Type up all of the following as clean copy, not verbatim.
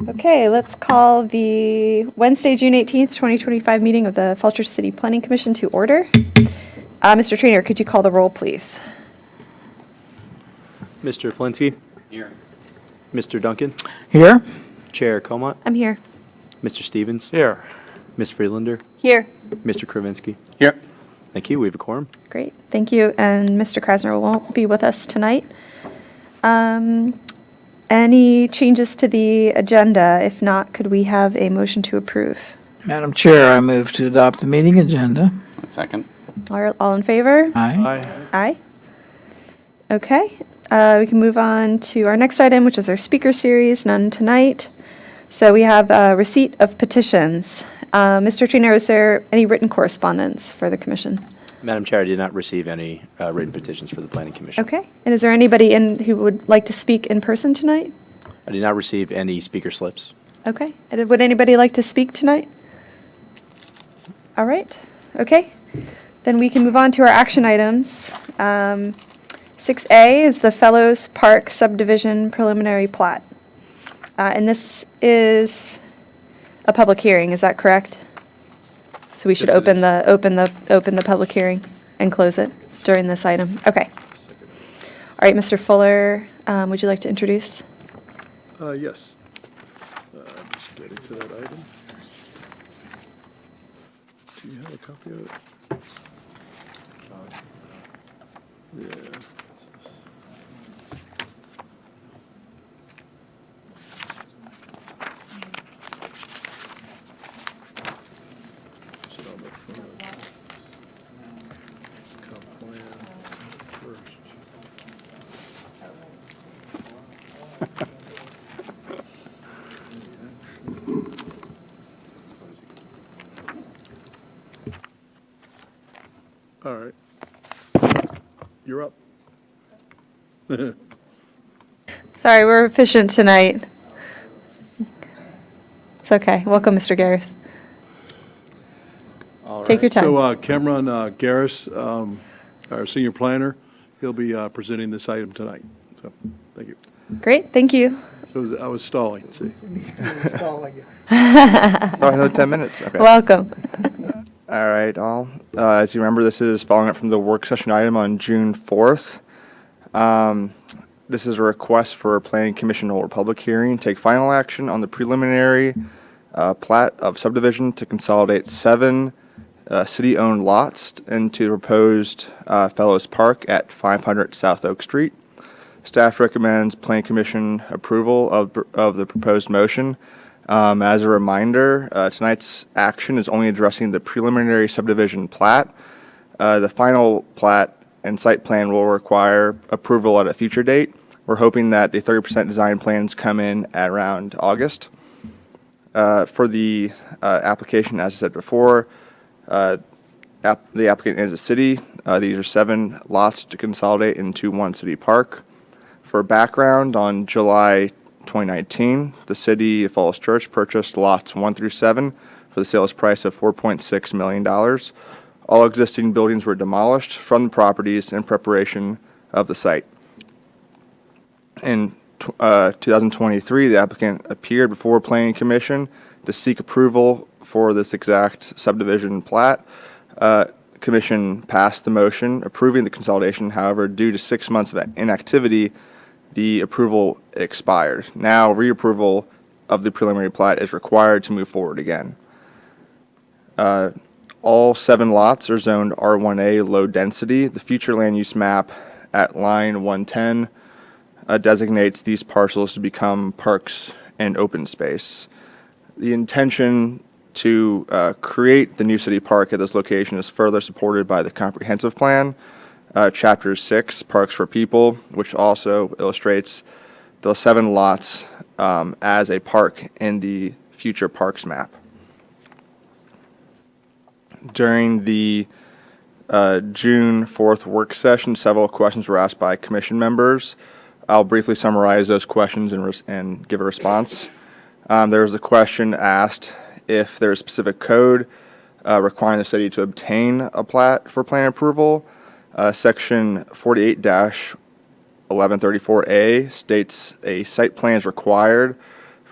Okay, let's call the Wednesday, June 18th, 2025 meeting of the Falls Church City Planning Commission to order. Mr. Trainer, could you call the roll, please? Mr. Polinsky? Here. Mr. Duncan? Here? Chair Comot? I'm here. Mr. Stevens? Here. Ms. Friedlander? Here. Mr. Kravinsky? Here. Thank you. We have a quorum. Great, thank you. And Mr. Krasner won't be with us tonight. Any changes to the agenda? If not, could we have a motion to approve? Madam Chair, I move to adopt the meeting agenda. Second. All in favor? Aye. Aye. Okay, we can move on to our next item, which is our speaker series, none tonight. So we have receipt of petitions. Mr. Trainer, is there any written correspondence for the commission? Madam Chair, I did not receive any written petitions for the Planning Commission. Okay, and is there anybody in who would like to speak in person tonight? I did not receive any speaker slips. Okay, and would anybody like to speak tonight? All right, okay. Then we can move on to our action items. 6A is the Fellows Park Subdivision Preliminary Plat. And this is a public hearing, is that correct? So we should Yes, it open is. the public hearing and close it during this item. Okay. All right, Mr. Fuller, would you like to introduce? Yes. Just getting to that item. Do you have a copy of it? Yeah. Is it on the front? Comp plan first. All right. You're up. Sorry, we're efficient tonight. It's okay. Welcome, Mr. Garris. Take your time. So Cameron Garris, our senior planner, he'll be presenting this item tonight. So, thank you. Great, thank you. I was stalling, see. Oh, another 10 minutes. Okay. Welcome. All right, all. As you remember, this is following up from the work session item on June 4th. This is a request for a planning commission to hold a public hearing, take final action on the preliminary plat of subdivision to consolidate 7 city-owned lots into the proposed Fellows Park at 500 South Oak Street. Staff recommends planning commission approval of the proposed motion. As a reminder, tonight's action is only addressing the preliminary subdivision plat. The final plat and site plan will require approval at a future date. We're hoping that the 30% design plans come in at around August. For the application, as I said before, the applicant is a city. These are 7 lots to consolidate into one city park. For background, on July 2019, the city of Falls Church purchased lots 1 through 7 for the sales price of $4.6 million. All existing buildings were demolished from the properties in preparation of the site. In 2023, the applicant appeared before Planning Commission to seek approval for this exact subdivision plat. Commission passed the motion approving the consolidation. However, due to 6 months of inactivity, the approval expired. Now, reapproval of the preliminary plat is required to move forward again. All 7 lots are zoned R1A low density. The future land use map at line 110 designates these parcels to become parks and open space. The intention to create the new city park at this location is further supported by the comprehensive plan, Chapter 6, Parks for People, which also illustrates the 7 lots as a park in the future parks map. During the June 4th work session, several questions were asked by commission members. I'll briefly summarize those questions and give a response. There was a question asked if there's a specific code requiring the city to obtain a plat for plan approval. Section 48-1134A states a site plan is required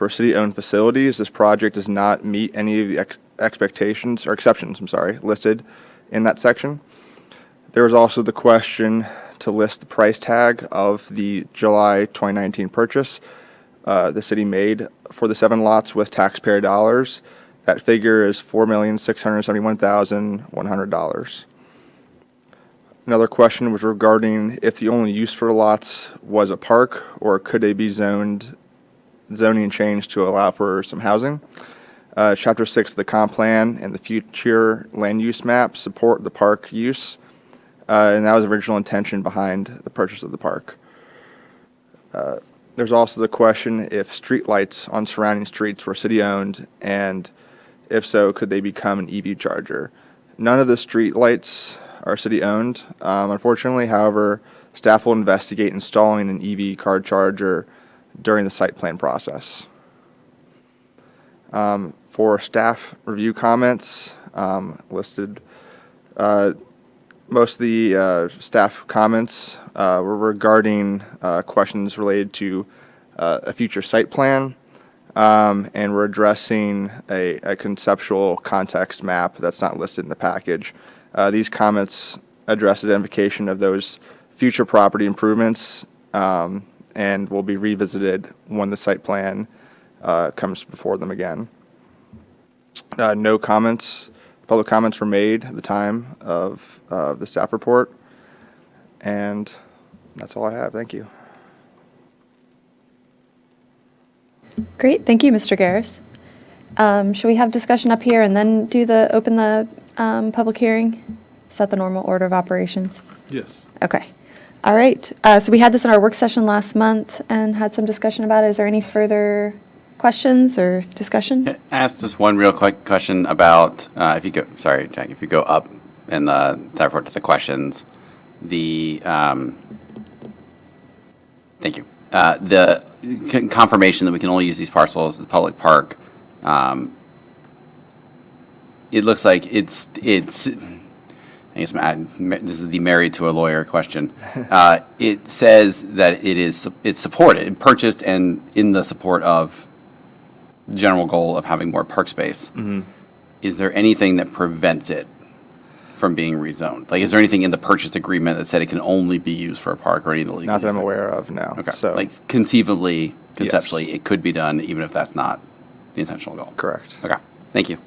for city-owned facilities. This project does not meet any of the expectations or exceptions, listed in that section. There was also the question to list the price tag of the July 2019 purchase the city made for the 7 lots with taxpayer dollars. That figure is $4,671,100. Another question was regarding if the only use for the lots was a park, or could they be zoning changed to allow for some housing. Chapter 6 of the comp plan and the future land use map support the park use, and that was the original intention behind the purchase of the park. There's also the question if streetlights on surrounding streets were city-owned, and if so, could they become an EV charger? None of the streetlights are city-owned, unfortunately. However, staff will investigate installing an EV car charger during the site plan process. For staff review comments listed, most of the staff comments were regarding questions related to a future site plan, and we're addressing a conceptual context map that's not listed in the package. These comments address identification of those future property improvements, and will be revisited when the site plan comes before them again. No public comments were made at the time of the staff report, and that's all I have. Thank you. Great, thank you, Mr. Garris. Should we have discussion up here and then open the public hearing? Is that the normal order of operations? Yes. Okay. All right. So we had this in our work session last month and had some discussion about it. Is there any further questions or discussion? Ask just one real quick question about, if you go, sorry, Jack, if you go up in the report to the questions, thank you. The confirmation that we can only use these parcels as the public park. It looks like it's. I guess this is the married to a lawyer question. It says that it's supported, purchased, and in the support of the general goal of having more park space. Mm-hmm. Is there anything that prevents it from being rezoned? Like, is there anything in the purchase agreement that said it can only be used for a park or anything? Not that I'm aware of, no. Okay. So, like conceivably, conceptually, it could be done even if that's not the intentional goal. correct. Okay. Thank you.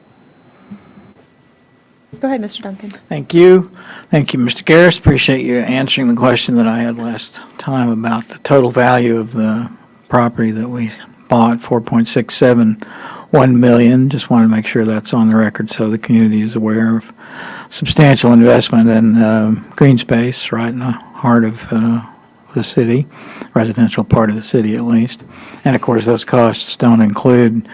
Go ahead, Mr. Duncan. Thank you. Thank you, Mr. Garris. Appreciate you answering the question that I had last time about the total value of the property that we bought, $4.671 million. Just want to make sure that's on the record so the community is aware of substantial investment in green space right in the heart of the city, residential part of the city at least. And of course, those costs don't include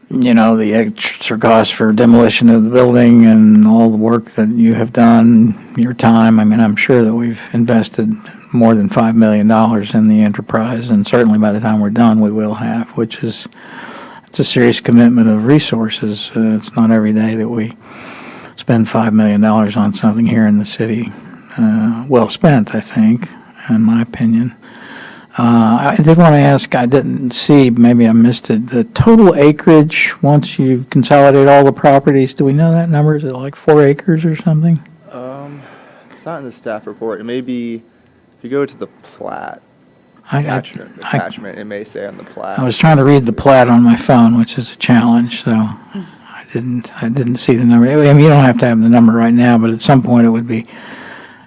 the extra cost for demolition of the building and all the work that you have done, your time. I mean, I'm sure that we've invested more than $5 million in the enterprise, and certainly by the time we're done, we will have, it's a serious commitment of resources. It's not every day that we spend $5 million on something here in the city. Well spent, I think, in my opinion. I did want to ask, I didn't see, maybe I missed it, the total acreage once you consolidate all the properties, do we know that number? Is it like 4 acres or something? It's not in the staff report. It may be, if you go to the plat I attachment, it may say on the plat. was trying to read the plat on my phone, which is a challenge, so I didn't see the number. I mean, you don't have to have the number right now, but at some point it would be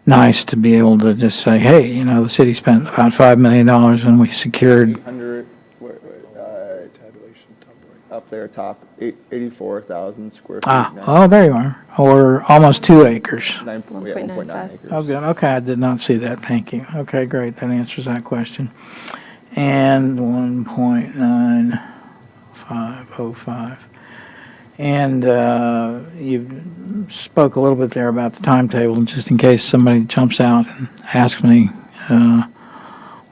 nice to be able to just say, hey, the city spent about $5 million and we secured 800, up there, top, 84,000 square feet. Oh, there you are. Or almost 2 acres. 1.9 acres. Oh, good. Okay, I did not see that. Thank you. Okay, great. That answers that question. And 1.9505. And you spoke a little bit there about the timetable, just in case somebody jumps out and asks me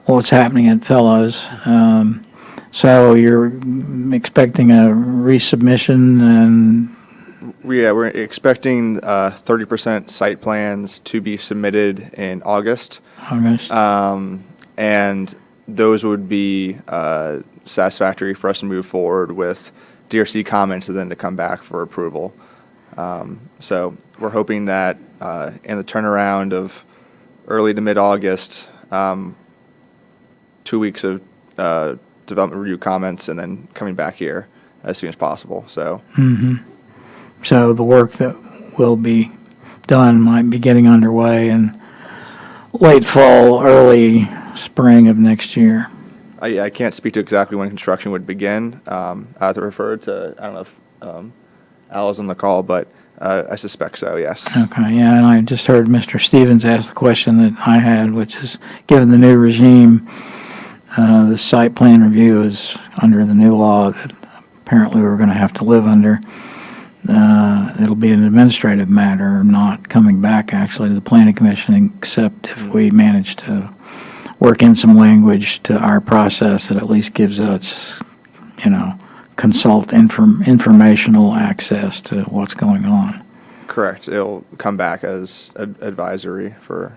what's happening at Fellows. So you're expecting a resubmission and... We're expecting 30% site plans to be submitted in August. August. And those would be satisfactory for us to move forward with DRC comments and then to come back for approval. So we're hoping that in the turnaround of early to mid-August, 2 weeks of development review comments and then coming back here as soon as possible. So So the work that will be done might be getting underway in late fall, early spring of next year. I can't speak to exactly when construction would begin. I have to refer to, I don't know if Al is on the call, but I suspect so, yes. Okay, yeah, and I just heard Mr. Stevens ask the question that I had, which is, given the new regime, the site plan review is under the new law that apparently we're going to have to live under. It'll be an administrative matter, not coming back actually to the planning commission, except if we manage to work in some language to our process that at least gives us, informational access to what's going on. Correct. It'll come back as advisory for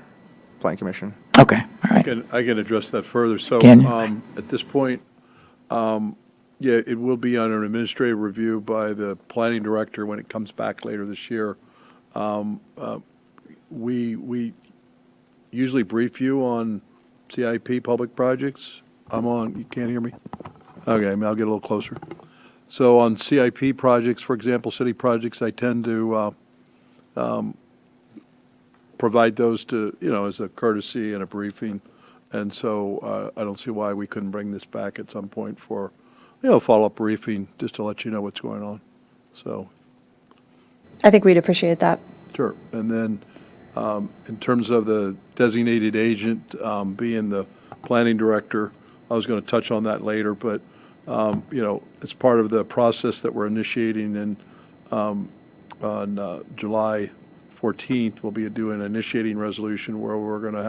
planning commission. Okay, all right. I can address that further. So Can you? at this point, yeah, it will be under an administrative review by the planning director when it comes back later this year. We usually brief you on CIP public projects. You can't hear me? Okay, I'll get a little closer. So on CIP projects, for example, city projects, I tend to provide those to, as a courtesy and a briefing. And so I don't see why we couldn't bring this back at some point for, follow-up briefing, just to let you know what's going on. So, I think we'd appreciate that. sure. And then in terms of the designated agent being the planning director, I was going to touch on that later, but, it's part of the process that we're initiating in on July 14th. We'll be doing an initiating resolution where we're going to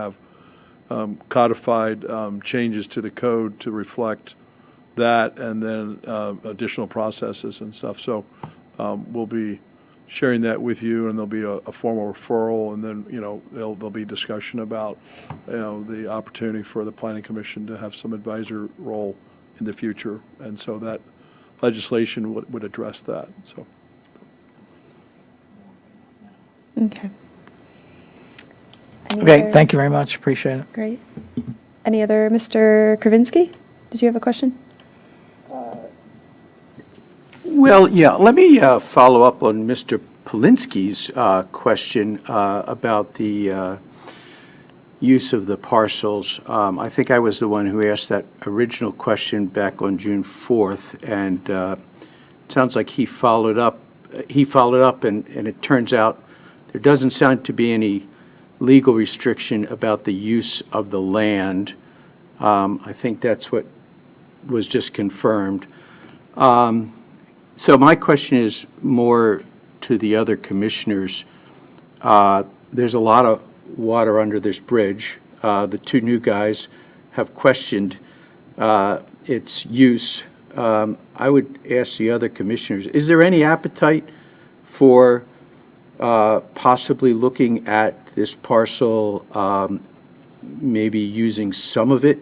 have codified changes to the code to reflect that, and then additional processes and stuff. So we'll be sharing that with you, and there'll be a formal referral, and then, there'll be discussion about, the opportunity for the Planning Commission to have some advisor role in the future. And so that legislation would address that, so. Okay. Any Okay, other- thank you very much, appreciate it. Great. Any other, Mr. Kravinsky? Did you have a question? Well, yeah, let me follow up on Mr. Polinsky's question about the use of the parcels. I think I was the one who asked that original question back on June 4th, and it sounds like he followed up, and it turns out there doesn't sound to be any legal restriction about the use of the land. I think that's what was just confirmed. So my question is more to the other commissioners. There's a lot of water under this bridge. The two new guys have questioned its use. I would ask the other commissioners, is there any appetite for possibly looking at this parcel, maybe using some of it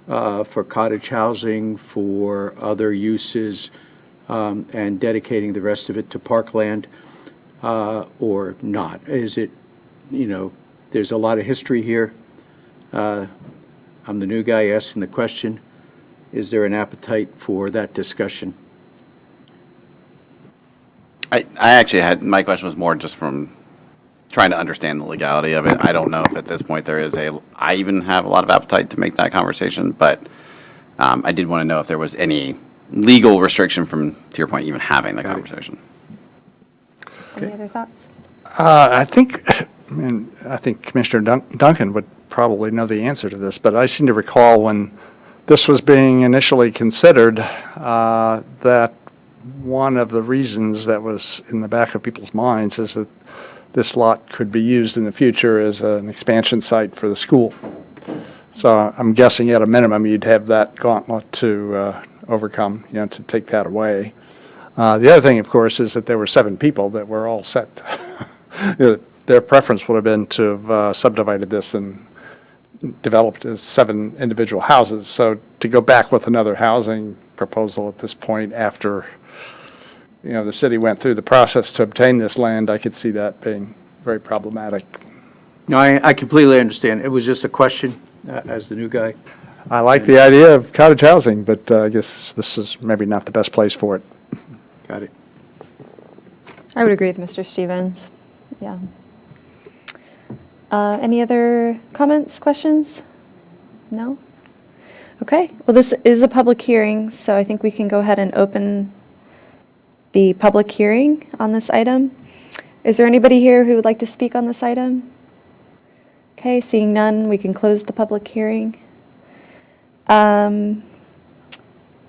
for cottage housing, for other uses, and dedicating the rest of it to parkland, or not? Is it, there's a lot of history here. I'm the new guy asking the question. Is there an appetite for that discussion? I actually my question was more just from trying to understand the legality of it. I don't know if at this point I even have a lot of appetite to make that conversation, but I did want to know if there was any legal restriction from, to your point, even having the conversation. Any other thoughts? I think Commissioner Duncan would probably know the answer to this, but I seem to recall when this was being initially considered, that one of the reasons that was in the back of people's minds is that this lot could be used in the future as an expansion site for the school. So I'm guessing at a minimum you'd have that gauntlet to overcome, to take that away. The other thing, of course, is that there were 7 people that were all set. Their preference would have been to have subdivided this and developed as 7 individual houses. So to go back with another housing proposal at this point after, the city went through the process to obtain this land, I could see that being very problematic. No, I completely understand. It was just a question as the new guy. I like the idea of cottage housing, but I guess this is maybe not the best place for it. Got it. I would agree with Mr. Stevens. Yeah. Any other comments, questions? No? Okay. Well, this is a public hearing, so I think we can go ahead and open the public hearing on this item. Is there anybody here who would like to speak on this item? Okay, seeing none, we can close the public hearing.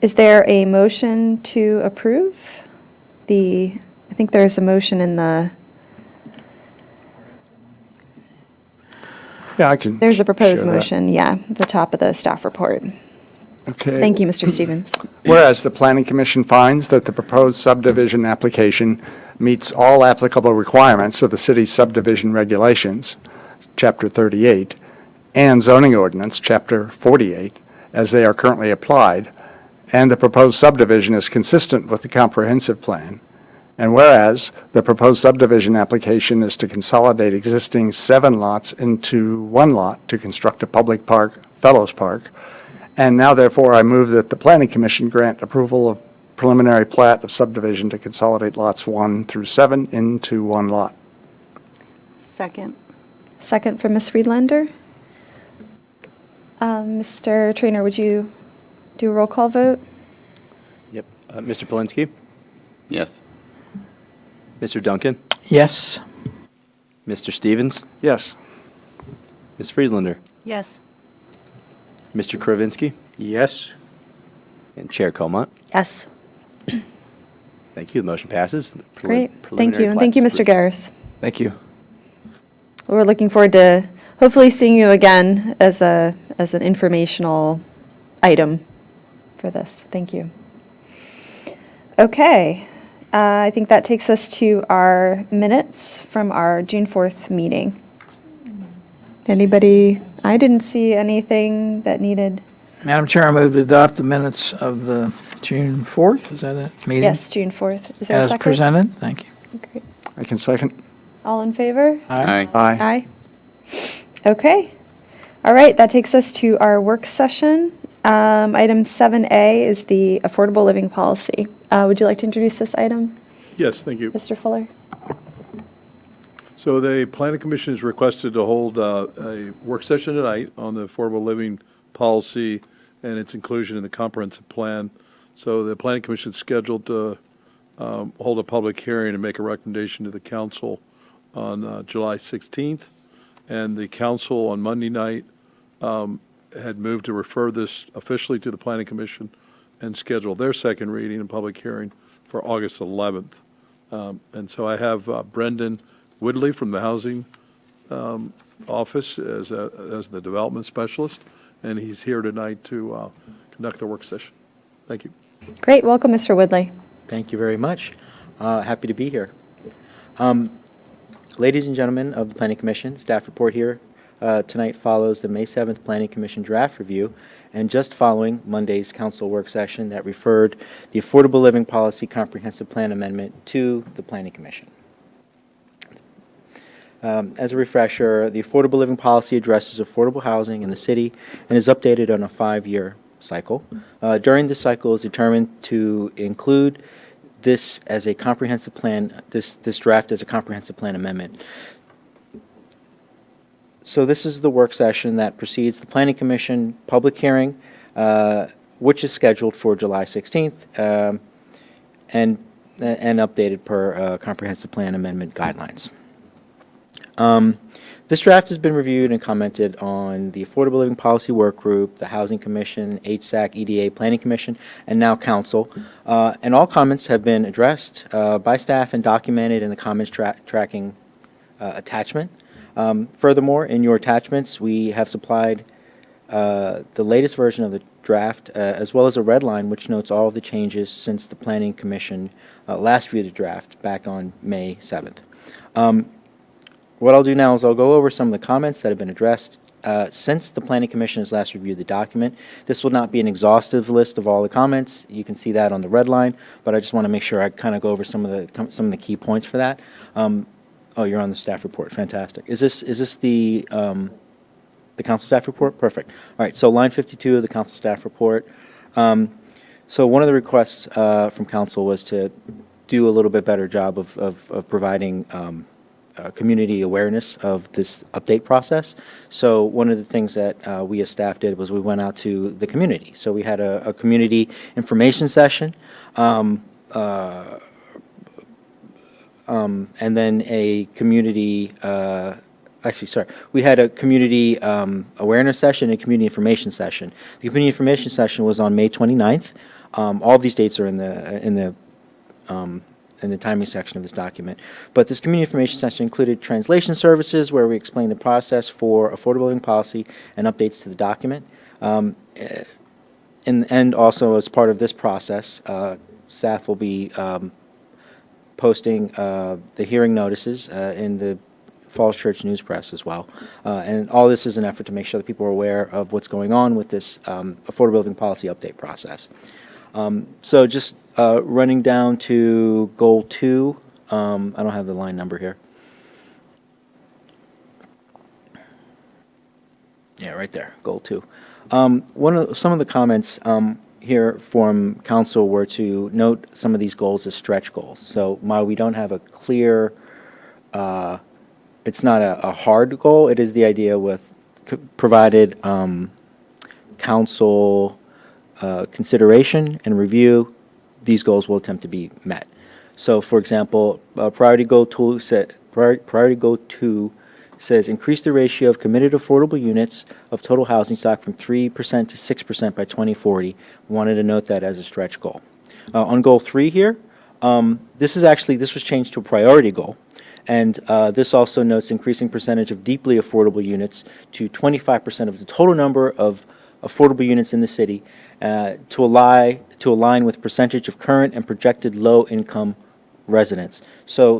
Is there a motion to approve I think there's a motion in Yeah, I can. there's a proposed share that. motion, yeah, at the top of the staff report. Okay. Thank you, Mr. Stevens. Whereas the Planning Commission finds that the proposed subdivision application meets all applicable requirements of the city's subdivision regulations, Chapter 38, and zoning ordinance, Chapter 48, as they are currently applied, and the proposed subdivision is consistent with the comprehensive plan. And whereas the proposed subdivision application is to consolidate existing 7 lots into 1 lot to construct a public park, Fellows Park, and now therefore I move that the Planning Commission grant approval of preliminary plat of subdivision to consolidate lots 1 through 7 into 1 lot. Second. Second from Ms. Friedlander. Mr. Trainer, would you do a roll call vote? Yep. Mr. Polinsky? Yes. Mr. Duncan? Yes. Mr. Stevens? Yes. Ms. Friedlander? Yes. Mr. Kravinsky? Yes. And Chair Comont? Yes. Thank you. The motion passes. Great. Thank you. And thank you, Mr. Garris. Thank you. We're looking forward to hopefully seeing you again as an informational item for this. Thank you. Okay. I think that takes us to our minutes from our June 4th meeting. Anybody? I didn't see anything that needed. Madam Chair, I move to adopt the minutes of the June 4th, is that it? Meeting? Yes, June 4th. Is there a As second? presented, thank you. Great. I can second. All in favor? Aye. Aye. Aye. Okay. All right, that takes us to our work session. Item 7A is the affordable living policy. Would you like to introduce this item, Yes, thank you. Mr. Fuller? So the Planning Commission is requested to hold a work session tonight on the affordable living policy and its inclusion in the comprehensive plan. So the Planning Commission is scheduled to hold a public hearing and make a recommendation to the council on July 16th. And the council on Monday night had moved to refer this officially to the Planning Commission and schedule their second reading and public hearing for August 11th. And so I have Brendan Woodley from the Housing Office as the development specialist, and he's here tonight to conduct the work session. Thank you. Great, welcome, Mr. Woodley. Thank you very much. Happy to be here. Ladies and gentlemen of the Planning Commission, staff report here tonight follows the May 7th Planning Commission draft review and just following Monday's council work session that referred the Affordable Living Policy Comprehensive Plan Amendment to the Planning Commission. As a refresher, the Affordable Living Policy addresses affordable housing in the city and is updated on a 5-year cycle. During this cycle is determined to include this as a comprehensive plan, this draft as a comprehensive plan amendment. So this is the work session that precedes the Planning Commission public hearing, which is scheduled for July 16th and updated per comprehensive plan amendment guidelines. This draft has been reviewed and commented on the Affordable Living Policy Work Group, the Housing Commission, HSAC, EDA, Planning Commission, and now Council. And all comments have been addressed by staff and documented in the comments tracking attachment. Furthermore, in your attachments, we have supplied the latest version of the draft, as well as a red line which notes all of the changes since the Planning Commission last reviewed the draft back on May 7th. What I'll do now is I'll go over some of the comments that have been addressed since the Planning Commission has last reviewed the document. This will not be an exhaustive list of all the comments. You can see that on the red line, but I just want to make sure I kind of go over some of the key points for that. Oh, you're on the staff report. Fantastic. Is this the council staff report? Perfect. All right, so line 52 of the council staff report. So one of the requests from council was to do a little bit better job of providing community awareness of this update process. So one of the things that we as staff did was we went out to the community. So we had a community information session, and then a community, we had a community awareness session and a community information session. The community information session was on May 29th. All of these dates are in the timing section of this document. But this community information session included translation services where we explained the process for affordable living policy and updates to the document. And also as part of this process, staff will be posting the hearing notices in the Falls Church News Press as well. And all this is an effort to make sure that people are aware of what's going on with this affordable living policy update process. So just running down to goal 2, I don't have the line number here. Yeah, right there, goal 2. Some of the comments here from council were to note some of these goals as stretch goals. So while we don't have a clear, it's not a hard goal, it is the idea with provided council consideration and review, these goals will attempt to be met. So, for example, priority goal 2 says increase the ratio of committed affordable units of total housing stock from 3% to 6% by 2040. We wanted to note that as a stretch goal. On goal 3 here, this was changed to a priority goal. And this also notes increasing percentage of deeply affordable units to 25% of the total number of affordable units in the city to align with percentage of current and projected low-income residents. So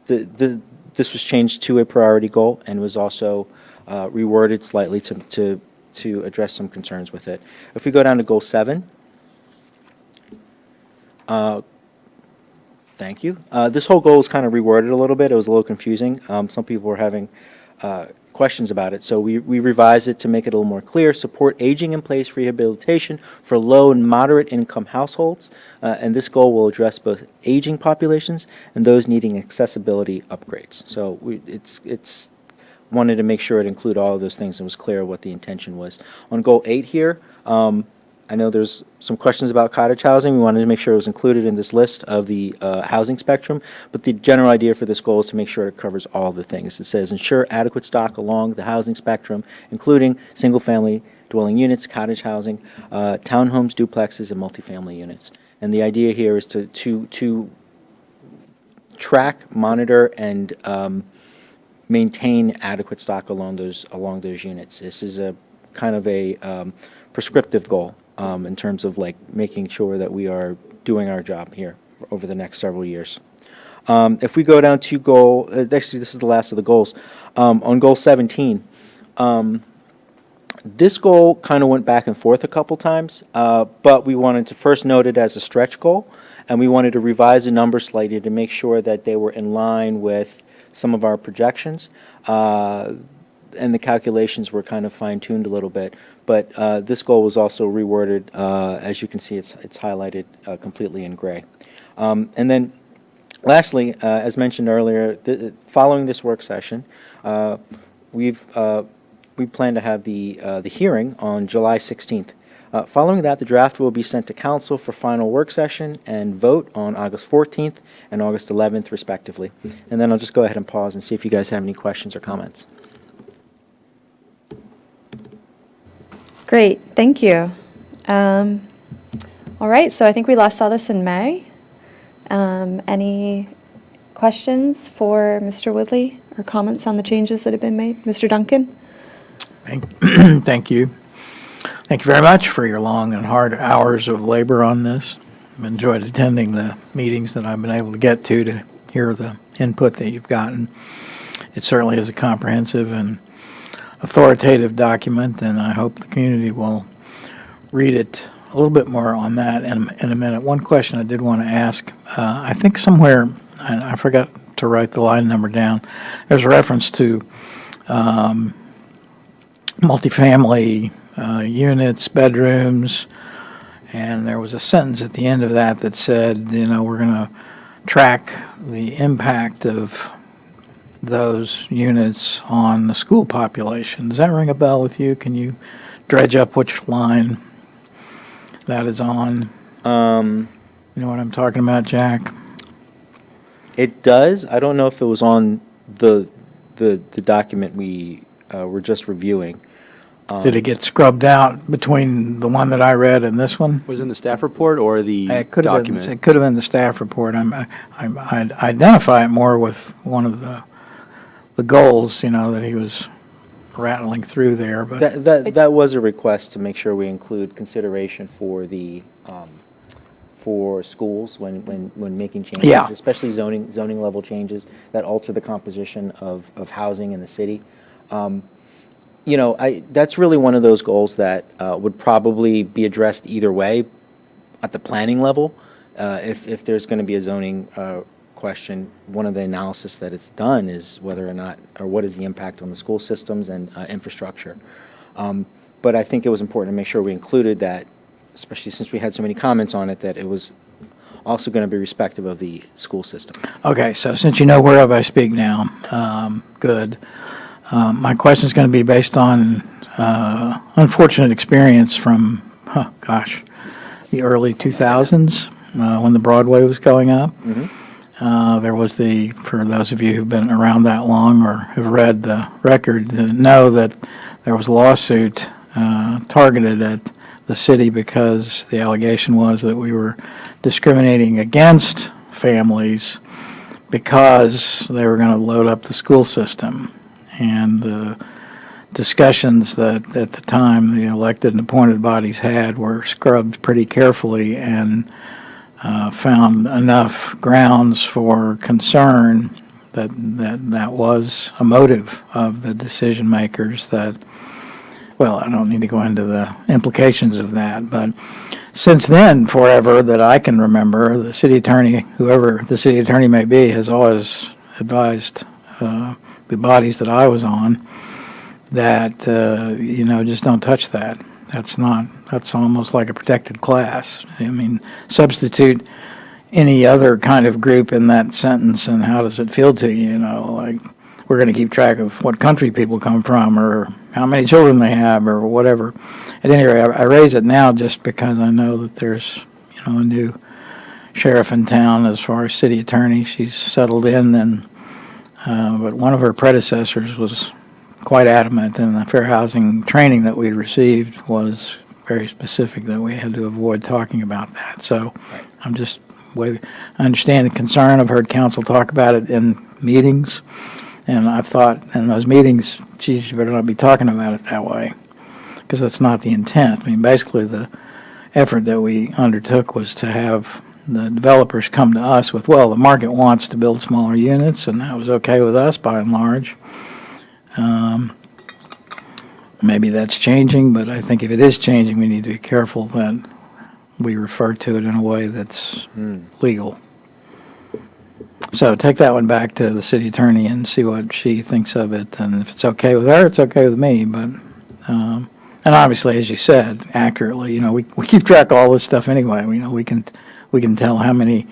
this was changed to a priority goal and was also reworded slightly to address some concerns with it. If we go down to goal 7, thank you. This whole goal was kind of reworded a little bit. It was a little confusing. Some people were having questions about it. So we revised it to make it a little more clear. Support aging-in-place rehabilitation for low and moderate income households. And this goal will address both aging populations and those needing accessibility upgrades. So it's wanted to make sure it include all of those things and was clear what the intention was. On goal 8 here, I know there's some questions about cottage housing. We wanted to make sure it was included in this list of the housing spectrum, but the general idea for this goal is to make sure it covers all the things. It says ensure adequate stock along the housing spectrum, including single-family dwelling units, cottage housing, townhomes, duplexes, and multifamily units. And the idea here is to track, monitor, and maintain adequate stock along those units. This is a kind of a prescriptive goal. In terms of like making sure that we are doing our job here over the next several years. If we go down to goal, actually this is the last of the goals. On goal 17, this goal kind of went back and forth a couple times, but we wanted to first note it as a stretch goal, and we wanted to revise the numbers slightly to make sure that they were in line with some of our projections, and the calculations were kind of fine-tuned a little bit. But this goal was also reworded. As you can see, it's highlighted completely in gray. And then lastly, as mentioned earlier, following this work session, we plan to have the hearing on July 16th. Following that, the draft will be sent to council for final work session and vote on August 14th and August 11th, respectively. And then I'll just go ahead and pause and see if you guys have any questions or comments. Great, thank you. All right, so I think we last saw this in May. Any questions for Mr. Woodley or comments on the changes that have been made? Mr. Duncan? Thank you. Thank you very much for your long and hard hours of labor on this. I've enjoyed attending the meetings that I've been able to get to hear the input that you've gotten. It certainly is a comprehensive and authoritative document, and I hope the community will read it a little bit more on that in a minute. One question I did want to ask, I think somewhere, and I forgot to write the line number down, there's a reference to multifamily units, bedrooms, and there was a sentence at the end of that that said, you know, we're going to track the impact of those units on the school population. Does that ring a bell with you? Can you dredge up which line that is on? You know what I'm talking about, Jack? It does. I don't know if it was on the document we were just reviewing. Did it get scrubbed out between the one that I read and this one? Was it in the staff report or the It could have been, document? it could have been the staff report. I'd identify it more with one of the goals, you know, that he was rattling through there, but That was a request to make sure we include consideration for the, for schools when making changes. Yeah. Especially zoning level changes that alter the composition of housing in the city. You know, that's really one of those goals that would probably be addressed either way at the planning level. If there's going to be a zoning question, one of the analysis that it's done is whether or not, or what is the impact on the school systems and infrastructure. But I think it was important to make sure we included that, especially since we had so many comments on it, that it was also going to be respective of the school system. okay, so since you know whereof I speak now, good. My question is going to be based on unfortunate experience from, the early 2000s when the Broadway was going up. There was for those of you who've been around that long or have read the record, know that there was a lawsuit targeted at the city because the allegation was that we were discriminating against families because they were going to load up the school system. And the discussions that at the time the elected and appointed bodies had were scrubbed pretty carefully and found enough grounds for concern that was a motive of the decision makers that, well, I don't need to go into the implications of that, but since then, forever that I can remember, the city attorney, whoever the city attorney may be, has always advised the bodies that I was on that, you know, just don't touch that. That's almost like a protected class. I mean, substitute any other kind of group in that sentence and how does it feel to you, you know, like we're going to keep track of what country people come from or how many children they have or whatever. At any rate, I raise it now just because I know that there's, you know, a new sheriff in town as far as city attorney. She's settled in and but one of her predecessors was quite adamant, and the fair housing training that we received was very specific that we had to avoid talking about that. So I'm just, I understand the concern. I've heard council talk about it in meetings, and I've thought in those meetings, geez, you better not be talking about it that way, because that's not the intent. I mean, basically the effort that we undertook was to have the developers come to us with, well, the market wants to build smaller units, and that was okay with us by and large. Maybe that's changing, but I think if it is changing, we need to be careful that we refer to it in a way that's legal. So take that one back to the city attorney and see what she thinks of it, and if it's okay with her, it's okay with me, but, and obviously, as you said, accurately, you know, we keep track of all this stuff anyway. We know we can tell how many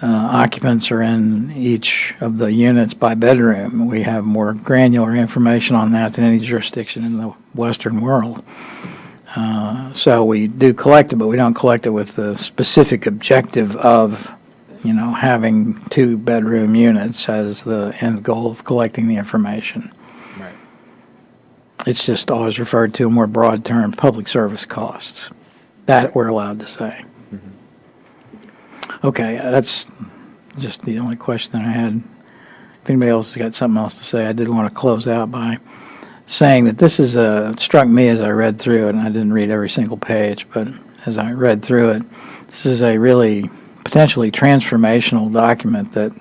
occupants are in each of the units by bedroom. We have more granular information on that than any jurisdiction in the Western world. So we do collect it, but we don't collect it with the specific objective of, you know, having 2-bedroom units as the end goal of collecting the information. Right. It's just always referred to in more broad term, public service costs. That we're allowed to say. Okay, that's just the only question that I had. If anybody else has got something else to say, I did want to close out by saying that this is struck me as I read through it, and I didn't read every single page, but as I read through it, this is a really potentially transformational document that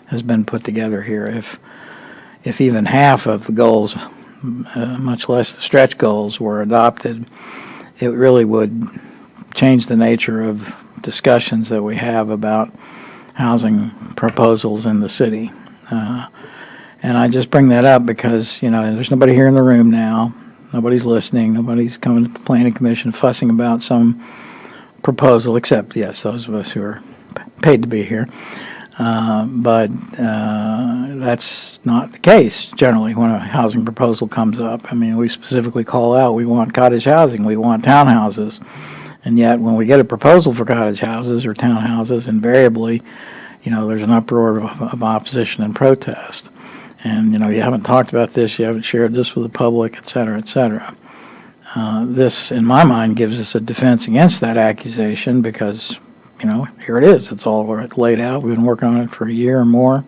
has been put together here. If even half of the goals much less the stretch goals, were adopted, it really would change the nature of discussions that we have about housing proposals in the city. And I just bring that up because, there's nobody here in the room now. Nobody's listening. Nobody's coming to the planning commission fussing about some proposal, except, yes, those of us who are paid to be here. But that's not the case generally when a housing proposal comes up. I mean, we specifically call out, we want cottage housing, we want townhouses. And yet, when we get a proposal for cottage houses or townhouses, invariably, there's an uproar of opposition and protest. And, you haven't talked about this, you haven't shared this with the public, et cetera, et cetera. This, in my mind, gives us a defense against that accusation because, here it is. It's all laid out. We've been working on it for a year or more.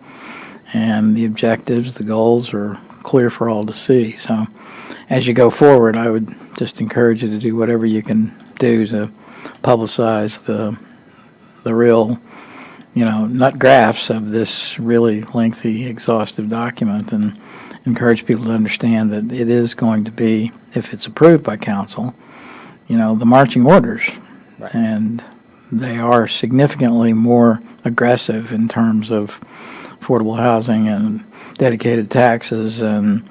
And the objectives, the goals are clear for all to see. So as you go forward, I would just encourage you to do whatever you can do to publicize the real nut graphs of this really lengthy, exhaustive document and encourage people to understand that it is going to be, if it's approved by council, the marching orders. Right. And they are significantly more aggressive in terms of affordable housing and dedicated taxes and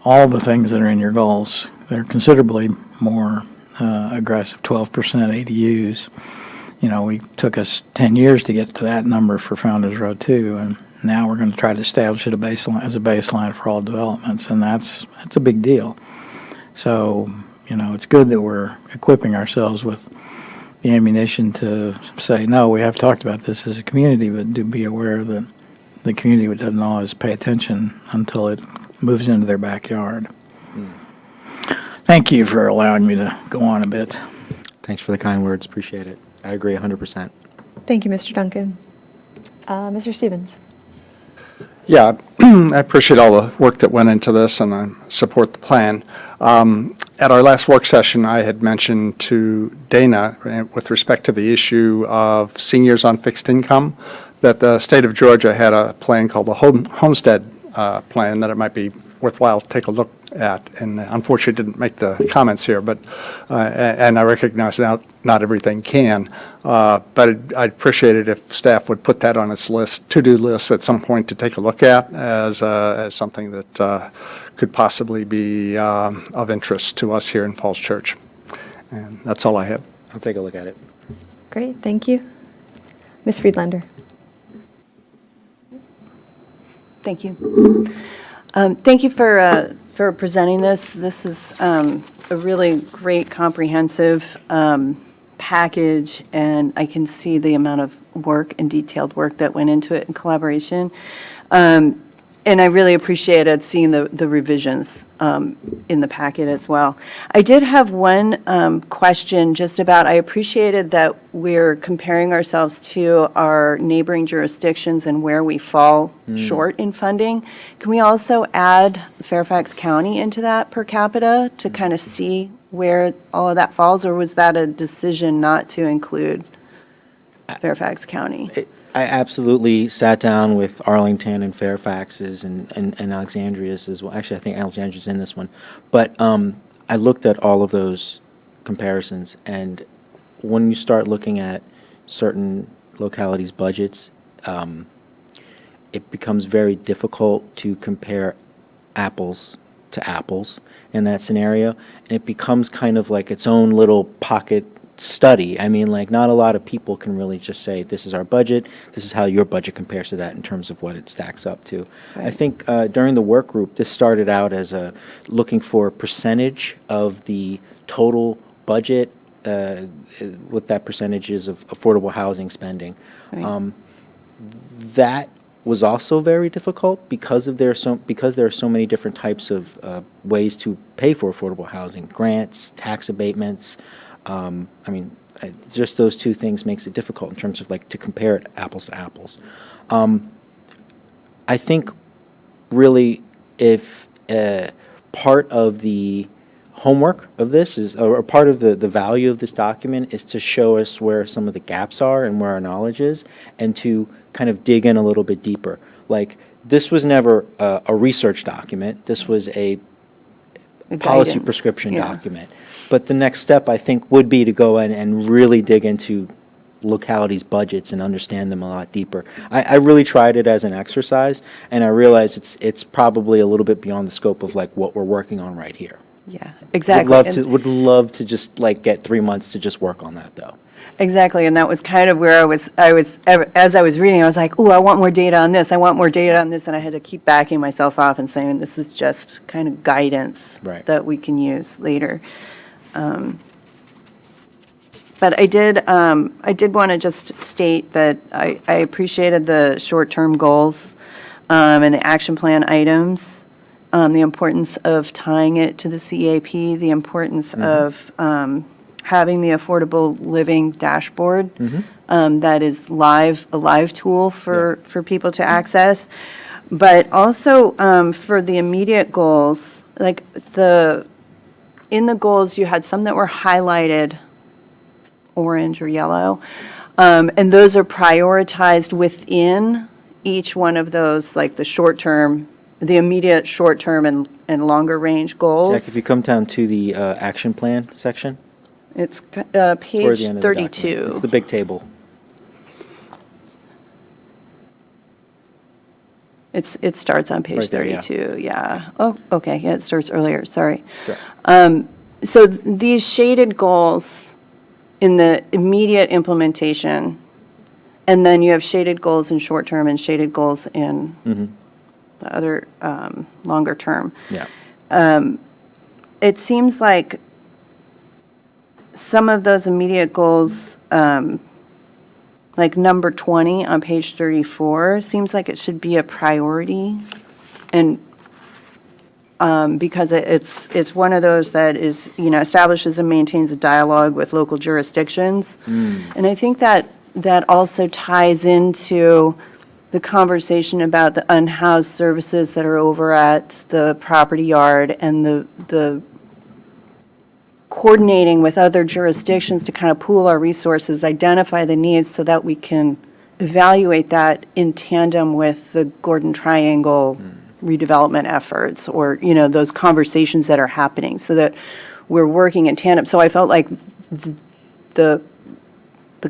all the things that are in your goals. They're considerably more aggressive, 12% ADUs. We took us 10 years to get to that number for Founders Row 2, and now we're going to try to establish it as a baseline for all developments, and that's a big deal. So, it's good that we're equipping ourselves with the ammunition to say, no, we have talked about this as a community, but do be aware that the community doesn't always pay attention until it moves into their backyard. Thank you for allowing me to go on a bit. Thanks for the kind words. Appreciate it. I agree 100%. Thank you, Mr. Duncan. Mr. Stevens. Yeah, I appreciate all the work that went into this, and I support the plan. At our last work session, I had mentioned to Dana, with respect to the issue of seniors on fixed income, that the state of Georgia had a plan called the Homestead Plan that it might be worthwhile to take a look at. And unfortunately, didn't make the comments here, but and I recognize now not everything can. But I'd appreciate it if staff would put that on its to-do list at some point to take a look at as something that could possibly be of interest to us here in Falls Church. And that's all I have. I'll take a look at it. Great, thank you. Ms. Friedlander. Thank you. Thank you for presenting this. This is a really great, comprehensive package, and I can see the amount of work and detailed work that went into it in collaboration. And I really appreciated seeing the revisions in the packet as well. I did have one question just about, I appreciated that we're comparing ourselves to our neighboring jurisdictions and where we fall short in funding. Can we also add Fairfax County into that per capita to kind of see where all of that falls, or was that a decision not to include Fairfax County? I absolutely sat down with Arlington and Fairfax's and Alexandria's as well. Actually, I think Alexandria's in this one. But I looked at all of those comparisons, and when you start looking at certain localities' budgets, it becomes very difficult to compare apples to apples in that scenario, and it becomes kind of like its own little pocket study. I mean, like, not a lot of people can really just say, this is our budget, this is how your budget compares to that in terms of what it stacks up to. Right. I think during the work group, this started out as looking for a percentage of the total budget, what that percentage is of affordable housing spending. Right. That was also very difficult because there are so many different types of ways to pay for affordable housing: grants, tax abatements. Just those two things makes it difficult in terms of to compare it apples to apples. I think really if part of the homework of this is, or part of the value of this document is to show us where some of the gaps are and where our knowledge is, and to kind of dig in a little bit deeper. Like, this was never a research document. This was policy guidance, prescription yeah. document. But the next step, I think, would be to go in and really dig into localities' budgets and understand them a lot deeper. I really tried it as an exercise, and I realized it's probably a little bit beyond the scope of like what we're working on right here. Yeah, exactly. And- Would love to just like get 3 months to just work on that, though. Exactly, and that was kind of where as I was reading, I was like, ooh, I want more data on this, I want more data on this, and I had to keep backing myself off and saying, this is just kind of guidance Right. that we can use later. But I did want to just state that I appreciated the short-term goals and the action plan items, the importance of tying it to the CAP, the importance of having the affordable living dashboard that is a live tool for people to access. But also for the immediate goals, like in the goals, you had some that were highlighted orange or yellow, and those are prioritized within each one of those, like the short-term, the immediate short-term and longer-range goals. Jack, if you come down to the action plan section, It's toward page the end of the document. 32. It's the big table. It starts on page Right there, yeah. 32, yeah. Oh, okay, yeah, it starts earlier, sorry. Sure. So these shaded goals in the immediate implementation, and then you have shaded goals in short term and shaded goals in the other longer term. Yeah. It seems like some of those immediate goals, like number 20 on page 34, seems like it should be a priority. And because it's one of those that is, establishes and maintains a dialogue with local jurisdictions. And I think that also ties into the conversation about the unhoused services that are over at the property yard and the coordinating with other jurisdictions to kind of pool our resources, identify the needs so that we can evaluate that in tandem with the Gordon Triangle redevelopment efforts, or, those conversations that are happening, so that we're working in tandem. So I felt like the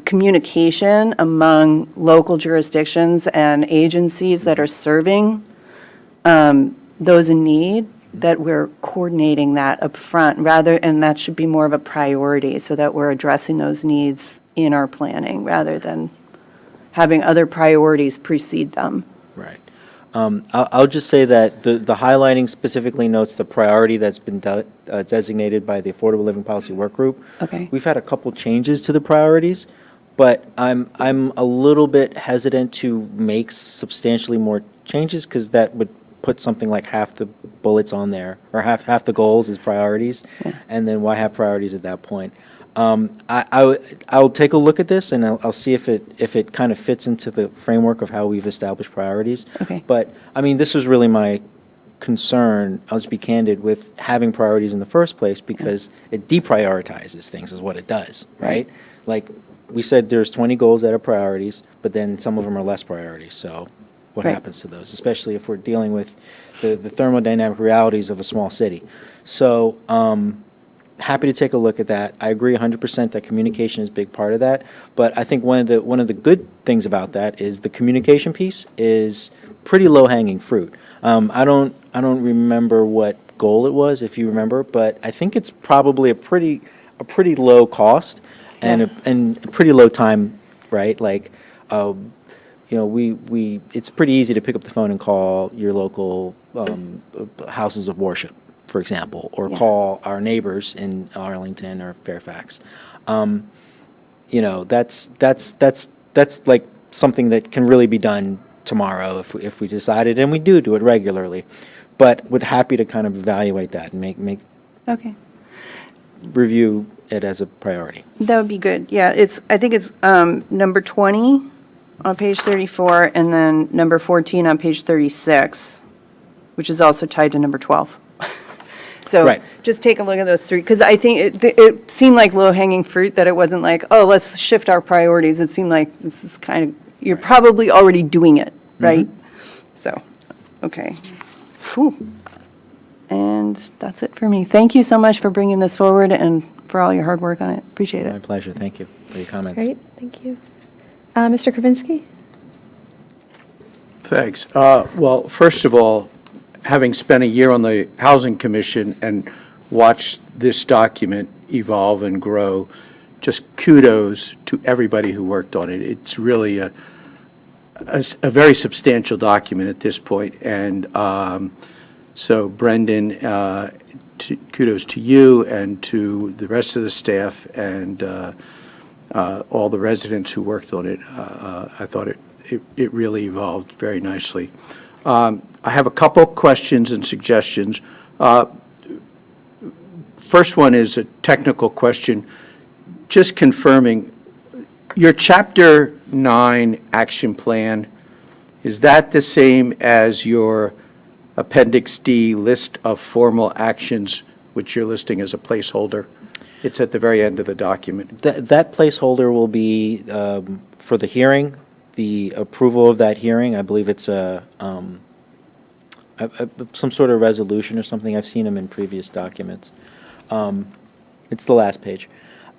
communication among local jurisdictions and agencies that are serving those in need, that we're coordinating that up front and that should be more of a priority, so that we're addressing those needs in our planning rather than having other priorities precede them. Right. I'll just say that the highlighting specifically notes the priority that's been designated by the Affordable Living Policy Work Group. Okay. We've had a couple changes to the priorities, but I'm a little bit hesitant to make substantially more changes, because that would put something like half the bullets on there, or half the goals as priorities, and then why have priorities at that point? I'll take a look at this, and I'll see if it kind of fits into the framework of how we've established priorities. Okay. But, I mean, this was really my concern, I'll just be candid, with having priorities in the first place, because it deprioritizes things is what it does, right? Like, we said there's 20 goals that are priorities, but then some of them are less priorities, so what Right. happens to those, especially if we're dealing with the thermodynamic realities of a small city? So, happy to take a look at that. I agree 100% that communication is a big part of that, but I think one of the good things about that is the communication piece is pretty low-hanging fruit. I don't remember what goal it was, if you remember, but I think it's probably a pretty low cost and a pretty low time, right? Like, it's pretty easy to pick up the phone and call your local houses of worship, for example, or call our neighbors in Arlington or Fairfax. That's like something that can really be done tomorrow if we decided, and we do it regularly. But would happy to kind of evaluate that and make Okay. review it as a priority. That would be good. Yeah, I think it's number 20 on page 34, and then number 14 on page 36, which is also tied to number 12. So Right. just take a look at those three, because I think it seemed like low-hanging fruit, that it wasn't like, oh, let's shift our priorities. It seemed like this is kind of, you're probably already doing it, right? So, okay. Whew. And that's it for me. Thank you so much for bringing this forward and for all your hard work on it. Appreciate My it. pleasure. Thank you for your comments. Great, thank you. Mr. Kravinsky? Thanks. Well, first of all, having spent a year on the Housing Commission and watched this document evolve and grow, just kudos to everybody who worked on it. It's really a very substantial document at this point. And so Brendan, kudos to you and to the rest of the staff and all the residents who worked on it. I thought it really evolved very nicely. I have a couple questions and suggestions. First one is a technical question. Just confirming, your Chapter 9 action plan, is that the same as your Appendix D list of formal actions, which you're listing as a placeholder? It's at the very end of the document. That placeholder will be for the hearing, the approval of that hearing. I believe it's some sort of resolution or something. I've seen them in previous documents. It's the last page.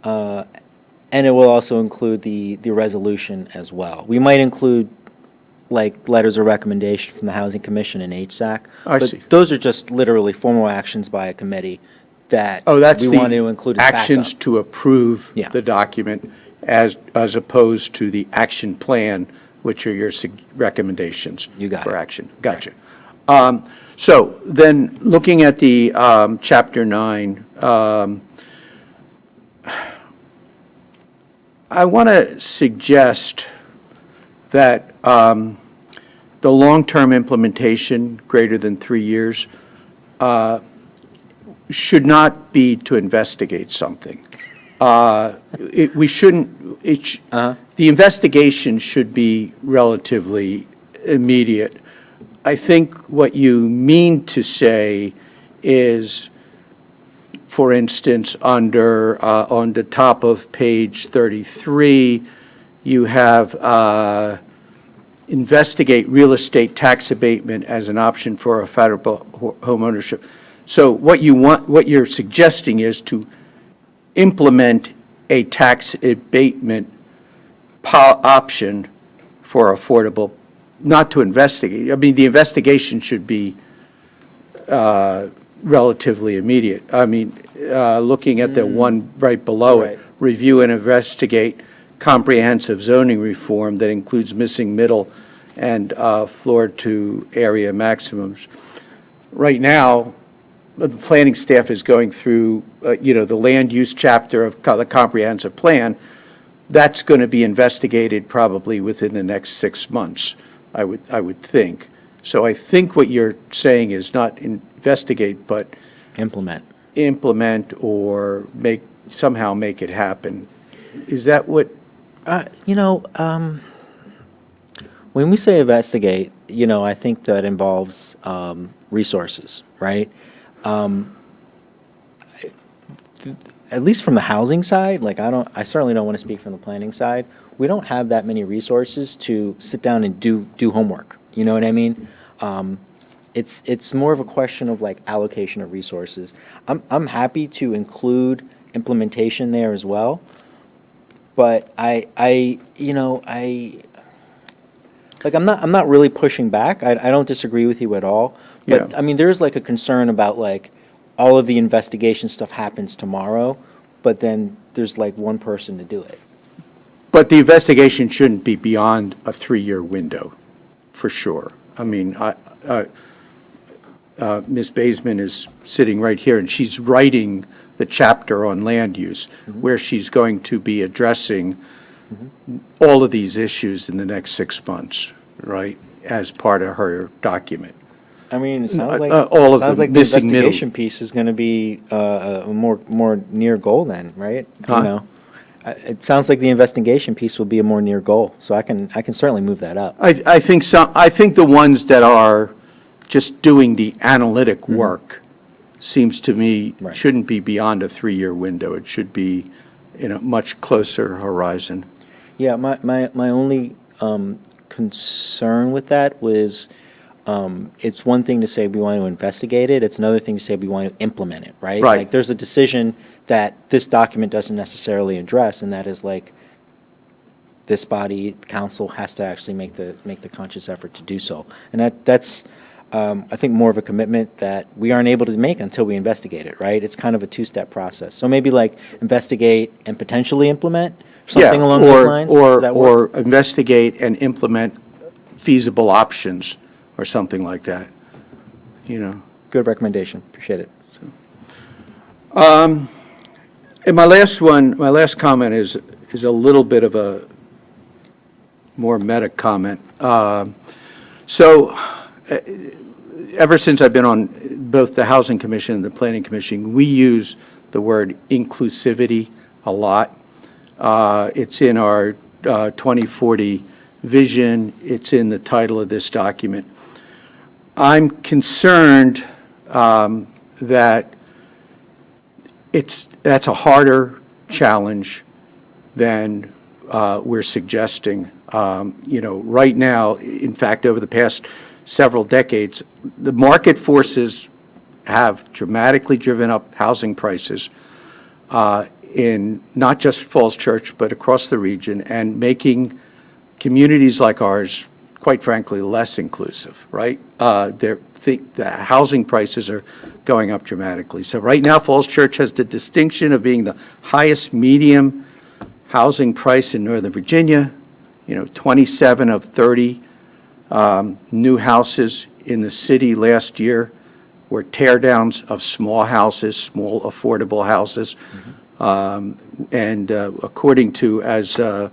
And it will also include the resolution as well. We might include like letters of recommendation from the Housing Commission and HSAC. I but see. Those are just literally formal actions by a committee that Oh, that's we wanted to include the as actions backup. to approve Yeah. the document as opposed to the action plan, which are your recommendations You got for it. action. Gotcha. So then, looking at the Chapter 9, I want to suggest that the long-term implementation, greater than 3 years, should not be to investigate something. We shouldn't, the investigation should be relatively immediate. I think what you mean to say is, for instance, on the top of page 33, you have investigate real estate tax abatement as an option for affordable home ownership. So what you're suggesting is to implement a tax abatement option for affordable, not to investigate. I mean, the investigation should be relatively immediate. I mean, looking at the one right below it, Right. review and investigate comprehensive zoning reform that includes missing middle and floor to area maximums. Right now, the planning staff is going through, the land use chapter of the comprehensive plan. That's going to be investigated probably within the next 6 months, I would think. So I think what you're saying is not investigate, but implement or somehow make it happen. Is that what? When we say investigate, I think that involves resources, right? At least from the housing side, I certainly don't want to speak from the planning side. We don't have that many resources to sit down and do homework. You know what I mean? It's more of a question of allocation of resources. I'm happy to include implementation there as well, but I'm not really pushing back. I don't disagree with you at all. But Yeah. I mean, there's a concern about all of the investigation stuff happens tomorrow, but then there's one person to do it. But the investigation shouldn't be beyond a 3-year window, for sure. I mean, Ms. Baseman is sitting right here, and she's writing the chapter on land use, where she's going to be addressing all of these issues in the next 6 months, right, as part of her document. I mean, it sounds like all of the the missing middle. investigation piece is going to be a more near goal then, right? Huh? It sounds like the investigation piece will be a more near goal, so I can certainly move that up. I think the ones that are just doing the analytic work seems to me Right. shouldn't be beyond a 3-year window. It should be in a much closer horizon. Yeah, my only concern with that was it's one thing to say we want to investigate it, it's another thing to say we want to implement it, right? Right. Like, there's a decision that this document doesn't necessarily address, and that is like, this body, council, has to actually make the conscious effort to do so. And that's, I think, more of a commitment that we aren't able to make until we investigate it, right? It's kind of a two-step process. So maybe like investigate and potentially implement, something Yeah, along those lines? Does that work? Or investigate and implement feasible options or something like that, you know. Good recommendation, appreciate it. And my last comment is a little bit of a more meta comment. Ever since I've been on both the Housing Commission and the Planning Commission, we use the word inclusivity a lot. It's in our 2040 vision. It's in the title of this document. I'm concerned that that's a harder challenge than we're suggesting. Right now, in fact, over the past several decades, the market forces have dramatically driven up housing prices in not just Falls Church, but across the region, and making communities like ours, quite frankly, less inclusive, right? The housing prices are going up dramatically. So right now, Falls Church has the distinction of being the highest medium housing price in Northern Virginia. 27 of 30 new houses in the city last year were teardowns of small houses, small affordable houses. And according to, as our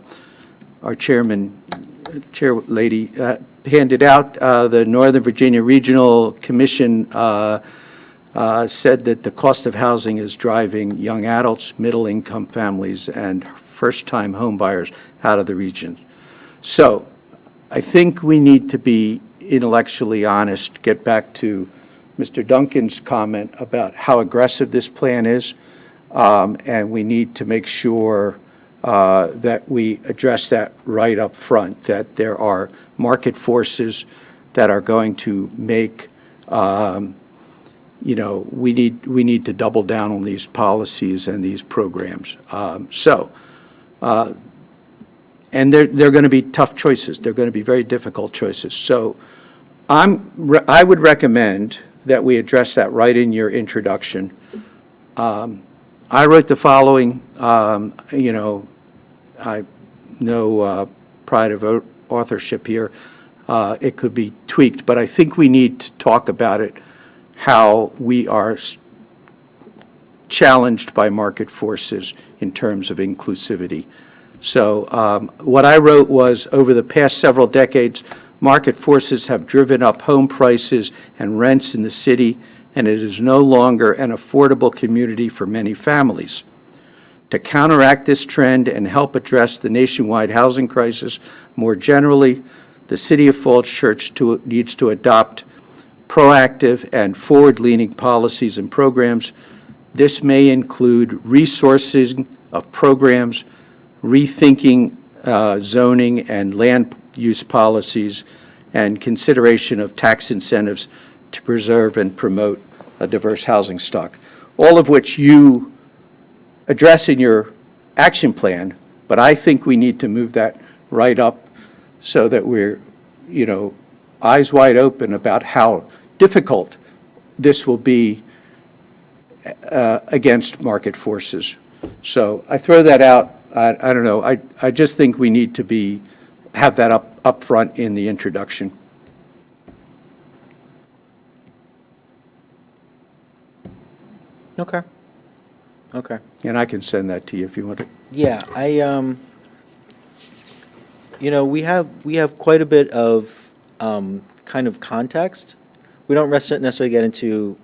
chair lady handed out, the Northern Virginia Regional Commission said that the cost of housing is driving young adults, middle-income families, and first-time home buyers out of the region. So I think we need to be intellectually honest, get back to Mr. Duncan's comment about how aggressive this plan is, and we need to make sure that we address that right up front, that there are market forces that are going to make, we need to double down on these policies and these programs. And they're going to be tough choices. They're going to be very difficult choices. So I would recommend that we address that right in your introduction. I wrote the following, I no pride of authorship here. It could be tweaked, but I think we need to talk about it, how we are challenged by market forces in terms of inclusivity. So what I wrote was, over the past several decades, market forces have driven up home prices and rents in the city, and it is no longer an affordable community for many families. To counteract this trend and help address the nationwide housing crisis more generally, the City of Falls Church needs to adopt proactive and forward-leaning policies and programs. This may include resourcing of programs, rethinking zoning and land use policies, and consideration of tax incentives to preserve and promote a diverse housing stock, all of which you address in your action plan, but I think we need to move that right up so that we're, eyes wide open about how difficult this will be against market forces. So I throw that out. I don't know. I just think we need to have that up front in the introduction. Okay. And I can send that to you if you want it. Yeah, we have quite a bit of kind of context. We don't necessarily get into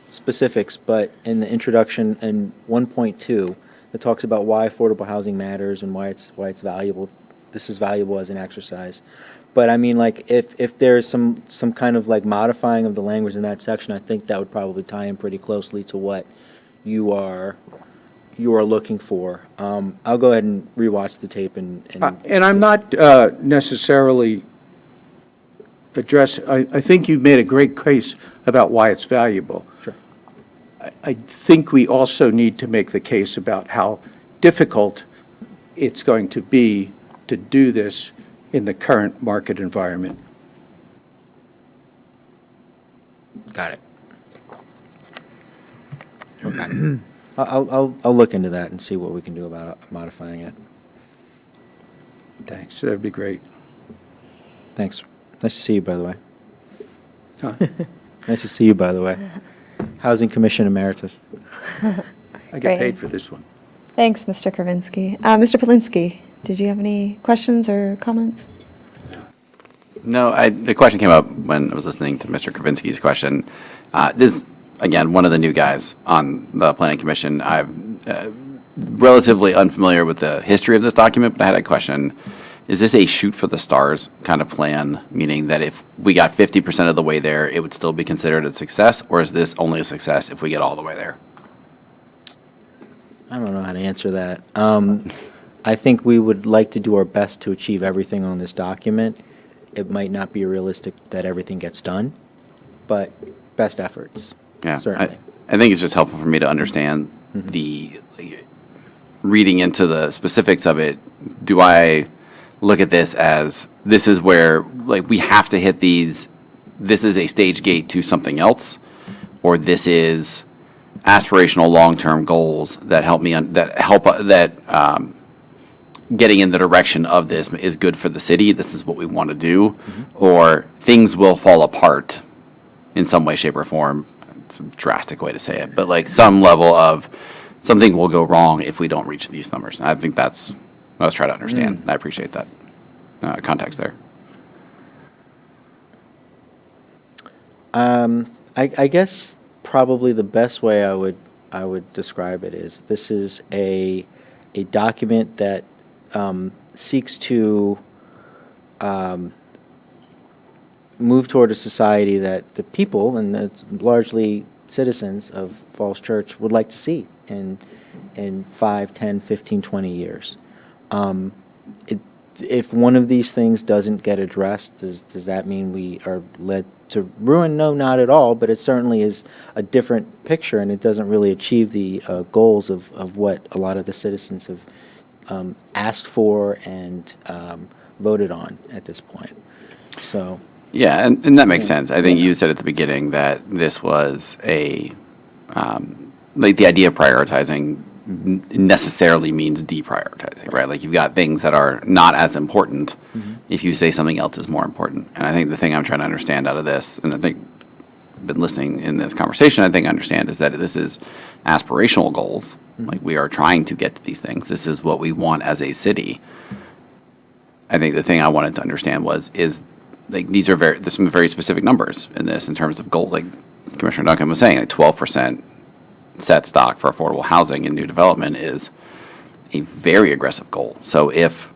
specifics, but in the introduction in 1.2, it talks about why affordable housing matters and why it's valuable. This is valuable as an exercise. But I mean, like, if there's some kind of like modifying of the language in that section, I think that would probably tie in pretty closely to what you are looking for. I'll go ahead and rewatch the tape and And I'm not necessarily address, I think you've made a great case about why it's valuable. Sure. I think we also need to make the case about how difficult it's going to be to do this in the current market environment. Got it. Okay. I'll look into that and see what we can do about modifying it. Thanks, that'd be great. Thanks. Nice to see you, by the way. Huh? Nice to see you, by the way. Housing Commission Emeritus. I Great. get paid for this one. Thanks, Mr. Kravinsky. Mr. Polinsky, did you have any questions or comments? No, the question came up when I was listening to Mr. Kravinsky's question. This, again, one of the new guys on the Planning Commission. I'm relatively unfamiliar with the history of this document, but I had a question. Is this a shoot for the stars kind of plan, meaning that if we got 50% of the way there, it would still be considered a success, or is this only a success if we get all the way there? I don't know how to answer that. I think we would like to do our best to achieve everything on this document. It might not be realistic that everything gets done, but best efforts. Yeah, Certainly. I think it's just helpful for me to understand the, reading into the specifics of it, do I look at this as, this is where, we have to hit these, this is a stage gate to something else, or this is aspirational long-term goals that help me, getting in the direction of this is good for the city, this is what we want to do, or things will fall apart in some way, shape, or form. It's a drastic way to say it, but some level of something will go wrong if we don't reach these numbers. I think that's what I was trying to understand. I appreciate that context there. I guess probably the best way I would describe it is this is a document that seeks to move toward a society that the people, and it's largely citizens of Falls Church, would like to see in 5, 10, 15, 20 years. If one of these things doesn't get addressed, does that mean we are led to ruin? No, not at all, but it certainly is a different picture, and it doesn't really achieve the goals of what a lot of the citizens have asked for and voted on at this point. So. Yeah, and that makes sense. I think you said at the beginning that this was the idea of prioritizing necessarily means deprioritizing, right? You've got things that are not as important if you say something else is more important. And I think the thing I'm trying to understand out of this, and I think I've been listening in this conversation, I think I understand is that this is aspirational goals. We are trying to get to these things. This is what we want as a city. I think the thing I wanted to understand is there's some very specific numbers in this in terms of goal. Commissioner Duncan was saying, 12% set stock for affordable housing in new development is a very aggressive goal. So if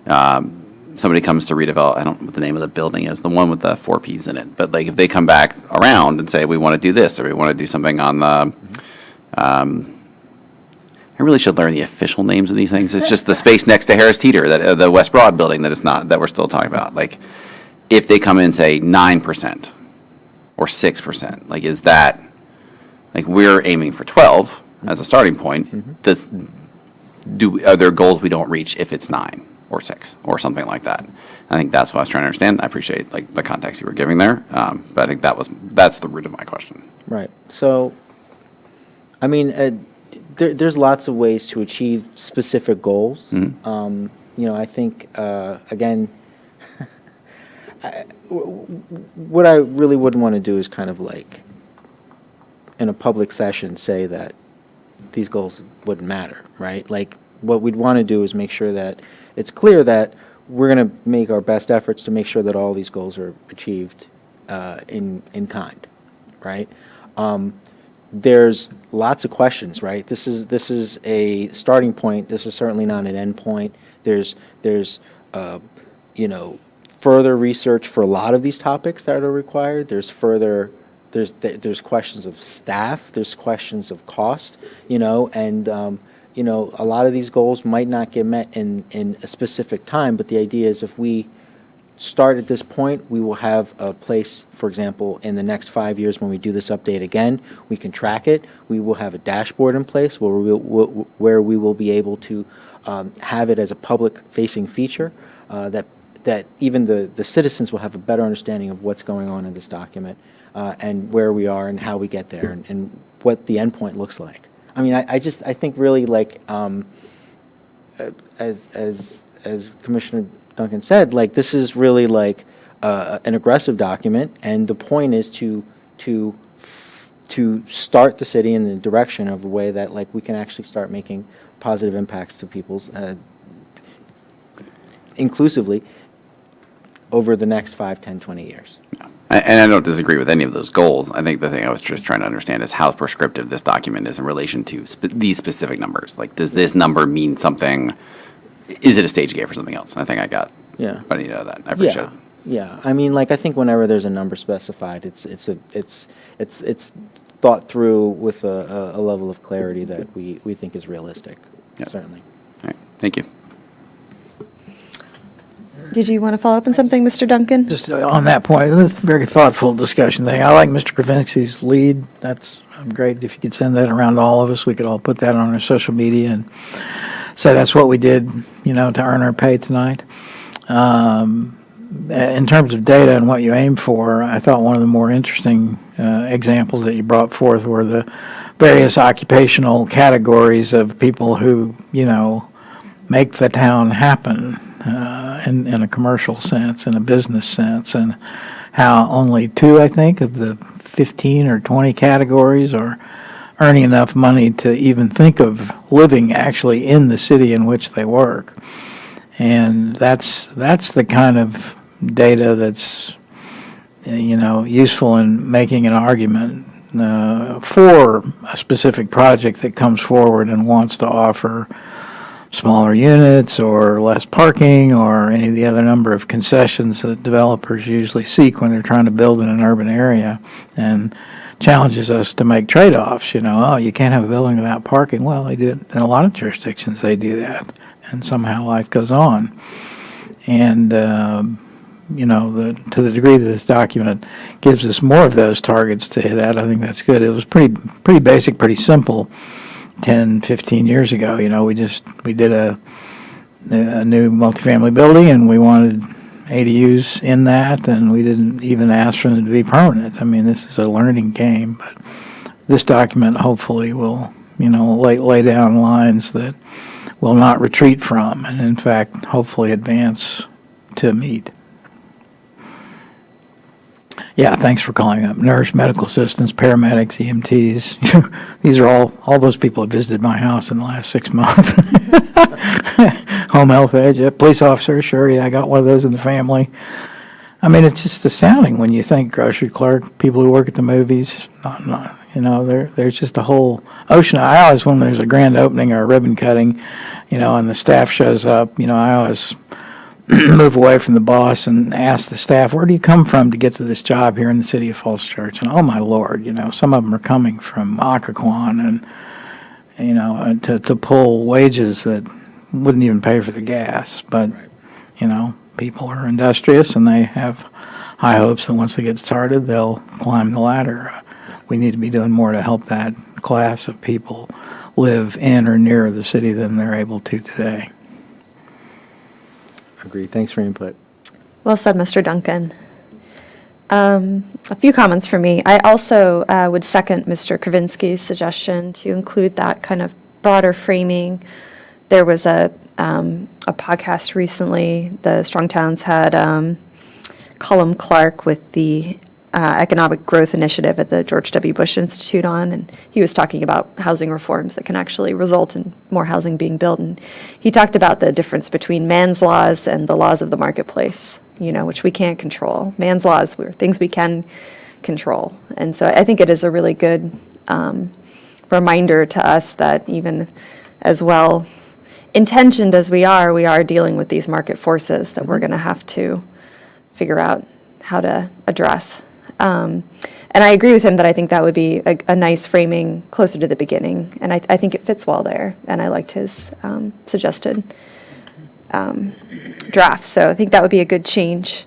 somebody comes to redevelop, I don't know what the name of the building is, the one with the 4 Ps in it, but if they come back around and say, we want to do this, or we want to do something on the, I really should learn the official names of these things. It's just the space next to Harris Teeter, the West Broad building that we're still talking about. If they come in and say 9% or 6%, is that, we're aiming for 12 as a starting point. Are there goals we don't reach if it's 9 or 6 or something like that? I think that's what I was trying to understand. I appreciate the context you were giving there, but I think that's the root of my question. Right. So, I mean, there's lots of ways to achieve specific goals. I think again, what I really wouldn't want to do is kind of in a public session say that these goals wouldn't matter, right? What we'd want to do is make sure that it's clear that we're going to make our best efforts to make sure that all these goals are achieved in kind, right? There's lots of questions, right? This is a starting point. This is certainly not an end point. There's further research for a lot of these topics that are required. There's questions of staff. There's questions of cost. And a lot of these goals might not get met in a specific time. But the idea is if we start at this point. We will have a place, for example, in the next 5 years when we do this update again, we can track it. We will have a dashboard in place where we will be able to have it as a public-facing feature that even the citizens will have a better understanding of what's going on in this document and where we are and how we get there and what the endpoint looks like. I mean, I think really like as Commissioner Duncan said, like this is really like an aggressive document, and the point is to start the city in the direction of a way that like we can actually start making positive impacts to people's inclusively over the next 5, 10, 20 years. And I don't disagree with any of those goals. I think the thing I was just trying to understand is how prescriptive this document is in relation to these specific numbers. Like, does this number mean something? Is it a stage gate for something else? I think I got. Yeah. But I need to know that. I appreciate it. Yeah. I mean, like I think whenever there's a number specified, it's thought through with a level of clarity that we think is realistic. Yep. Certainly. All right. Thank you. Did you want to follow up on something, Mr. Duncan? Just on that point, this is a very thoughtful discussion thing. I like Mr. Kravinsky's lead. That's great. If you could send that around to all of us, we could all put that on our social media and say that's what we did, to earn our pay tonight. In terms of data and what you aim for, I thought one of the more interesting examples that you brought forth were the various occupational categories of people who, make the town happen. In a commercial sense, in a business sense, and how only 2, I think, of the 15 or 20 categories are earning enough money to even think of living actually in the city in which they work. And that's the kind of data that's, useful in making an argument for a specific project that comes forward and wants to offer smaller units or less parking or any of the other number of concessions that developers usually seek when they're trying to build in an urban area, and challenges us to make trade-offs. You can't have a building without parking. Well, they do it in a lot of jurisdictions. They do that, and somehow life goes on. And to the degree that this document gives us more of those targets to hit at, I think that's good. It was pretty basic, pretty simple 10, 15 years ago. We did a new multifamily building, and we wanted ADUs in that, and we didn't even ask for them to be permanent. I mean, this is a learning game, but this document hopefully will, lay down lines that will not retreat from, and in fact, hopefully advance to meet. Yeah, thanks for calling up. Nurse, medical assistants, paramedics, EMTs. These are all those people have visited my house in the last 6 months. Home health aide, yeah, police officer, sure, yeah, I got one of those in the family. I mean, it's just astounding when you think grocery clerk, people who work at the movies, there's just a whole ocean. I always, when there's a grand opening or a ribbon cutting, and the staff shows up, I always move away from the boss and ask the staff, where do you come from to get to this job here in the city of Falls Church? And oh my Lord, some of them are coming from Occoquan and, to pull wages that wouldn't even pay for the gas. But, people are industrious and they have high hopes that once they get started, they'll climb the ladder. We need to be doing more to help that class of people live in or nearer the city than they're able to today. Agree. Thanks for your input. Well said, Mr. Duncan. A few comments from me. I also would second Mr. Kravinsky's suggestion to include that kind of broader framing. There was a podcast recently. The Strong Towns had Colum Clark with the Economic Growth Initiative at the George W. Bush Institute on, and he was talking about housing reforms that can actually result in more housing being built. And he talked about the difference between man's laws and the laws of the marketplace, which we can't control. Man's laws are things we can control. And so I think it is a really good reminder to us that even as well intentioned as we are dealing with these market forces that we're going to have to figure out how to address. And I agree with him that I think that would be a nice framing closer to the beginning, and I think it fits well there, and I liked his suggested draft. So I think that would be a good change.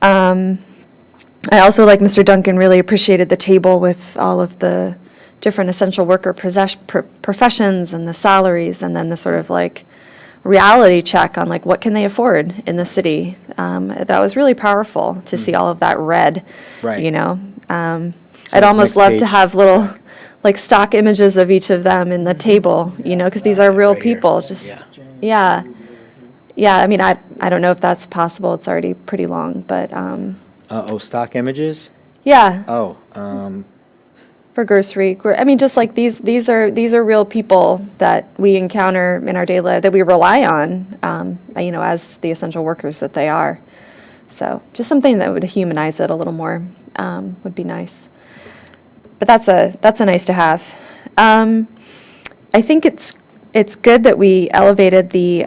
I also, like Mr. Duncan, really appreciated the table with all of the different essential worker professions and the salaries, and then the sort of like reality check on like what can they afford in the city. That was really powerful to see all of that red, Right. you know. So I'd almost next love to page. have little like stock images of each of them in the table, you know, because these are real people. Just yeah. Yeah, I mean, I don't know if that's possible. It's already pretty long, but Stock images? yeah, Oh, for grocery. I mean, just like these are real people that we encounter in our daily life that we rely on, you know, as the essential workers that they are. So just something that would humanize it a little more would be nice. But that's a nice to have. I think it's good that we elevated the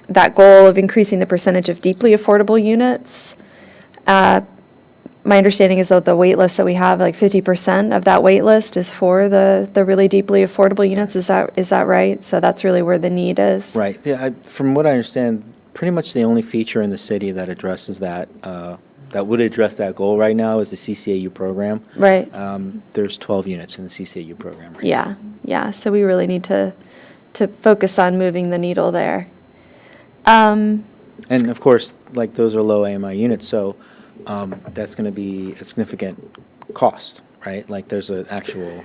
that goal of increasing the percentage of deeply affordable units. My understanding is that the wait list that we have, like 50% of that wait list is for the really deeply affordable units. Is that right? So that's really where the need is. right. Yeah, from what I understand, pretty much the only feature in the city that addresses that, that would address that goal right now is the CCAU program. Right. There's 12 units in the CCAU program right now. Yeah, yeah. So we really need to focus on moving the needle there. And of course, like, those are low AMI units, so that's going to be a significant cost, right? Like, there's an actual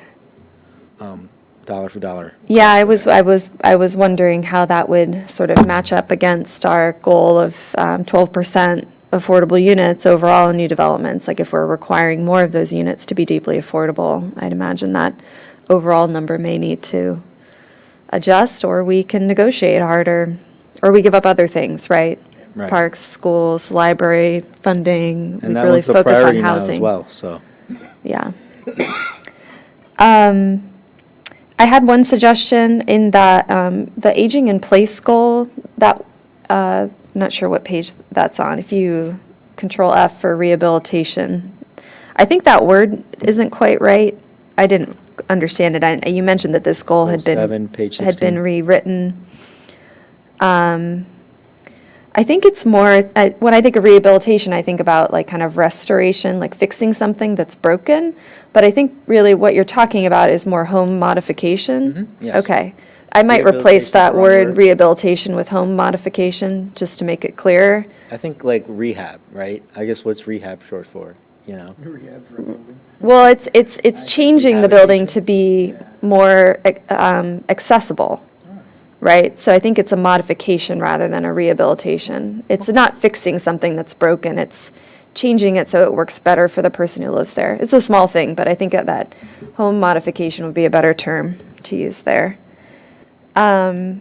dollar for dollar. Yeah, I was wondering how that would sort of match up against our goal of 12% affordable units overall in new developments. Like if we're requiring more of those units to be deeply affordable, I'd imagine that overall number may need to adjust, or we can negotiate harder, or we give up other things, right? Right. Parks, schools, library, funding. We And that really one's a focus on priority now as housing. well, so. Yeah. I had one suggestion in that, the aging in place goal, that, not sure what page that's on, if you Control F for rehabilitation. I think that word isn't quite right. I didn't understand it. You mentioned that this goal had been. 7, page Had been 16. rewritten. I think it's more, when I think of rehabilitation, I think about like kind of restoration, like fixing something that's broken. But I think really what you're talking about is more home modification. yes. Okay. I might replace Rehabilitation's that the wrong word word. rehabilitation with home modification, just to make it clearer. I think like rehab, right? I guess what's rehab short for, you know? Well, it's changing the building to be more accessible, right? So I think it's a modification rather than a rehabilitation. It's not fixing something that's broken, it's changing it so it works better for the person who lives there. It's a small thing, but I think that home modification would be a better term to use there. I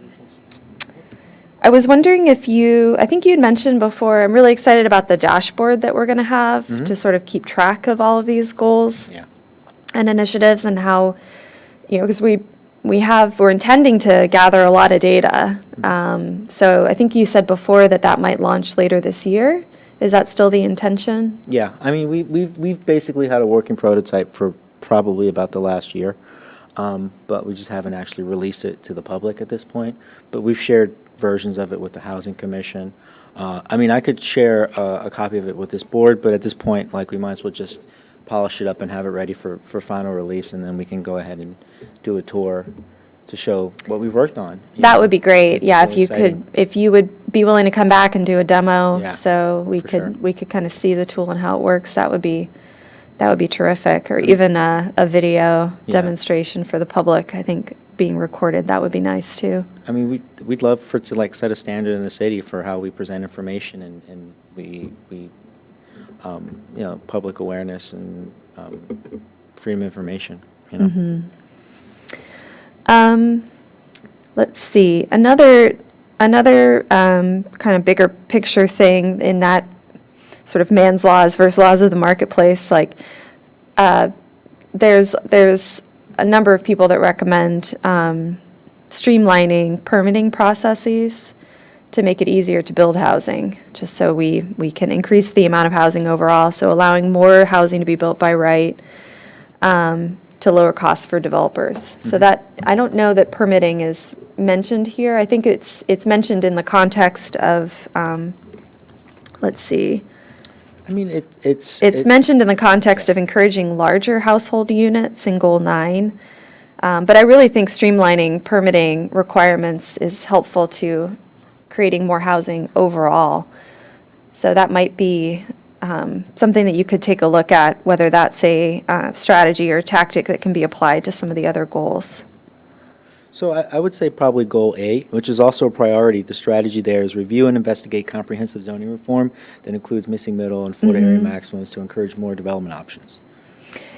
was wondering if I think you had mentioned before, I'm really excited about the dashboard that we're going to have to sort of keep track of all of these goals Yeah. and initiatives, and how, you know, because we're intending to gather a lot of data. So I think you said before that might launch later this year. Is that still the intention? Yeah, I mean, we've basically had a working prototype for probably about the last year, but we just haven't actually released it to the public at this point. But we've shared versions of it with the Housing Commission. I mean, I could share a copy of it with this board, but at this point, like, we might as well just polish it up and have it ready for final release, and then we can go ahead and do a tour to show what we've worked on. That would be great. It's Yeah, so if you exciting. if you would be willing to come back and do a demo, Yeah, so we for sure. could kind of see the tool and how it works. That would be terrific. Or even a video Yeah. demonstration for the public. I think being recorded, that would be nice too. I mean, we'd love for it to, like, set a standard in the city for how we present information, and we you know, public awareness and freedom of information, you know? Let's see, another kind of bigger picture thing in that sort of man's laws versus laws of the marketplace, like, there's a number of people that recommend streamlining permitting processes to make it easier to build housing, just so we can increase the amount of housing overall, so allowing more housing to be built by right, to to lower costs for developers. So that, I don't know that permitting is mentioned here. I think it's mentioned in the context of, let's see. I mean, it's. It's mentioned in the context of encouraging larger household units in Goal 9. But I really think streamlining permitting requirements is helpful to creating more housing overall. So that might be something that you could take a look at, whether that's a strategy or tactic that can be applied to some of the other goals. So I would say probably Goal 8, which is also a priority. The strategy there is review and investigate comprehensive zoning reform that includes missing middle and Florida area maximums to encourage more development options.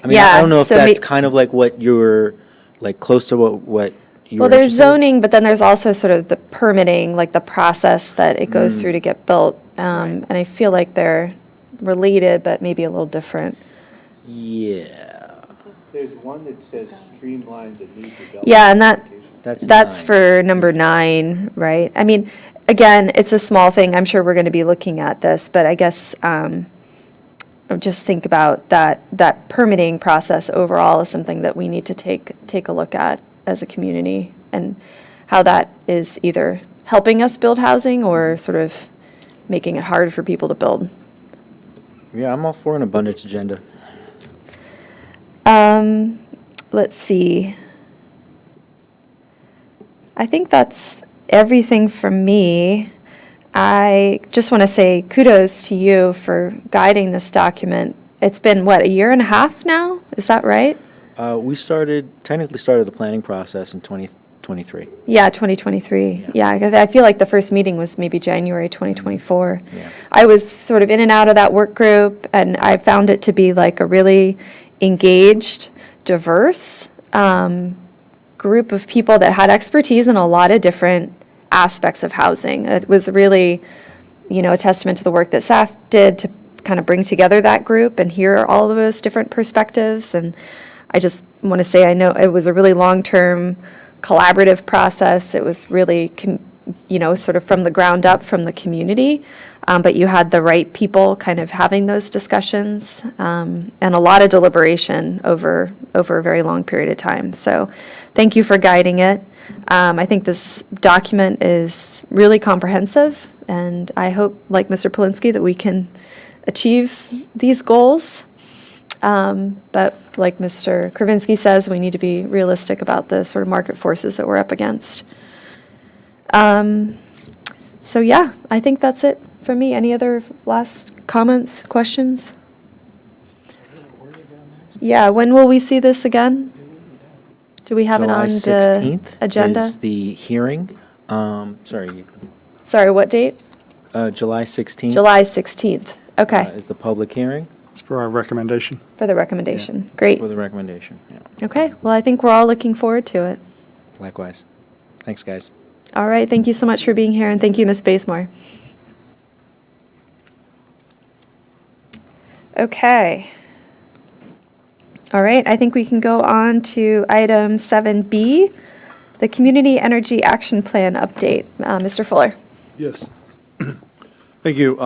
I mean, I don't know if so that's kind of like what you're, like, close to what you Well, were there's interested in? zoning, but then there's also sort of the permitting, like the process that it goes through to get built. And I feel like they're related, but maybe a little different. Yeah, There's one that says streamline the new development. Yeah, and that's that's 9. for number 9, right? I mean, again, it's a small thing. I'm sure we're going to be looking at this, but I guess just think about that permitting process overall is something that we need to take a look at as a community, and how that is either helping us build housing or sort of making it hard for people to build. Yeah, I'm all for an abundance agenda. Let's see. I think that's everything from me. I just want to say kudos to you for guiding this document. It's been, what, a year and a half now? Is that right? We technically started the planning process in 2023. Yeah, 2023. Yeah, 'cause I feel like the first meeting was maybe January 2024. Yeah. I was sort of in and out of that work group, and I found it to be like a really engaged, diverse group of people that had expertise in a lot of different aspects of housing. It was really, a testament to the work that staff did to kind of bring together that group and hear all of those different perspectives. And I just want to say, I know it was a really long-term collaborative process. It was really, sort of from the ground up from the community. But you had the right people kind of having those discussions, and a lot of deliberation over a very long period of time. So thank you for guiding it. I think this document is really comprehensive, and I hope, like Mr. Polinsky, that we can achieve these goals. But like Mr. Kravinsky says, we need to be realistic about the sort of market forces that we're up against. So yeah, I think that's it for me. Any other last comments, questions? Yeah, when will we see this again? Do we have it on the July 16th agenda? is the hearing. Sorry, Sorry, what date? July 16th. July 16th. Okay, Is the public hearing It's for our recommendation. for the recommendation. Great. for the recommendation. Yeah, Okay, well, I think we're all looking forward to it. likewise. Thanks, guys. All right, thank you so much for being here, and thank you, Ms. Bazemore. Okay. All right, I think we can go on to item 7B, the Community Energy Action Plan update. Mr. Fuller. Yes. Thank you.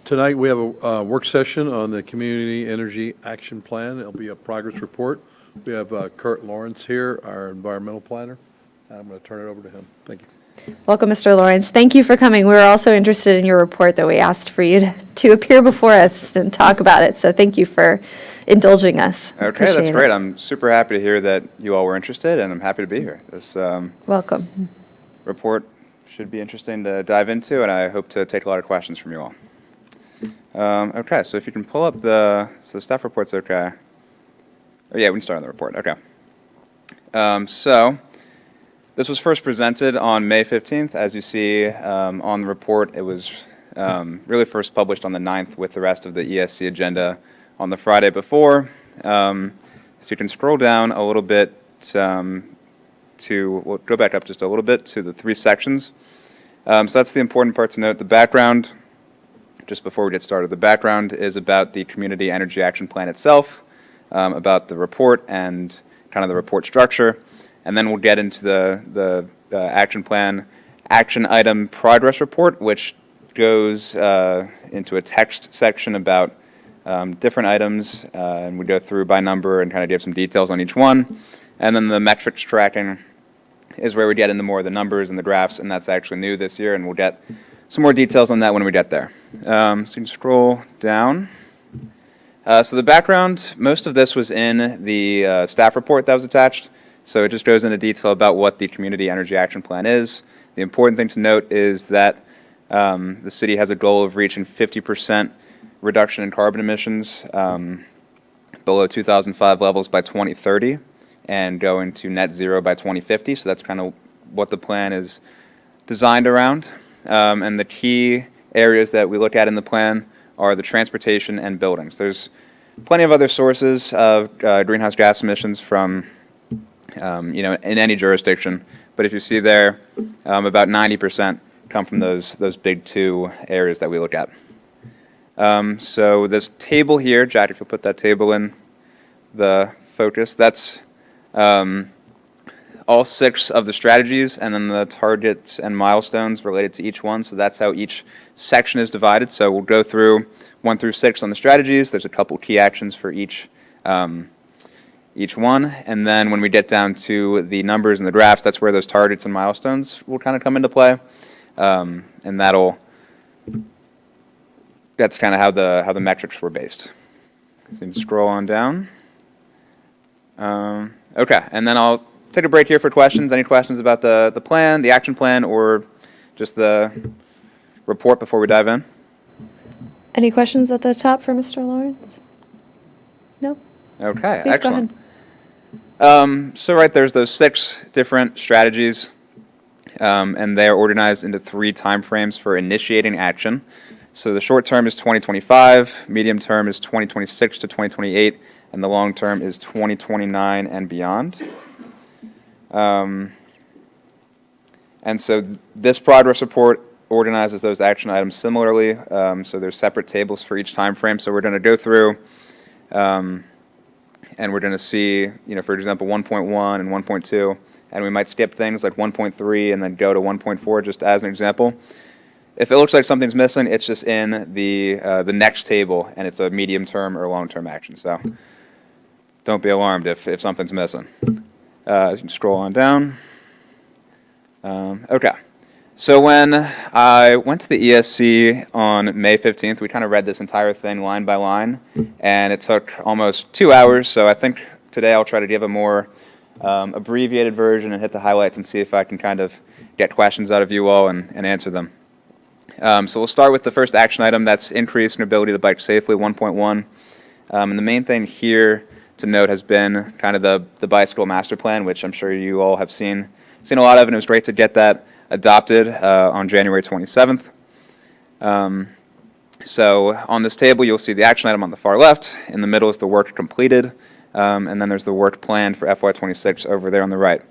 Tonight, we have a work session on the Community Energy Action Plan. It'll be a progress report. We have Kurt Lawrence here, our environmental planner. I'm going to turn it over to him. Thank you. Welcome, Mr. Lawrence. Thank you for coming. We were also interested in your report that we asked for you to appear before us and talk about it, so thank you for indulging us. Okay, Appreciate that's it. great. I'm super happy to hear that you all were interested, and I'm happy to be here. This Welcome. report should be interesting to dive into, and I hope to take a lot of questions from you all. Okay, so if you can pull up the staff report's okay. Oh yeah, we can start on the report. Okay. So this was first presented on May 15th. As you see on the report, it was really first published on the 9th with the rest of the ESC agenda on the Friday before. So you can scroll down a little bit we'll go back up just a little bit to the 3 sections. So that's the important part to note. The background, just before we get started, the background is about the Community Energy Action Plan itself, about the report and kind of the report structure. And then we'll get into the action plan action item progress report, which goes into a text section about different items, and we go through by number and kind of give some details on each one. And then the metrics tracking is where we get into more of the numbers and the graphs, and that's actually new this year, and we'll get some more details on that when we get there. So you can scroll down. So the background, most of this was in the staff report that was attached, so it just goes into detail about what the Community Energy Action Plan is. The important thing to note is that the city has a goal of reaching 50% reduction in carbon emissions below 2005 levels by 2030 and going to net zero by 2050. So that's kind of what the plan is designed around. And the key areas that we look at in the plan are the transportation and buildings. There's plenty of other sources of greenhouse gas emissions from, in any jurisdiction. But if you see there, about 90% come from those big two areas that we look at. So this table here, Jack, if you'll put that table in the focus, that's all 6 of the strategies and then the targets and milestones related to each one. So that's how each section is divided. So we'll go through 1 through 6 on the strategies. There's a couple key actions for each one. And then when we get down to the numbers and the graphs, that's where those targets and milestones will kind of come into play. And that's kind of how the metrics were based. So you can scroll on down. Okay, and then I'll take a break here for questions. Any questions about the plan, the action plan, or just the report before we dive in? Any questions at the top for Mr. Lawrence? No? Okay, Please excellent. go ahead. So right, there's those 6 different strategies, and they are organized into 3 timeframes for initiating action. So the short term is 2025, medium term is 2026 to 2028, and the long term is 2029 and beyond. And so this progress report organizes those action items similarly. So there's separate tables for each time frame. So we're going to go through, and we're going to see, for example, 1.1 and 1.2, and we might skip things like 1.3 and then go to 1.4 just as an example. If it looks like something's missing, it's just in the next table, and it's a medium-term or long-term action. So don't be alarmed if something's missing. You can scroll on down. Okay. So when I went to the ESC on May 15th, we kind of read this entire thing line by line, and it took almost 2 hours. So I think today I'll try to give a more abbreviated version and hit the highlights and see if I can kind of get questions out of you all and answer them. So we'll start with the first action item, that's increase in ability to bike safely, 1.1. And the main thing here to note has been kind of the bicycle master plan, which I'm sure you all have seen a lot of, and it was great to get that adopted on January 27th. So on this table, you'll see the action item on the far left. In the middle is the work completed, and then there's the work planned for FY26 over there on the right.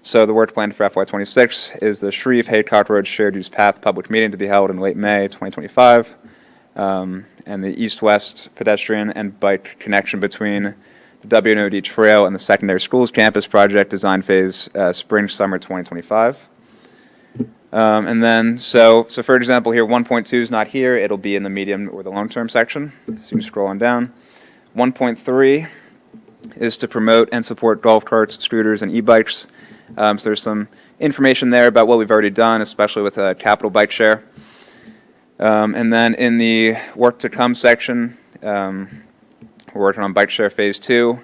So the work planned for FY26 is the Shreve-Haycock Road Shared Use Path public meeting to be held in late May 2025, and the east-west pedestrian and bike connection between the WNOD Trail and the Secondary Schools Campus Project Design Phase Spring-Summer 2025. And then, so for example here, 1.2 is not here. It'll be in the medium or the long-term section. So you can scroll on down. 1.3 is to promote and support golf carts, scooters, and e-bikes. So there's some information there about what we've already done, especially with Capital Bike Share. And then in the work to come section, we're working on Bike Share Phase 2.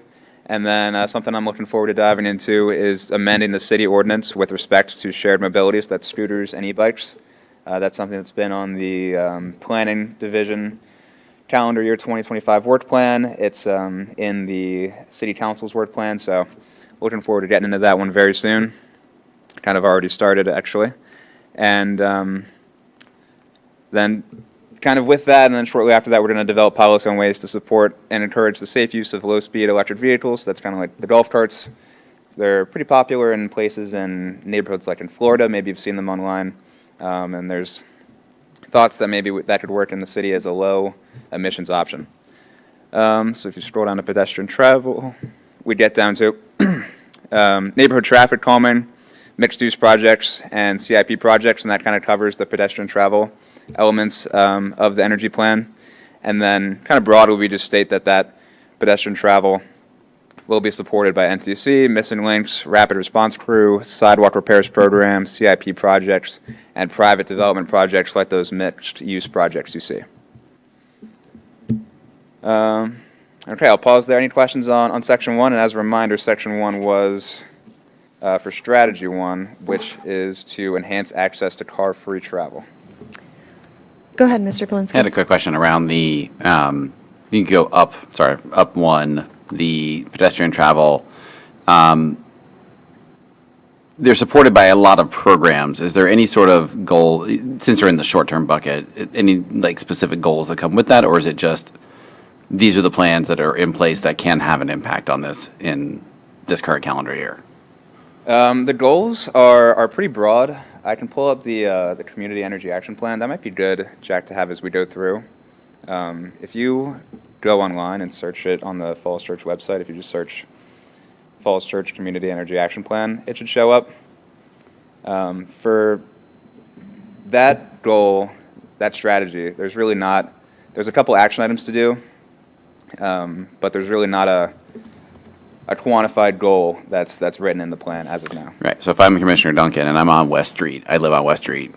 And then something I'm looking forward to diving into is amending the city ordinance with respect to shared mobilities, that's scooters and e-bikes. That's something that's been on the planning division calendar year 2025 work plan. It's in the city council's work plan, so looking forward to getting into that one very soon. Kind of already started, actually. And then kind of with that, and then shortly after that, we're going to develop policy on ways to support and encourage the safe use of low-speed electric vehicles. That's kind of like the golf carts. They're pretty popular in places in neighborhoods like in Florida. Maybe you've seen them online. And there's thoughts that maybe that could work in the city as a low emissions option. So if you scroll down to pedestrian travel, we get down to neighborhood traffic calming, mixed-use projects, and CIP projects, and that kind of covers the pedestrian travel elements of the energy plan. And then kind of broadly, we just state that pedestrian travel will be supported by NCC, Missing Links, Rapid Response Crew, sidewalk repairs programs, CIP projects, and private development projects like those mixed-use projects you see. Okay, I'll pause there. Any questions on Section 1? And as a reminder, Section 1 was for Strategy 1, which is to enhance access to car-free travel. Go ahead, Mr. Polinsky. I had a quick question around the, you can go up one, the pedestrian travel. They're supported by a lot of programs. Is there any sort of goal, since you're in the short-term bucket, any like specific goals that come with that? Or is it just, these are the plans that are in place that can have an impact on this in this current calendar year? The goals are pretty broad. I can pull up the Community Energy Action Plan. That might be good, Jack, to have as we go through. If you go online and search it on the Falls Church website, if you just search Falls Church Community Energy Action Plan, it should show up. For that goal, that strategy, there's a couple action items to do, but there's really not a quantified goal that's written in the plan as of now. Right, so if I'm Commissioner Duncan and I'm on West Street, I live on West Street,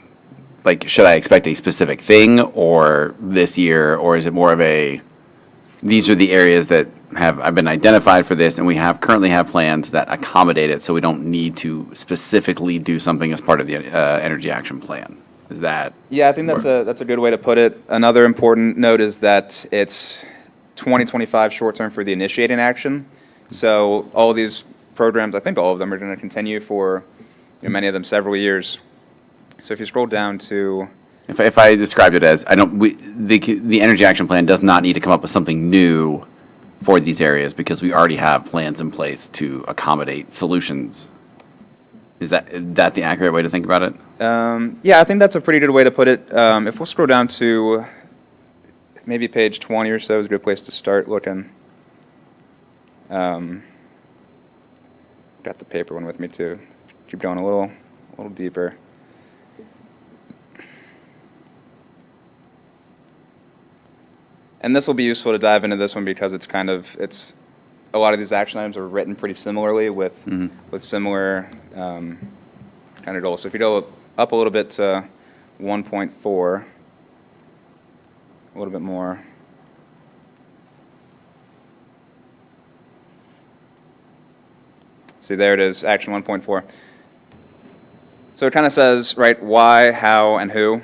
like, should I expect a specific thing or this year, or is it more of a, these are the areas that have been identified for this, and we currently have plans that accommodate it, so we don't need to specifically do something as part of the Energy Action Plan? Is that? Yeah, I think that's a good way to put it. Another important note is that it's 2025 short-term for the initiating action. So all of these programs, I think all of them are going to continue for many of them several years. So if you scroll down to... If I described it as, the Energy Action Plan does not need to come up with something new for these areas because we already have plans in place to accommodate solutions. Is that the accurate way to think about it? Yeah, I think that's a pretty good way to put it. If we'll scroll down to maybe page 20 or so is a good place to start looking. Got the paper one with me too. Keep going a little deeper. And this will be useful to dive into this one because it's a lot of these action items are written pretty similarly with similar kind of goals. So if you go up a little bit to 1.4, a little bit more. See, there it is, action 1.4. So it kind of says, right, why, how, and who.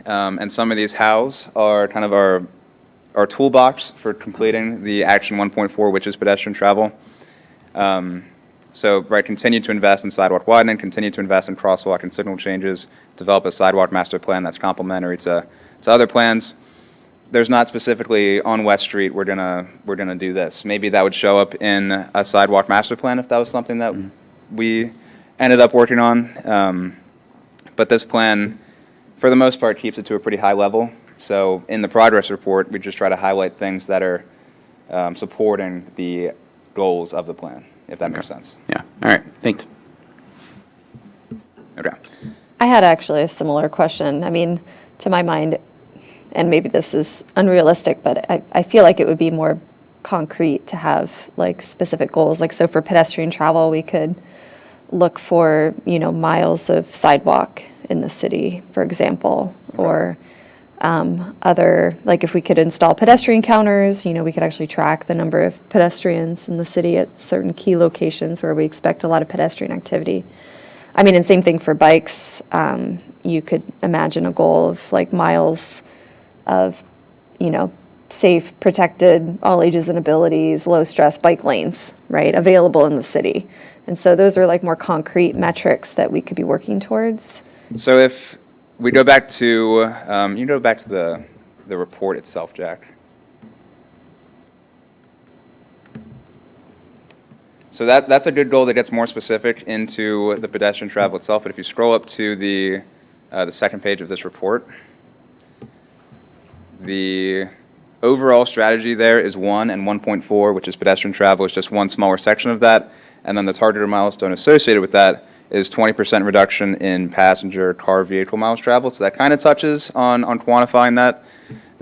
And some of these hows are kind of our toolbox for completing the action 1.4, which is pedestrian travel. So, right, continue to invest in sidewalk widening, continue to invest in crosswalk and signal changes, develop a sidewalk master plan that's complementary to other plans. There's not specifically on West Street, we're gonna do this. Maybe that would show up in a sidewalk master plan if that was something that we ended up working on. But this plan, for the most part, keeps it to a pretty high level. So in the progress report, we just try to highlight things that are supporting the goals of the plan, if that makes sense. Yeah, all right, thanks. Okay. I had actually a similar question. I mean, to my mind, and maybe this is unrealistic, but I feel like it would be more concrete to have like specific goals. Like, so for pedestrian travel, we could look for, miles of sidewalk in the city, for example, or other, like if we could install pedestrian counters, we could actually track the number of pedestrians in the city at certain key locations where we expect a lot of pedestrian activity. I mean, and same thing for bikes. You could imagine a goal of like miles of, safe, protected, all ages and abilities, low stress bike lanes, right, available in the city. And so those are like more concrete metrics that we could be working towards. So if we go back to, you can go back to the report itself, Jack. So that's a good goal that gets more specific into the pedestrian travel itself. But if you scroll up to the second page of this report, the overall strategy there is 1 and 1.4, which is pedestrian travel, is just one smaller section of that. And then the targeted milestone associated with that is 20% reduction in passenger car vehicle miles traveled. So that kind of touches on quantifying that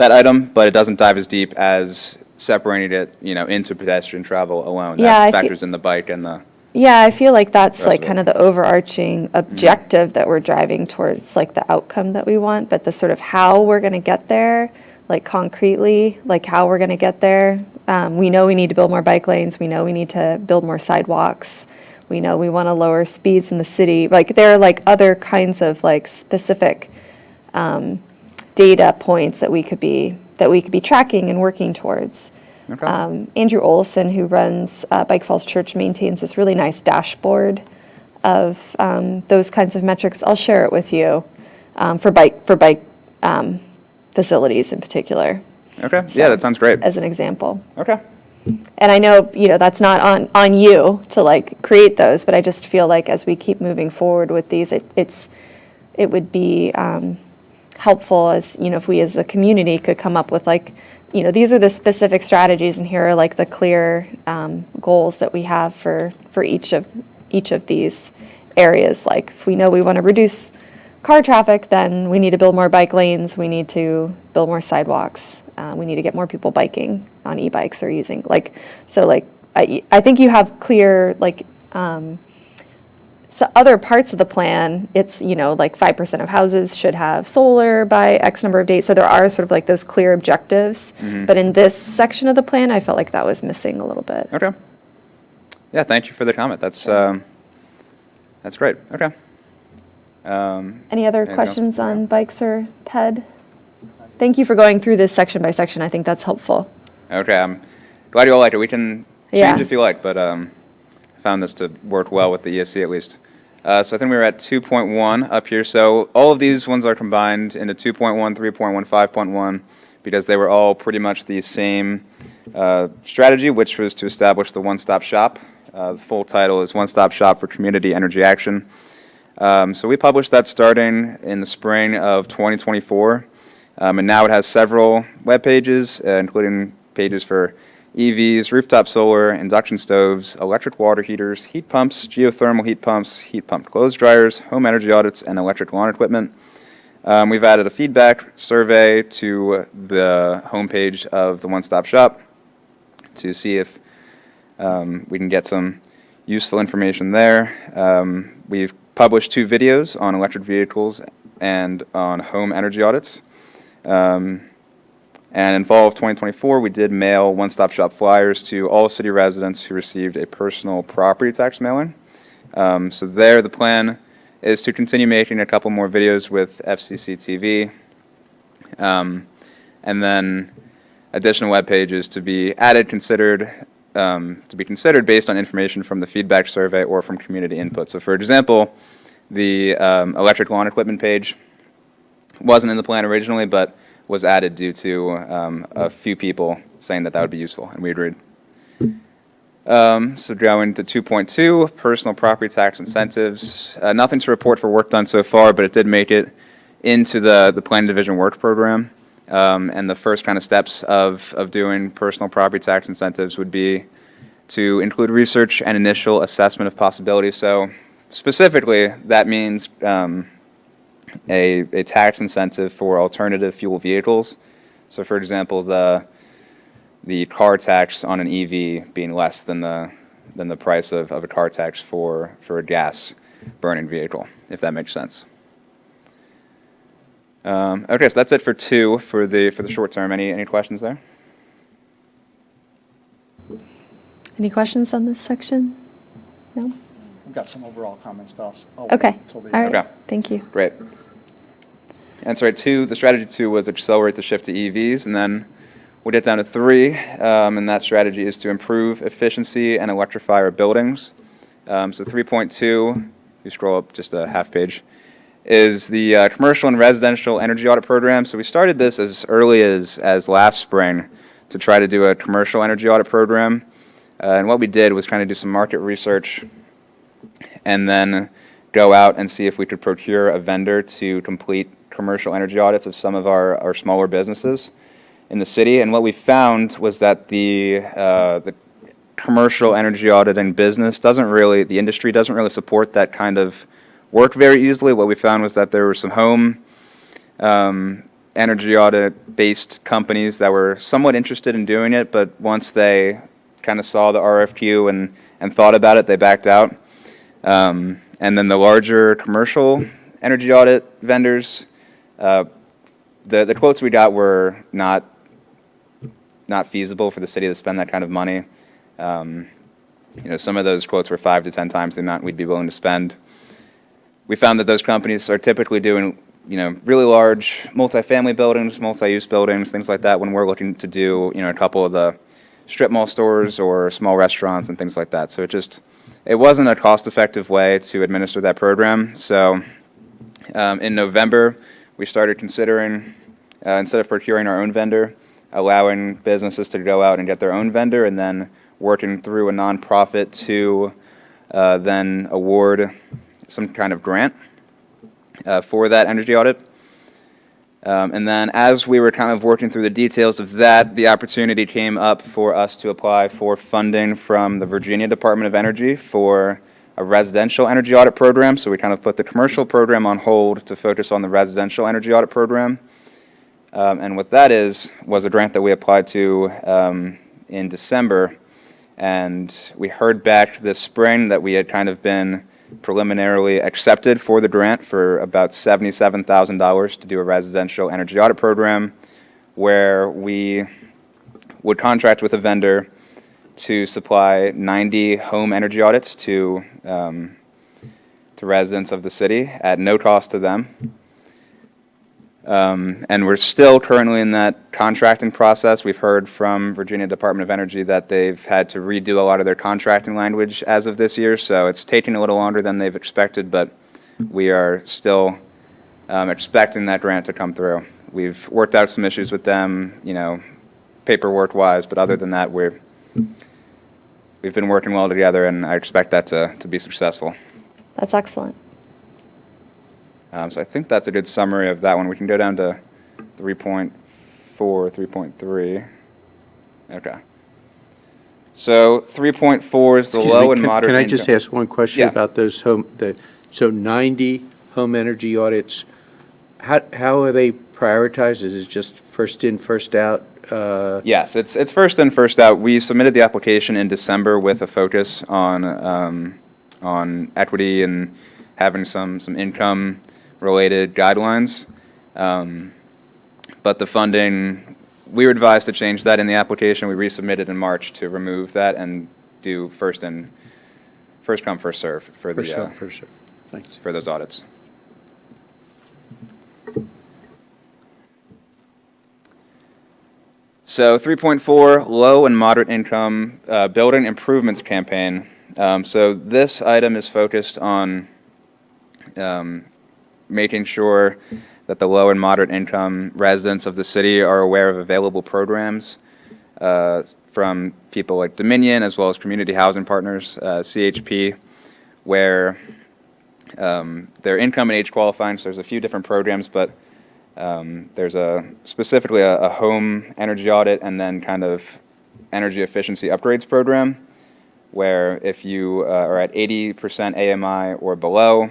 that item, but it doesn't dive as deep as separating it, into pedestrian travel alone. Yeah, I That feel- factors in the bike and the, Yeah, I feel like that's Rest like of it. kind of the overarching objective that we're driving towards, like the outcome that we want, but the sort of how we're going to get there, like concretely, like how we're going to get there. We know we need to build more bike lanes. We know we need to build more sidewalks. We know we want to lower speeds in the city. Like there are like other kinds of like specific data points that we could be tracking and working towards. Okay. Andrew Olson, who runs Bike Falls Church, maintains this really nice dashboard of those kinds of metrics. I'll share it with you for bike facilities in particular. okay, yeah, that sounds great. As an example. Okay. And I know, that's not on you to like create those, but I just feel like as we keep moving forward with these, it would be helpful as, if we as a community could come up with like, these are the specific strategies and here are like the clear goals that we have for each of these areas. Like if we know we want to reduce car traffic, then we need to build more bike lanes, we need to build more sidewalks, we need to get more people biking on e-bikes or using I think you have clear so other parts of the plan, it's, like 5% of houses should have solar by X number of days. So there are sort of like those clear objectives. But in this section of the plan, I felt like that was missing a little bit. Okay. Yeah, thank you for the comment. That's great. Okay. Any other Anything else? questions on bikes or PED? Thank you for going through this section by section. I think that's helpful. Okay, I'm glad you all liked it. We can Yeah. change if you like, but I found this to work well with the ESC at least. So I think we were at 2.1 up here. So all of these ones are combined into 2.1, 3.1, 5.1, because they were all pretty much the same strategy, which was to establish the one-stop shop. The full title is One Stop Shop for Community Energy Action. So we published that starting in the spring of 2024. And now it has several web pages, including pages for EVs, rooftop solar, induction stoves, electric water heaters, heat pumps, geothermal heat pumped clothes dryers, home energy audits, and electric lawn equipment. We've added a feedback survey to the homepage of the One Stop Shop to see if we can get some useful information there. We've published 2 videos on electric vehicles and on home energy audits. And in fall of 2024, we did mail one-stop shop flyers to all city residents who received a personal property tax mailing. So there, the plan is to continue making a couple more videos with FCC TV, and then additional web pages to be added, considered based on information from the feedback survey or from community input. So, for example, the electric lawn equipment page wasn't in the plan originally, but was added due to a few people saying that would be useful, and we agreed. So going to 2.2, personal property tax incentives. Nothing to report for work done so far, but it did make it into the Planning Division work program. And the first kind of steps of doing personal property tax incentives would be to include research and initial assessment of possibilities. So specifically, that means a tax incentive for alternative fuel vehicles. So, for example, the car tax on an EV being less than the price of a car tax for a gas burning vehicle, if that makes sense. Okay, so that's it for 2 for the short term. Any questions there? Any questions on this section? No? I've got some overall comments, but I'll Okay. wait till the All right. Okay. Thank you. Great. And sorry, 2, the strategy 2 was accelerate the shift to EVs, and then we'll get down to 3, and that strategy is to improve efficiency and electrify our buildings. So 3.2, you scroll up just a half page, is the commercial and residential energy audit program. So we started this as early as last spring to try to do a commercial energy audit program. And what we did was kind of do some market research and then go out and see if we could procure a vendor to complete commercial energy audits of some of our smaller businesses in the city. And what we found was that the commercial energy auditing business the industry doesn't really support that kind of work very easily. What we found was that there were some home energy audit-based companies that were somewhat interested in doing it, but once they kind of saw the RFQ and thought about it, they backed out. And then the larger commercial energy audit vendors, the quotes we got were not feasible for the city to spend that kind of money. Some of those quotes were 5 to 10 times the amount we'd be willing to spend. We found that those companies are typically doing, really large multifamily buildings, multi-use buildings, things like that, when we're looking to do, a couple of the strip mall stores or small restaurants and things like that. So it wasn't a cost-effective way to administer that program. So in November, we started considering, instead of procuring our own vendor, allowing businesses to go out and get their own vendor, and then working through a nonprofit to then award some kind of grant for that energy audit. And then as we were kind of working through the details of that, the opportunity came up for us to apply for funding from the Virginia Department of Energy for a residential energy audit program. So we kind of put the commercial program on hold to focus on the residential energy audit program. And what that was a grant that we applied to in December. And we heard back this spring that we had kind of been preliminarily accepted for the grant for about $77,000 to do a residential energy audit program, where we would contract with a vendor to supply 90 home energy audits to residents of the city at no cost to them. And we're still currently in that contracting process. We've heard from Virginia Department of Energy that they've had to redo a lot of their contracting language as of this year, so it's taking a little longer than they've expected, but we are still expecting that grant to come through. We've worked out some issues with them, paperwork-wise, but other than that, we've been working well together, and I expect that to be successful. That's excellent. So I think that's a good summary of that one. We can go down to 3.4, 3.3. Okay. So 3.4 is the Excuse low me, and moderate Can I income. just ask one question Yeah. about those so 90 home energy audits, how are they prioritized? Is it just first in, first out? Yes, it's first in, first out. We submitted the application in December with a focus on equity and having some income-related guidelines. But the funding, we were advised to change that in the application. We resubmitted in March to remove that and do first come, first serve for First the come, first served. Thanks. for those audits. So 3.4, low and moderate income building improvements campaign. So this item is focused on making sure that the low and moderate income residents of the city are aware of available programs from people like Dominion, as well as Community Housing Partners, CHP, where they're income and age qualifying. So there's a few different programs, but there's specifically a home energy audit and then kind of energy efficiency upgrades program, where if you are at 80% AMI or below,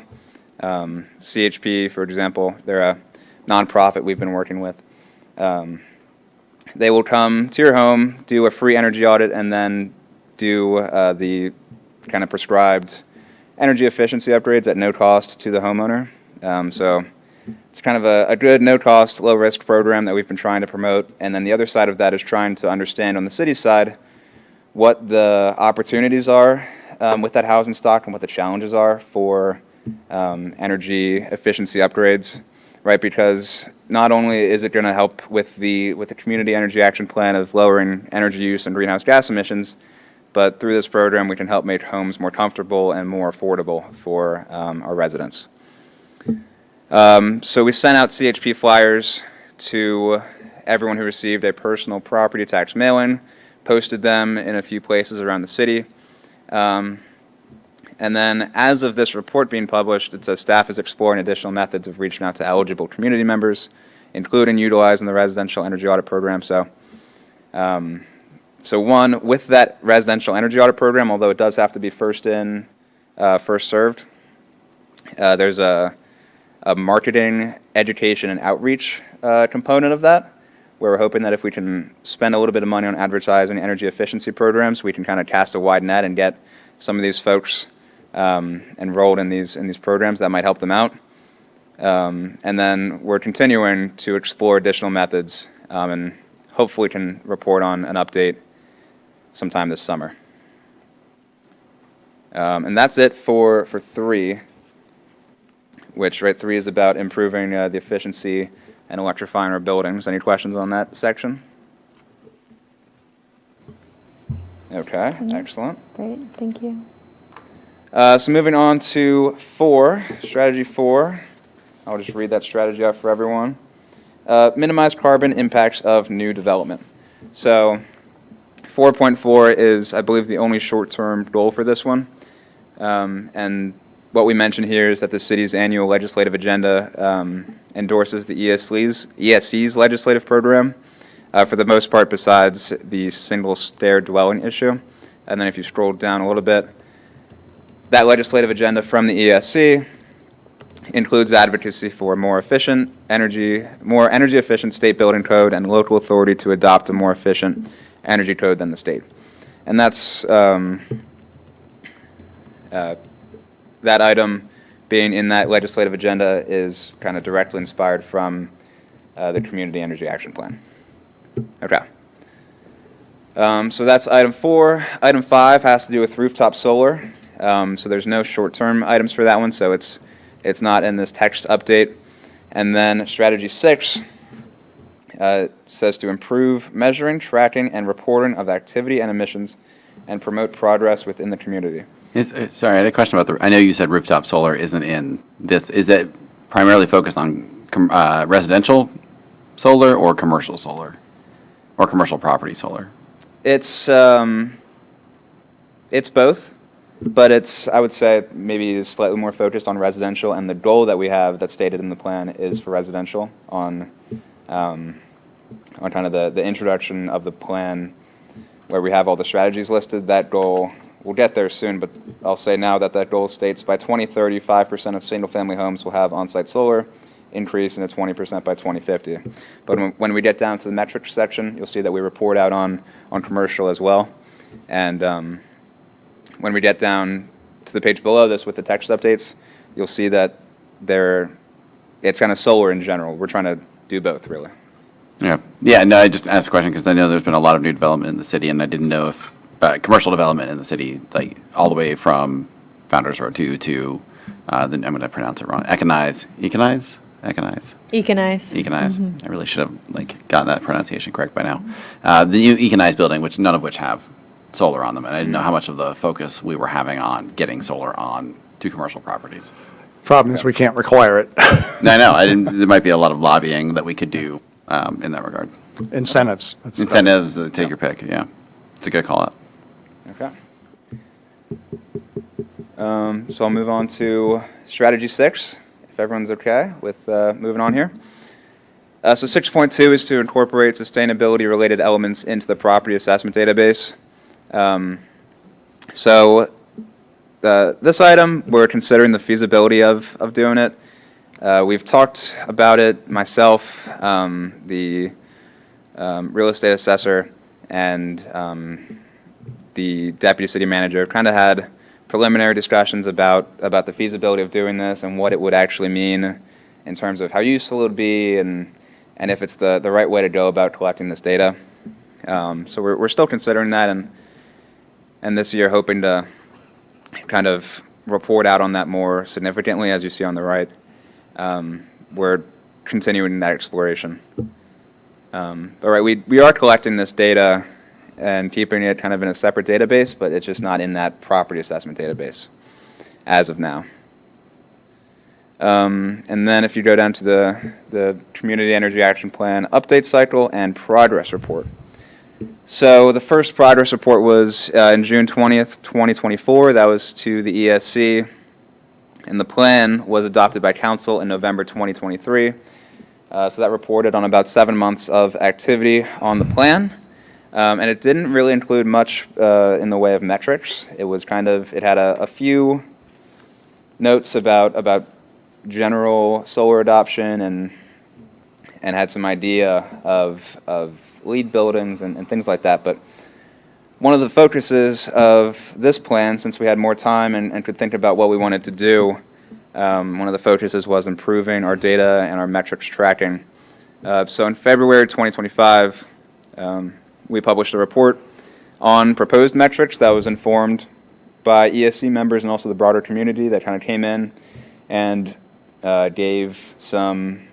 CHP, for example, they're a nonprofit we've been working with. They will come to your home, do a free energy audit, and then do the kind of prescribed energy efficiency upgrades at no cost to the homeowner. So it's kind of a good no-cost, low-risk program that we've been trying to promote. And then the other side of that is trying to understand on the city side what the opportunities are with that housing stock and what the challenges are for energy efficiency upgrades, right? Because not only is it going to help with the Community Energy Action Plan of lowering energy use and greenhouse gas emissions, but through this program we can help make homes more comfortable and more affordable for our residents. So we sent out CHP flyers to everyone who received a personal property tax mailing, posted them in a few places around the city. And then as of this report being published, it says staff is exploring additional methods of reaching out to eligible community members, including utilizing the residential energy audit program. So, one, with that residential energy audit program, although it does have to be first in, first served, there's a a marketing, education, and outreach component of that, where we're hoping that if we can spend a little bit of money on advertising energy efficiency programs, we can kind of cast a wide net and get some of these folks enrolled in these programs that might help them out. And then we're continuing to explore additional methods and hopefully can report on an update sometime this summer. And that's it for 3, which, right, 3 is about improving the efficiency and electrifying our buildings. Any questions on that section? Okay, excellent. Great, thank you. So moving on to 4, strategy 4. I'll just read that strategy out for everyone. Minimize carbon impacts of new development. So 4.4 is, I believe, the only short-term goal for this one. And what we mentioned here is that the city's annual legislative agenda endorses the ESC's legislative program, for the most part besides the single-stair dwelling issue. And then if you scroll down a little bit, that legislative agenda from the ESC includes advocacy for more energy efficient state building code and local authority to adopt a more efficient energy code than the state. And that's that item being in that legislative agenda is kind of directly inspired from the Community Energy Action Plan. Okay. So that's item 4. Item 5 has to do with rooftop solar. So there's no short-term items for that one, so it's not in this text update. And then strategy 6 says to improve measuring, tracking, and reporting of activity and emissions and promote progress within the community. Sorry, I had a question about I know you said rooftop solar isn't in this. Is it primarily focused on residential solar or commercial solar? Or commercial property solar? It's both, but I would say maybe slightly more focused on residential, and the goal that we have that's stated in the plan is for residential on kind of the introduction of the plan where we have all the strategies listed. That goal, we'll get there soon, but I'll say now that goal states by 2030, 5% of single-family homes will have on-site solar, increasing to 20% by 2050. But when we get down to the metrics section, you'll see that we report out on commercial as well. And when we get down to the page below this with the text updates, you'll see that it's kind of solar in general. We're trying to do both, really. Yeah, no, I just asked the question because I know there's been a lot of new development in the city, and I didn't know if commercial development in the city, like all the way from Founders Road to I'm going to pronounce it wrong, Econize. Econize. I really should have gotten that pronunciation correct by now. The new Econize building, none of which have solar on them, and I didn't know how much of the focus we were having on getting solar on to commercial properties. Problem is, we can't require it. I know. There might be a lot of lobbying that we could do in that regard. Incentives. Incentives, take your pick. Yeah, it's a good call out. Okay. So I'll move on to strategy 6, if everyone's okay with moving on here. So 6.2 is to incorporate sustainability-related elements into the property assessment database. So this item, we're considering the feasibility of doing it. We've talked about it, myself, the real estate assessor, and the deputy city manager kind of had preliminary discussions about the feasibility of doing this and what it would actually mean in terms of how useful it would be and if it's the right way to go about collecting this data. So we're still considering that, and this year hoping to kind of report out on that more significantly, as you see on the right. We're continuing that exploration. But right, we are collecting this data and keeping it kind of in a separate database, but it's just not in that property assessment database as of now. And then if you go down to the Community Energy Action Plan update cycle and progress report. So the first progress report was in June 20th, 2024. That was to the ESC. And the plan was adopted by council in November 2023. So that reported on about 7 months of activity on the plan. And it didn't really include much in the way of metrics. It was it had a few notes about general solar adoption and had some idea of lead buildings and things like that. But one of the focuses of this plan, since we had more time and could think about what we wanted to do, one of the focuses was improving our data and our metrics tracking. So in February 2025, we published a report on proposed metrics that was informed by ESC members and also the broader community that kind of came in and gave some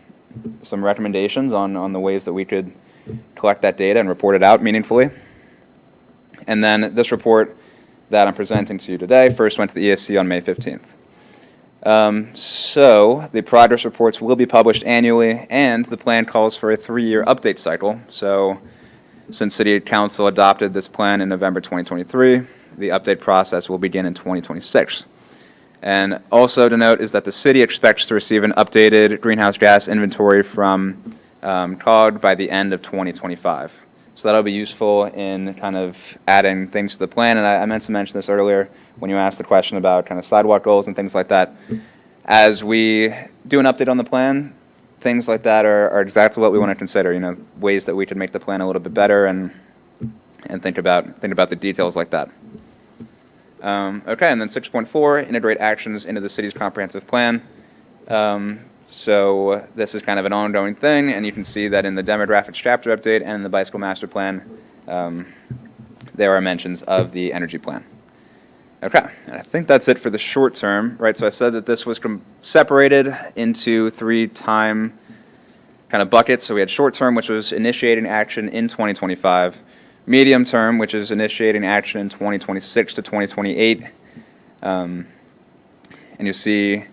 recommendations on the ways that we could collect that data and report it out meaningfully. And then this report that I'm presenting to you today first went to the ESC on May 15th. So the progress reports will be published annually, and the plan calls for a 3-year update cycle. So since City Council adopted this plan in November 2023, the update process will begin in 2026. And also to note is that the city expects to receive an updated greenhouse gas inventory from COG by the end of 2025. So that'll be useful in kind of adding things to the plan. And I meant to mention this earlier when you asked the question about kind of sidewalk goals and things like that. As we do an update on the plan, things like that are exactly what we want to consider, you know, ways that we could make the plan a little bit better and think about the details like that. Okay, and then 6.4, integrate actions into the city's comprehensive plan. So this is kind of an ongoing thing, and you can see that in the demographics chapter update and in the bicycle master plan, there are mentions of the energy plan. Okay, and I think that's it for the short term, right? So I said that this was separated into 3 time kind of buckets. So we had short term, which was initiating action in 2025, medium term, which is initiating action in 2026 to 2028. And you see,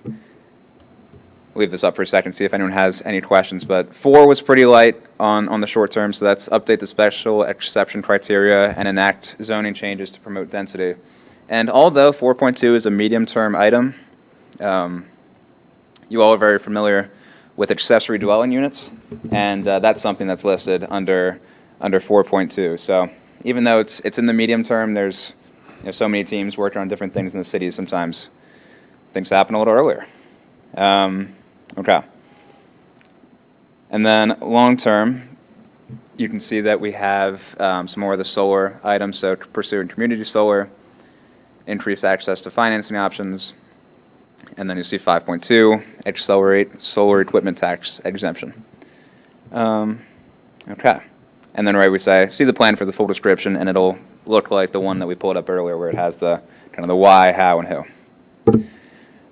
leave this up for a second, see if anyone has any questions. But 4 was pretty light on the short term, so that's update the special exception criteria and enact zoning changes to promote density. And although 4.2 is a medium-term item, you all are very familiar with accessory dwelling units, and that's something that's listed under 4.2. So even though it's in the medium term, there's so many teams working on different things in the city. Sometimes things happen a little earlier. Okay. And then long term, you can see that we have some more of the solar items. So pursuing community solar, increase access to financing options, and then you see 5.2, accelerate solar equipment tax exemption. Okay. And then we say, see the plan for the full description, and it'll look like the one that we pulled up earlier where it has the kind of the why, how, and who.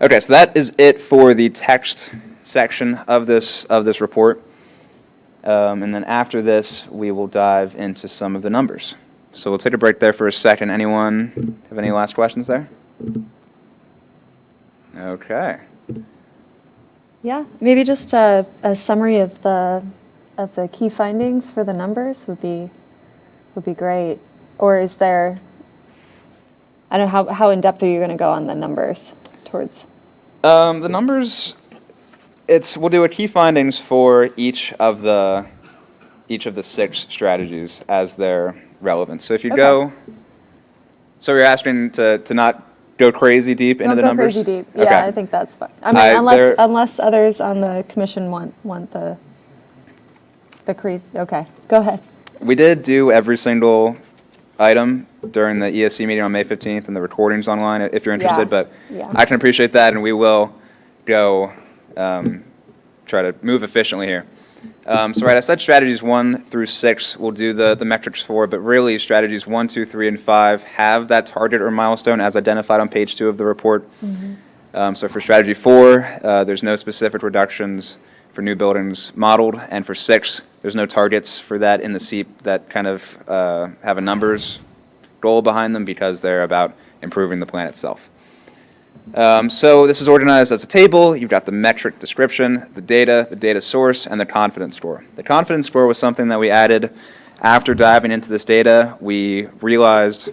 Okay, so that is it for the text section of this report. And then after this, we will dive into some of the numbers. So we'll take a break there for a second. Anyone have any last questions there? Okay. Yeah, maybe just a summary of the key findings for the numbers would be great. Or is there, I don't know, how in depth are you going to go on the numbers towards? The numbers, we'll do a key findings for each of the 6 strategies as they're relevant. So if you go, so you're asking to not go crazy deep into the numbers? Don't go crazy deep. Okay. Yeah, I think that's fine. I mean, unless others on the commission want the crazy. Okay, go ahead. We did do every single item during the ESC meeting on May 15th, and the recordings online if you're interested, but I can appreciate that, and we will go try to move efficiently here. So I said strategies 1 through 6 we'll do the metrics for, but really strategies 1, 2, 3, and 5 have that target or milestone as identified on page 2 of the report. Mm-hmm. So for strategy 4, there's no specific reductions for new buildings modeled, and for 6, there's no targets for that in the SEEP that kind of have a numbers goal behind them because they're about improving the plan itself. So this is organized as a table. You've got the metric description, the data source, and the confidence score. The confidence score was something that we added after diving into this data. We realized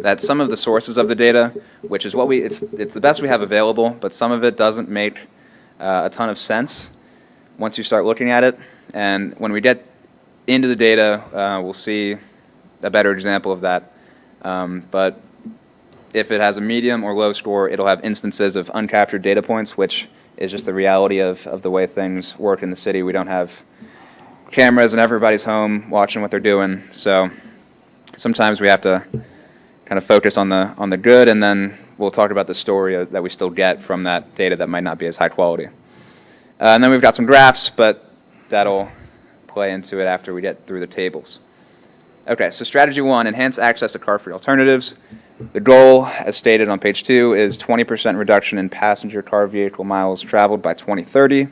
that some of the sources of the data, which is it's the best we have available, but some of it doesn't make a ton of sense once you start looking at it. And when we get into the data, we'll see a better example of that. But if it has a medium or low score, it'll have instances of uncaptured data points, which is just the reality of the way things work in the city. We don't have cameras in everybody's home watching what they're doing, so sometimes we have to kind of focus on the good, and then we'll talk about the story that we still get from that data that might not be as high quality. And then we've got some graphs, but that'll play into it after we get through the tables. Okay, so strategy 1, enhance access to car-free alternatives. The goal, as stated on page 2, is 20% reduction in passenger car vehicle miles traveled by 2030.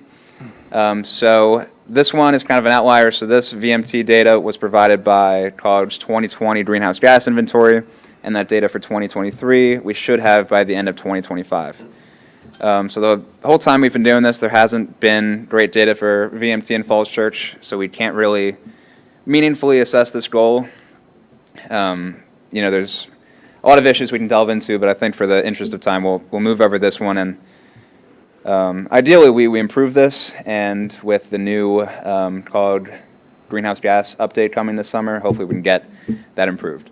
So this one is kind of an outlier. So this VMT data was provided by COG's 2020 greenhouse gas inventory, and that data for 2023 we should have by the end of 2025. So the whole time we've been doing this, there hasn't been great data for VMT in Falls Church, so we can't really meaningfully assess this goal. There's a lot of issues we can delve into, but I think for the interest of time, we'll move over this one, and ideally we improve this, and with the new COG greenhouse gas update coming this summer, hopefully we can get that improved.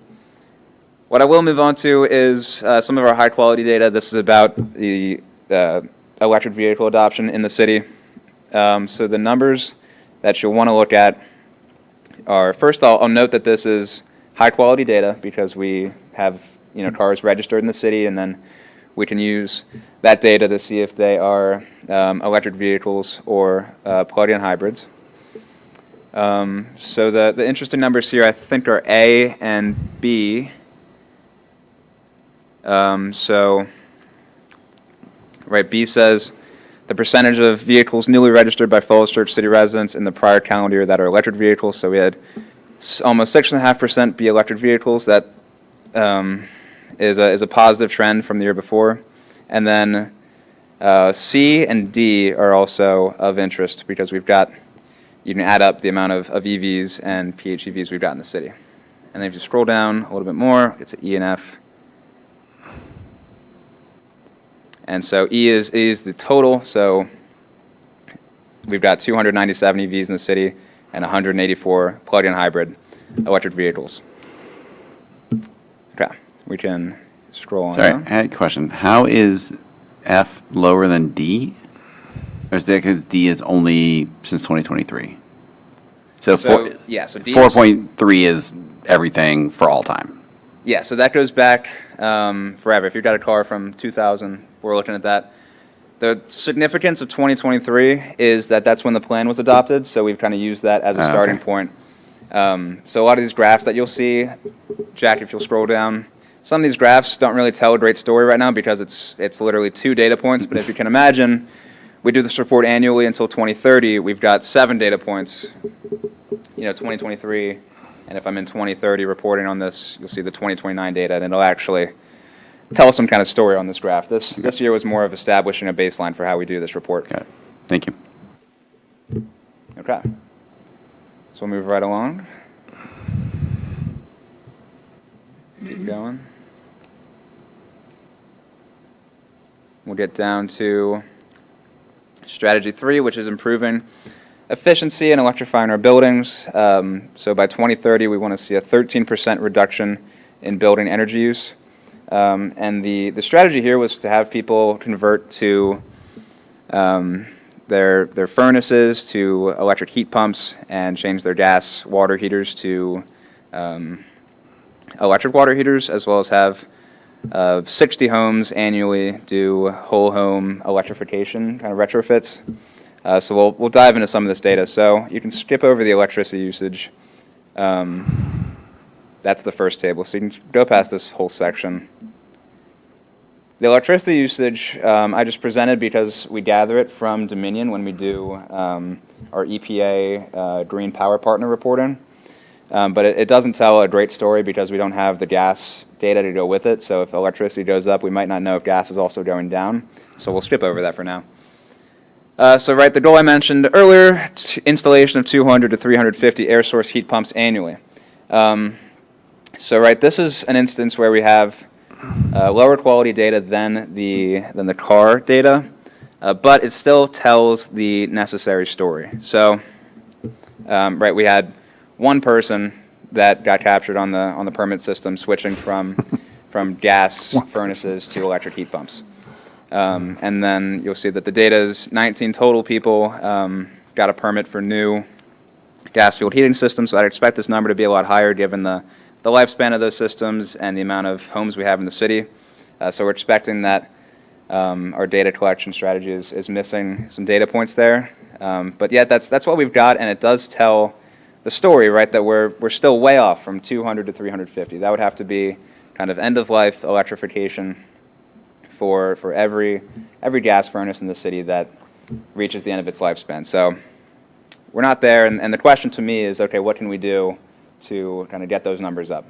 What I will move on to is some of our high-quality data. This is about the electric vehicle adoption in the city. So the numbers that you'll want to look at are, first I'll note that this is high-quality data because we have cars registered in the city, and then we can use that data to see if they are electric vehicles or plug-in hybrids. So the interesting numbers here I think are A and B. B says the percentage of vehicles newly registered by Falls Church city residents in the prior calendar year that are electric vehicles. So we had almost 6.5% be electric vehicles. That is a positive trend from the year before. And then C and D are also of interest because you can add up the amount of EVs and PHEVs we've got in the city. And then if you scroll down a little bit more, it's E and F. And so E is the total, so we've got 297 EVs in the city and 184 plug-in hybrid electric vehicles. Okay, we can scroll on Sorry, down. I had a question. How is F lower than D? Or is that because D is only since 2023? So, So D is- 4.3 is everything for all time. Yeah, so that goes back forever. If you've got a car from 2000, we're looking at that. The significance of 2023 is that that's when the plan was adopted, so we've kind of used that as a starting point. So a lot of these graphs that you'll see, Jack, if you'll scroll down, some of these graphs don't really tell a great story right now because it's literally 2 data points, but if you can imagine, we do this report annually until 2030. We've got 7 data points, 2023, and if I'm in 2030 reporting on this, you'll see the 2029 data, and it'll actually tell some kind of story on this graph. This year was more of establishing a baseline for how we do this report. Got it. Thank you. Okay. So we'll move right along. Keep going. We'll get down to strategy 3, which is improving efficiency and electrifying our buildings. So by 2030, we want to see a 13% reduction in building energy use. And the strategy here was to have people convert to their furnaces to electric heat pumps and change their gas water heaters to electric water heaters, as well as have 60 homes annually do whole home electrification kind of retrofits. So we'll dive into some of this data. So you can skip over the electricity usage. That's the first table. So you can go past this whole section. The electricity usage I just presented because we gather it from Dominion when we do our EPA Green Power Partner reporting. But it doesn't tell a great story because we don't have the gas data to go with it. So if electricity goes up, we might not know if gas is also going down. So we'll skip over that for now. The goal I mentioned earlier, installation of 200 to 350 air source heat pumps annually. This is an instance where we have lower quality data than the car data, but it still tells the necessary story. So, we had one person that got captured on the permit system switching from gas furnaces to electric heat pumps. And then you'll see that the data is 19 total people got a permit for new gas-fueled heating systems. So I'd expect this number to be a lot higher given the lifespan of those systems and the amount of homes we have in the city. So we're expecting that our data collection strategy is missing some data points there. But yeah, that's what we've got, and it does tell the story, right, that we're still way off from 200 to 350. That would have to be kind of end-of-life electrification for every gas furnace in the city that reaches the end of its lifespan. So we're not there, and the question to me is, okay, what can we do to kind of get those numbers up?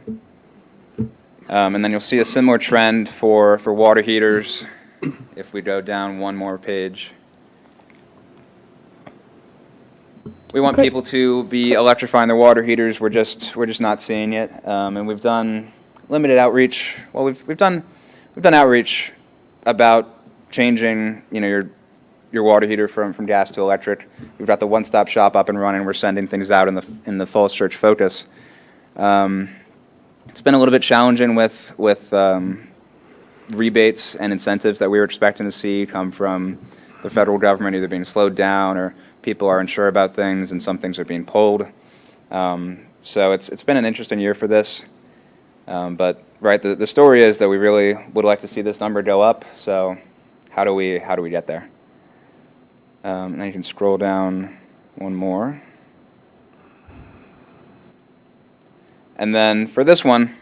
And then you'll see a similar trend for water heaters if we go down one more page. We want people to be electrifying their water heaters. We're just not seeing it, and we've done limited outreach. Well, we've done outreach about changing, your water heater from gas to electric. We've got the one-stop shop up and running. We're sending things out in the Falls Church Focus. It's been a little bit challenging with rebates and incentives that we were expecting to see come from the federal government either being slowed down or people are unsure about things and some things are being pulled. So it's been an interesting year for this. But right, the story is that we really would like to see this number go up. So how do we get there? And then you can scroll down one more. And then for this one,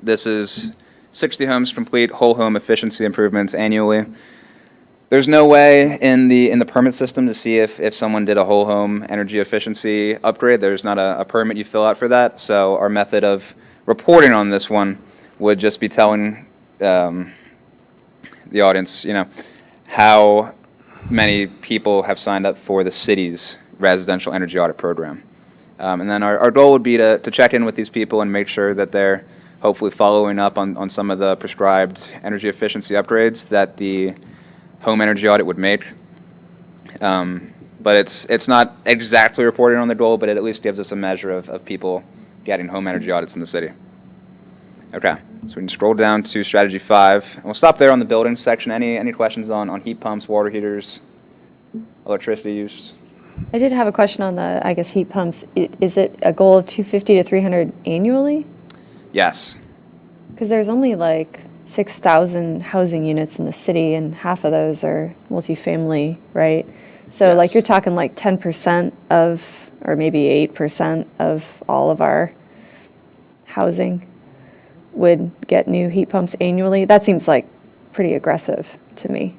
this is 60 homes complete whole home efficiency improvements annually. There's no way in the permit system to see if someone did a whole home energy efficiency upgrade. There's not a permit you fill out for that. So our method of reporting on this one would just be telling the audience, how many people have signed up for the city's residential energy audit program. And then our goal would be to check in with these people and make sure that they're hopefully following up on some of the prescribed energy efficiency upgrades that the home energy audit would make. But it's not exactly reporting on the goal, but it at least gives us a measure of people getting home energy audits in the city. Okay, so we can scroll down to strategy 5. And we'll stop there on the building section. Any questions on heat pumps, water heaters, electricity use? I did have a question on the, heat pumps. Is it a goal of 250 to 300 annually? Yes. Because there's only like 6,000 housing units in the city, and half of those are multifamily, right? So Yes. you're talking like 10% of, or maybe 8% of all of our housing would get new heat pumps annually. That seems like pretty aggressive to me.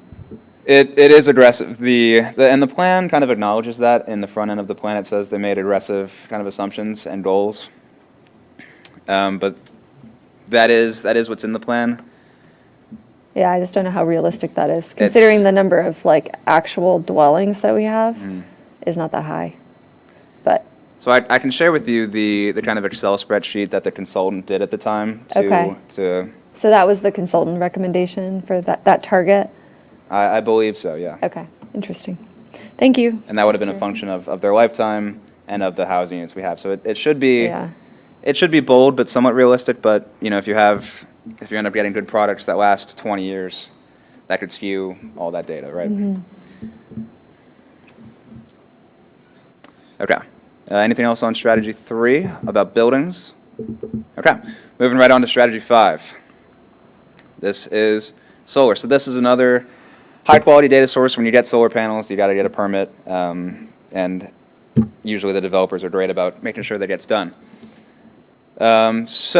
It is aggressive. And the plan kind of acknowledges that. In the front end of the plan, it says they made aggressive kind of assumptions and goals. But that is what's in the plan. Yeah, I just don't know how realistic that is, considering the number of like actual dwellings that we have is not that high. But So I can share with you the kind of Excel spreadsheet that the consultant did at the time to so that was the consultant recommendation for that target? I believe so, yeah. Okay, interesting. Thank you. And that would have been a function of their lifetime and of the housing units we have. So it should be Yeah. it should be bold but somewhat realistic. But if you end up getting good products that last 20 years, that could skew all that data, right? Okay. Anything else on strategy 3 about buildings? Okay. Moving right on to strategy 5. This is solar. So this is another high-quality data source. When you get solar panels, you got to get a permit, and usually the developers are great about making sure that gets done. This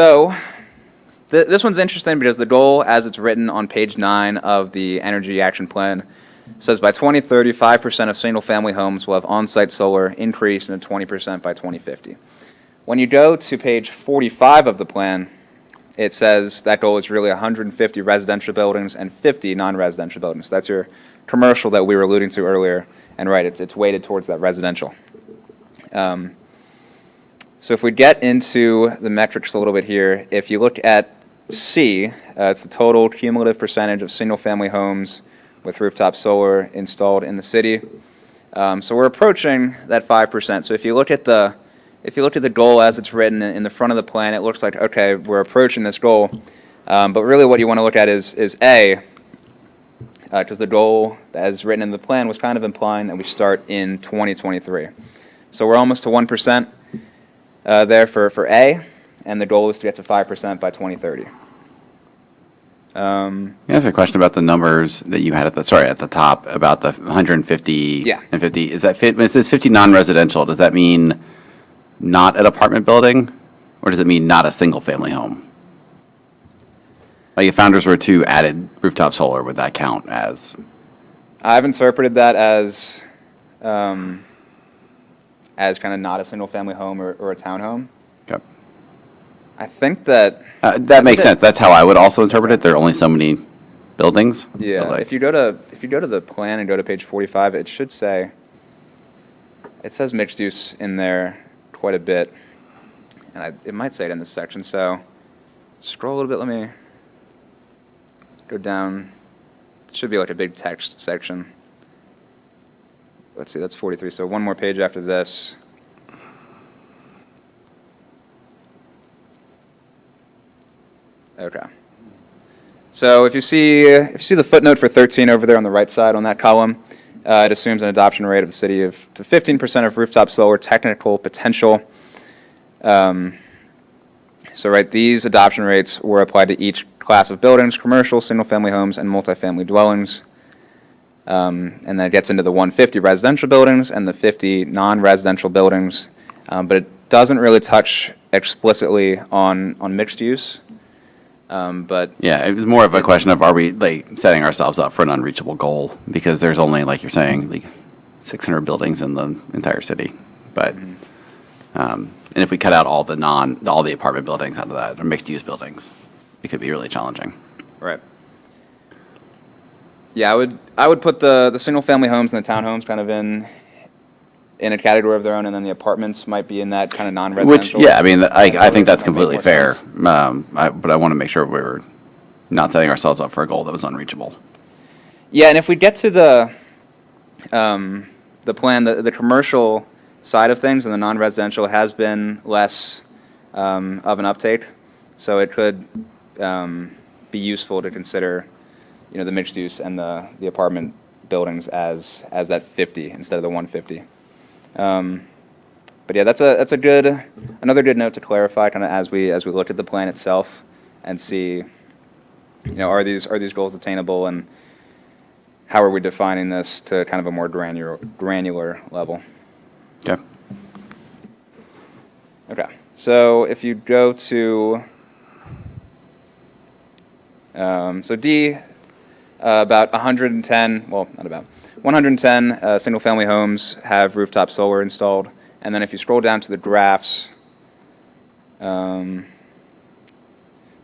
one's interesting because the goal, as it's written on page 9 of the Energy Action Plan, says by 2030, 5% of single-family homes will have on-site solar, increase into 20% by 2050. When you go to page 45 of the plan, it says that goal is really 150 residential buildings and 50 non-residential buildings. That's your commercial that we were alluding to earlier, and right, it's weighted towards that residential. So if we get into the metrics a little bit here, if you look at C, it's the total cumulative percentage of single-family homes with rooftop solar installed in the city. So we're approaching that 5%. So if you look at the goal as it's written in the front of the plan, it looks like, okay, we're approaching this goal. But really what you want to look at is A, because the goal, as written in the plan, was kind of implying that we start in 2023. So we're almost to 1% there for A, and the goal is to get to 5% by 2030. Can I ask a question about the numbers that you had at the top, about the 150 Yeah. and 50? Is that fit, when it says 50 non-residential, does that mean not an apartment building? Or does it mean not a single-family home? Like if Founders were to added rooftop solar, would that count as? I've interpreted that as kind of not a single-family home or a townhome. Okay. I think that, That makes sense. That's how I would also interpret it. There are only so many buildings. yeah, But, like, if you go to the plan and go to page 45, it should say, it says mixed use in there quite a bit, and it might say it in this section. So scroll a little bit. Let me go down. It should be like a big text section. Let's see, that's 43. So one more page after this. Okay. So if you see the footnote for 13 over there on the right side on that column, it assumes an adoption rate of the city of to 15% of rooftop solar technical potential. So right, these adoption rates were applied to each class of buildings: commercial, single-family homes, and multifamily dwellings. And then it gets into the 150 residential buildings and the 50 non-residential buildings, but it doesn't really touch explicitly on mixed use. But yeah, it was more of a question of, are we like setting ourselves up for an unreachable goal? Because there's only, like you're saying, like 600 buildings in the entire city. But, and if we cut out all the apartment buildings out of that, or mixed-use buildings, it could be really challenging. right. Yeah, I would put the single-family homes and the townhomes kind of in a category of their own, and then the apartments might be in that kind of Which, non-residential. yeah, I mean, I think that's That might make completely more fair. sense. But I want to make sure we were not setting ourselves up for a goal that was unreachable. Yeah, and if we get to the plan, the commercial side of things and the non-residential has been less of an uptake, so it could be useful to consider, the mixed use and the apartment buildings as that 50 instead of the 150. But yeah, that's another good note to clarify, kind of as we look at the plan itself and see, are these goals attainable, and how are we defining this to kind of a more granular level? Okay. Okay, so if you go to, so D, about 110, well, not about, 110 single-family homes have rooftop solar installed. And then if you scroll down to the graphs,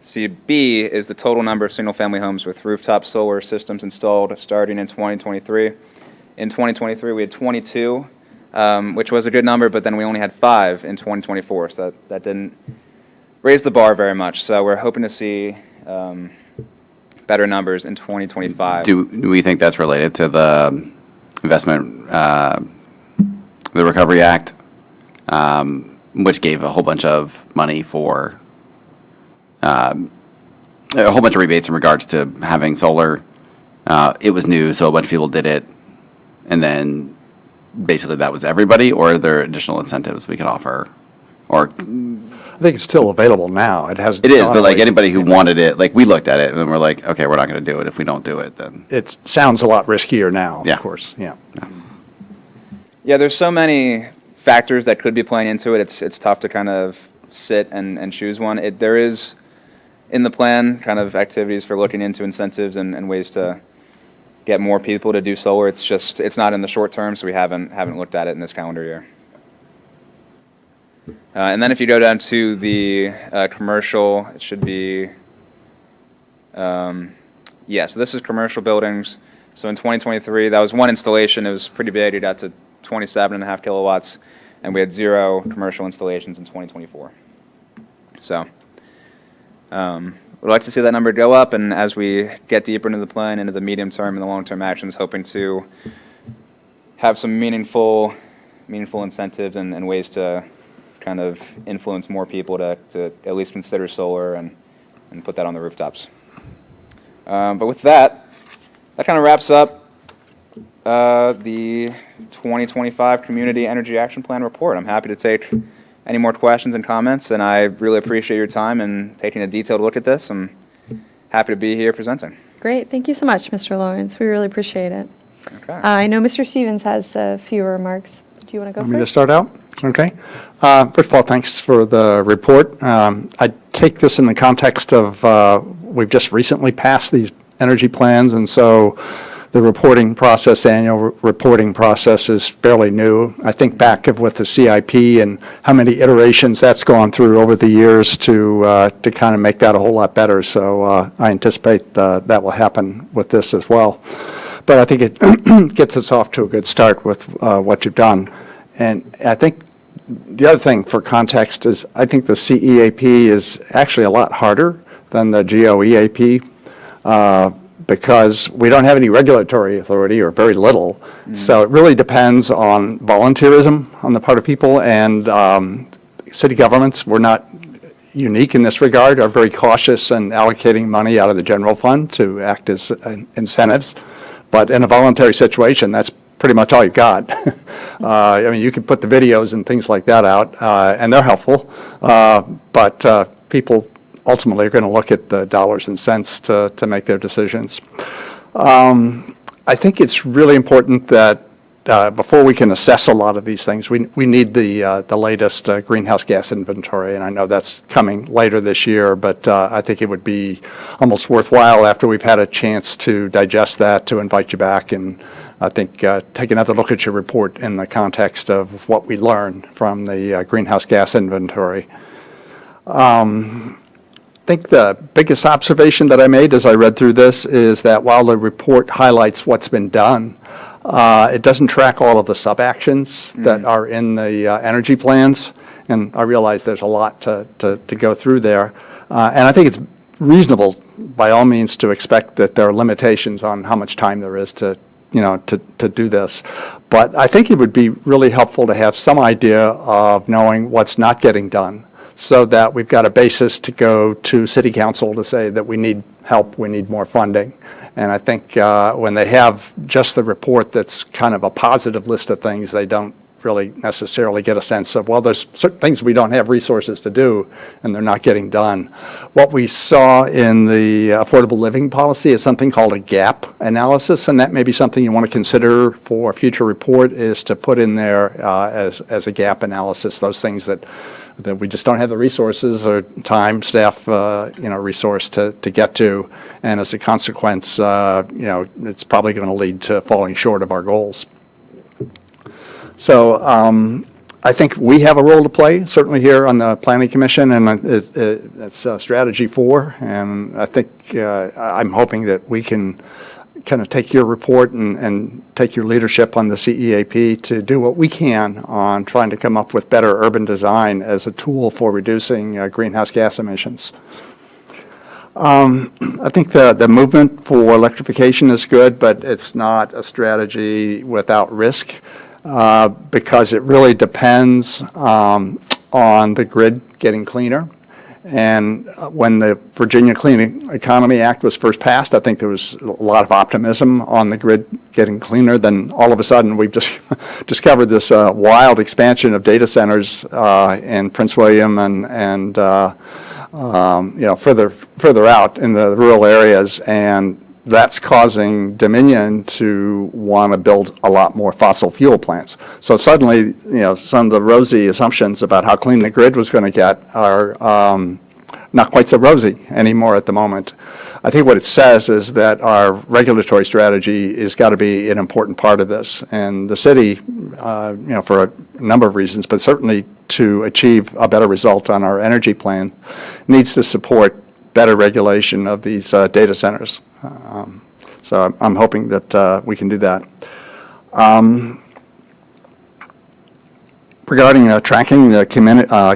see B is the total number of single-family homes with rooftop solar systems installed starting in 2023. In 2023, we had 22, which was a good number, but then we only had 5 in 2024, so that didn't raise the bar very much. So we're hoping to see better numbers in 2025. Do we think that's related to the investment, the Recovery Act, which gave a whole bunch of money for a whole bunch of rebates in regards to having solar? It was new, so a bunch of people did it, and then basically that was everybody, or are there additional incentives we could offer? Or I think it's still available now. It hasn't. it is, gone but like away. anybody who wanted it, like we looked at it and then we're like, okay, we're not going to do it. If we don't do it, then It sounds a lot riskier now, Yeah. of course, yeah. Yeah, there's so many factors that could be playing into it. It's tough to kind of sit and choose one. There is in the plan kind of activities for looking into incentives and ways to get more people to do solar. It's not in the short term, so we haven't looked at it in this calendar year. And then if you go down to the commercial, it should be, so this is commercial buildings. So in 2023, that was one installation. It was pretty big. It got to 27.5 kilowatts, and we had 0 commercial installations in 2024. So we'd like to see that number go up, and as we get deeper into the plan, into the medium term and the long-term actions, hoping to have some meaningful incentives and ways to kind of influence more people to at least consider solar and put that on the rooftops. But with that, that kind of wraps up the 2025 Community Energy Action Plan report. I'm happy to take any more questions and comments, and I really appreciate your time and taking a detailed look at this. I'm happy to be here presenting. Great. Thank you so much, Mr. Lawrence. We really appreciate it. Okay. I know Mr. Stevens has a few remarks. Do you want to go Want me to first? start out? Okay. First of all, thanks for the report. I take this in the context of, we've just recently passed these energy plans, and so the reporting process, the annual reporting process is fairly new. I think back with the CIP and how many iterations that's gone through over the years to kind of make that a whole lot better. So I anticipate that will happen with this as well. But I think it gets us off to a good start with what you've done. And I think the other thing for context is I think the CEAP is actually a lot harder than the GOEAP because we don't have any regulatory authority or very little. So it really depends on volunteerism on the part of people, and city governments, we're not unique in this regard, are very cautious in allocating money out of the general fund to act as incentives. But in a voluntary situation, that's pretty much all you've got. I mean, you can put the videos and things like that out, and they're helpful, but people ultimately are going to look at the dollars and cents to make their decisions. I think it's really important that before we can assess a lot of these things, we need the latest greenhouse gas inventory, and I know that's coming later this year, but I think it would be almost worthwhile after we've had a chance to digest that to invite you back and I think take another look at your report in the context of what we learned from the greenhouse gas inventory. I think the biggest observation that I made as I read through this is that while the report highlights what's been done, it doesn't track all of the sub-actions that are in the energy plans, and I realize there's a lot to go through there. And I think it's reasonable, by all means, to expect that there are limitations on how much time there is to do this. But I think it would be really helpful to have some idea of knowing what's not getting done, so that we've got a basis to go to City Council to say that we need help, we need more funding. And I think when they have just the report that's kind of a positive list of things, they don't really necessarily get a sense of, well, there's certain things we don't have resources to do, and they're not getting done. What we saw in the affordable living policy is something called a gap analysis, and that may be something you want to consider for a future report, is to put in there as a gap analysis, those things that we just don't have the resources or time, staff, resource to get to. And as a consequence, it's probably going to lead to falling short of our goals. So I think we have a role to play, certainly here on the Planning Commission, and it's Strategy 4. And I think I'm hoping that we can kind of take your report and take your leadership on the CEAP to do what we can on trying to come up with better urban design as a tool for reducing greenhouse gas emissions. I think the movement for electrification is good, but it's not a strategy without risk because it really depends on the grid getting cleaner. And when the Virginia Clean Economy Act was first passed, I think there was a lot of optimism on the grid getting cleaner. Then all of a sudden, we've just discovered this wild expansion of data centers in Prince William and further out in the rural areas, and that's causing Dominion to want to build a lot more fossil fuel plants. So suddenly, some of the rosy assumptions about how clean the grid was going to get are not quite so rosy anymore at the moment. I think what it says is that our regulatory strategy has got to be an important part of this. And the city, for a number of reasons, but certainly to achieve a better result on our energy plan, needs to support better regulation of these data centers. So I'm hoping that we can do that. Regarding tracking the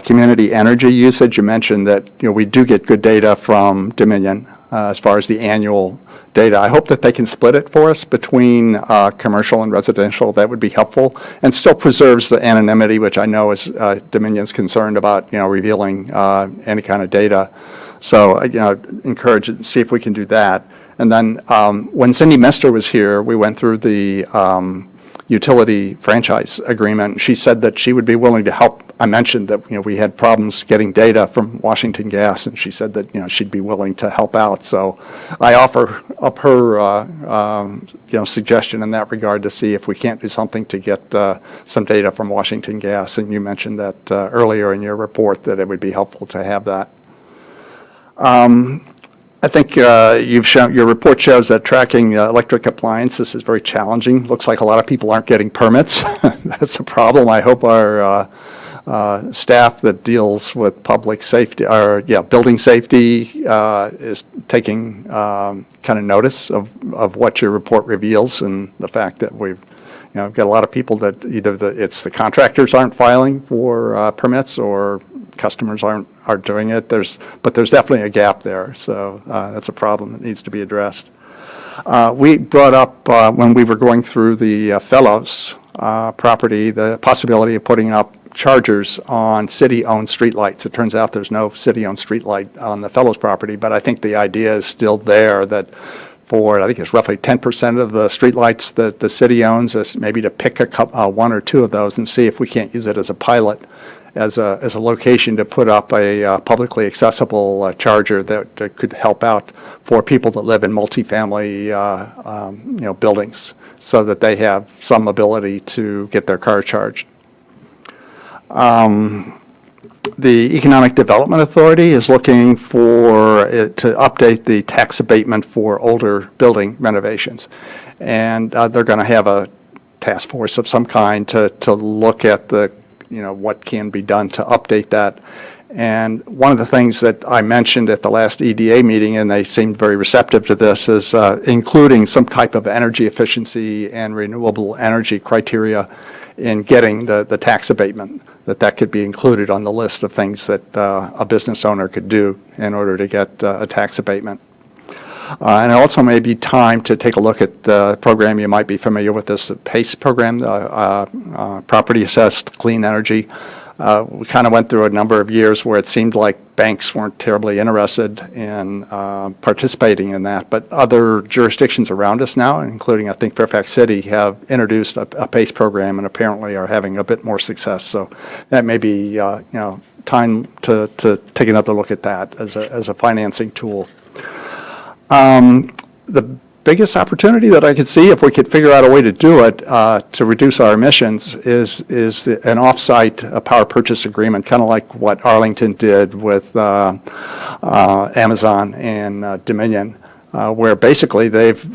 community energy usage, you mentioned that we do get good data from Dominion as far as the annual data. I hope that they can split it for us between commercial and residential. That would be helpful, and still preserves the anonymity, which I know is Dominion's concerned about, revealing any kind of data. So, encourage it, see if we can do that. And then when Cindy Mester was here, we went through the utility franchise agreement. She said that she would be willing to help. I mentioned that, we had problems getting data from Washington Gas, and she said that, she'd be willing to help out. So I offer up her, suggestion in that regard to see if we can't do something to get some data from Washington Gas. And you mentioned that earlier in your report, that it would be helpful to have that. I think your report shows that tracking electric appliances is very challenging. Looks like a lot of people aren't getting permits. That's a problem. I hope our staff that deals with public safety, or building safety, is taking kind of notice of what your report reveals, and the fact that we've got a lot of people that either it's the contractors aren't filing for permits, or customers aren't doing it. But there's definitely a gap there. So that's a problem that needs to be addressed. We brought up when we were going through the Fellows property, the possibility of putting up chargers on city-owned streetlights. It turns out there's no city-owned streetlight on the Fellows property, but I think the idea is still there that I think it's roughly 10% of the streetlights that the city owns, is maybe to pick one or two of those and see if we can't use it as a pilot, as a location to put up a publicly accessible charger that could help out for people that live in multifamily buildings, so that they have some ability to get their car charged. The Economic Development Authority is looking for it to update the tax abatement for older building renovations. And they're going to have a task force of some kind to look at what can be done to update that. And one of the things that I mentioned at the last EDA meeting, and they seemed very receptive to this, is including some type of energy efficiency and renewable energy criteria in getting the tax abatement, that could be included on the list of things that a business owner could do in order to get a tax abatement. And it also may be time to take a look at the program. You might be familiar with this, the PACE program, Property Assessed Clean Energy. We kind of went through a number of years where it seemed like banks weren't terribly interested in participating in that, but other jurisdictions around us now, including I think Fairfax City, have introduced a PACE program and apparently are having a bit more success. So that may be time to take another look at that as a financing tool. The biggest opportunity that I could see, if we could figure out a way to do it to reduce our emissions, is an off-site power purchase agreement, kind of like what Arlington did with Amazon and Dominion, where basically they've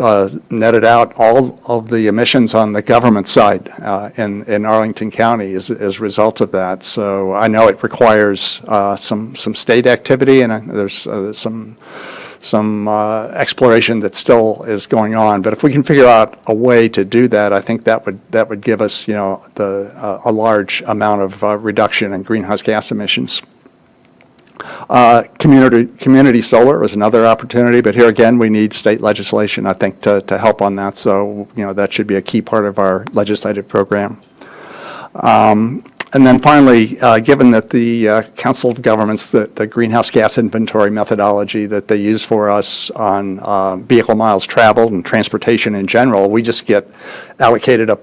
netted out all of the emissions on the government side in Arlington County as a result of that. So I know it requires some state activity, and there's some exploration that still is going on. But if we can figure out a way to do that, I think that would give us, a large amount of reduction in greenhouse gas emissions. Community solar is another opportunity, but here again, we need state legislation, I think, to help on that. So, that should be a key part of our legislative program. And then finally, given that the Council of Governments, the greenhouse gas inventory methodology that they use for us on vehicle miles traveled and transportation in general, we just get allocated a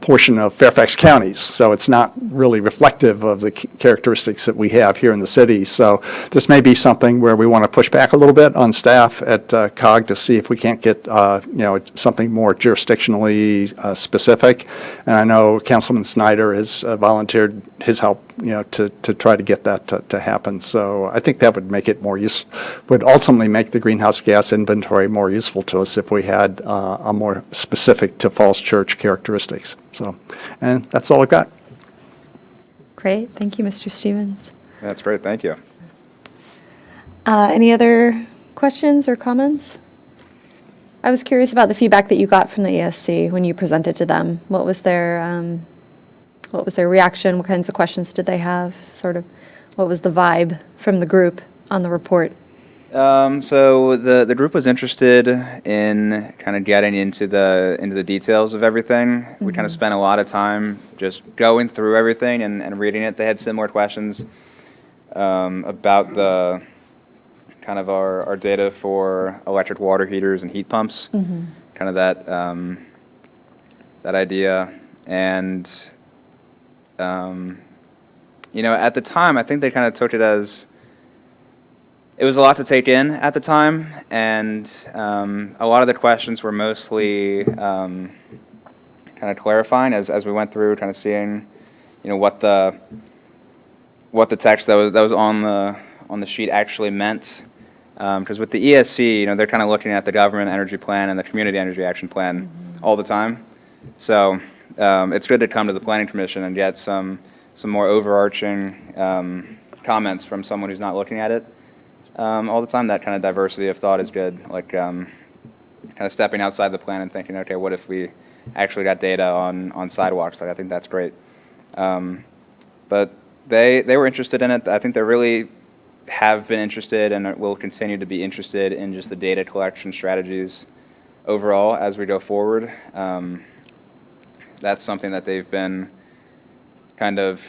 portion of Fairfax counties. So it's not really reflective of the characteristics that we have here in the city. So this may be something where we want to push back a little bit on staff at COG to see if we can't get, something more jurisdictionally specific. And I know Councilman Snyder has volunteered his help, to try to get that to happen. So I think that would make it more would ultimately make the greenhouse gas inventory more useful to us if we had a more specific to Falls Church characteristics. So, and that's all I've got. Great. Thank you, Mr. Stevens. That's great. Thank you. Any other questions or comments? I was curious about the feedback that you got from the ESC when you presented to them. What was their reaction? What kinds of questions did they have? Sort of, what was the vibe from the group on the report? So the group was interested in kind of getting into the details of everything. Mm-hmm. We kind of spent a lot of time just going through everything and reading it. They had similar questions about the kind of our data for electric water heaters and heat pumps, kind of that that idea. And at the time, I think they kind of took it as it was a lot to take in at the time, and a lot of the questions were mostly kind of clarifying as we went through, kind of seeing, what the text that was on the sheet actually meant. Because with the ESC, they're kind of looking at the government energy plan and the community energy action plan all the time. So it's good to come to the Planning Commission and get some more overarching comments from someone who's not looking at it all the time. That kind of diversity of thought is good, like kind of stepping outside the plan and thinking, okay, what if we actually got data on sidewalks? Like, I think that's great. But they were interested in it. I think they really have been interested and will continue to be interested in just the data collection strategies overall as we go forward. That's something that they've been kind of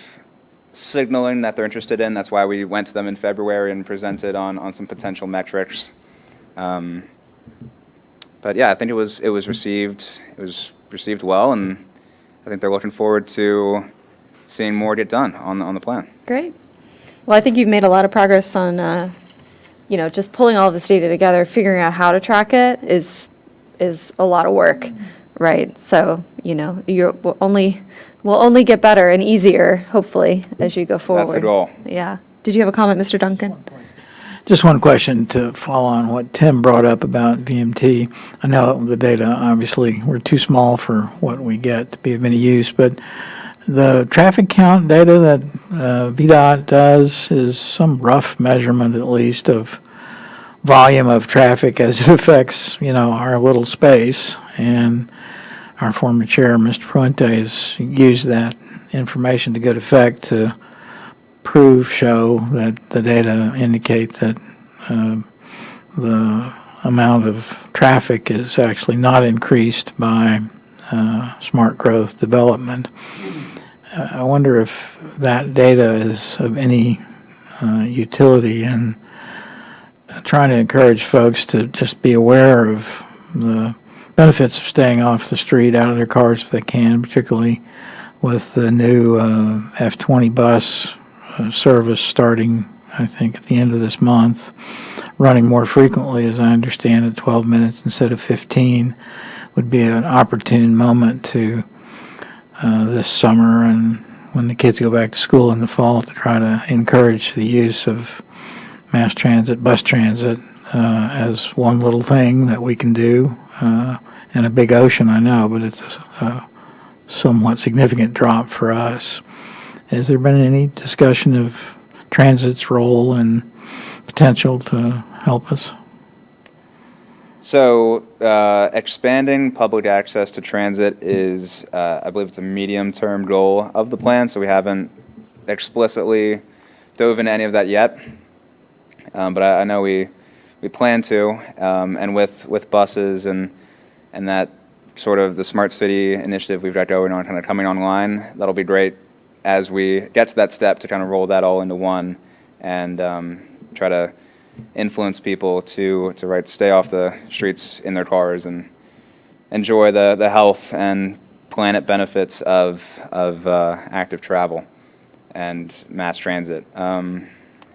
signaling that they're interested in. That's why we went to them in February and presented on some potential metrics. But yeah, I think it was received well, and I think they're looking forward to seeing more get done on the plan. Great. Well, I think you've made a lot of progress on, just pulling all of this data together, figuring out how to track it is a lot of work, right? So, will only get better and easier, hopefully, as you go forward. That's the goal. Yeah. Did you have a comment, Mr. Duncan? Just one question to follow on what Tim brought up about VMT. I know the data, obviously, we're too small for what we get to be of any use, but the traffic count data that VDOT does is some rough measurement, at least, of volume of traffic as it affects, our little space. And our former chair, Mr. Fuentes, used that information to good effect to show that the data indicate that the amount of traffic is actually not increased by smart growth development. I wonder if that data is of any utility in trying to encourage folks to just be aware of the benefits of staying off the street, out of their cars if they can, particularly with the new F-20 bus service starting, I think, at the end of this month, running more frequently, as I understand it, 12 minutes instead of 15, would be an opportune moment to this summer and when the kids go back to school in the fall to try to encourage the use of mass transit, bus transit, as one little thing that we can do in a big ocean, I know, but it's a somewhat significant drop for us. Has there been any discussion of transit's role and potential to help us? So expanding public access to transit is, I believe it's a medium-term goal of the plan, so we haven't explicitly dove into any of that yet. But I know we plan to, and with buses and that sort of the Smart City initiative we've got going on kind of coming online, that'll be great as we get to that step to kind of roll that all into one and try to influence people to stay off the streets in their cars and enjoy the health and planet benefits of active travel and mass transit. And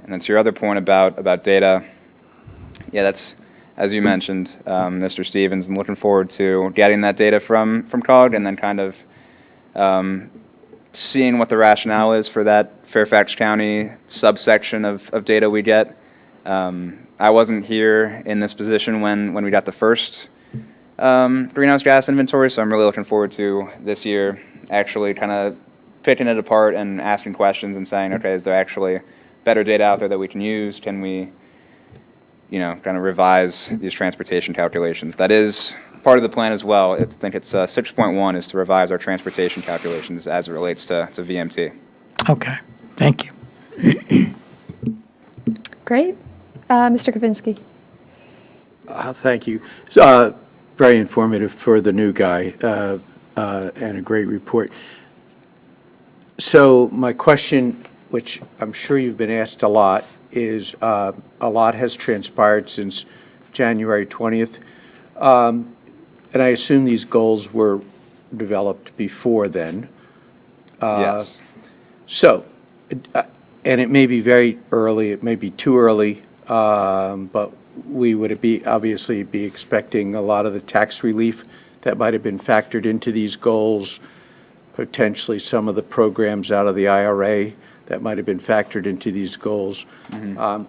then to your other point about data, yeah, that's, as you mentioned, Mr. Stevens, I'm looking forward to getting that data from COG and then kind of seeing what the rationale is for that Fairfax County subsection of data we get. I wasn't here in this position when we got the first greenhouse gas inventory, so I'm really looking forward to this year actually kind of picking it apart and asking questions and saying, okay, is there actually better data out there that we can use? Can we, kind of revise these transportation calculations? That is part of the plan as well. I think it's 6.1 is to revise our transportation calculations as it relates to VMT. Okay, thank you. Great. Mr. Kavinsky. Thank you. Very informative for the new guy and a great report. So my question, which I'm sure you've been asked a lot, is a lot has transpired since January 20th. And I assume these goals were developed before then. Yes. So, and it may be very early, it may be too early, but we would obviously be expecting a lot of the tax relief that might have been factored into these goals, potentially some of the programs out of the IRA that might have been factored into these goals. I'm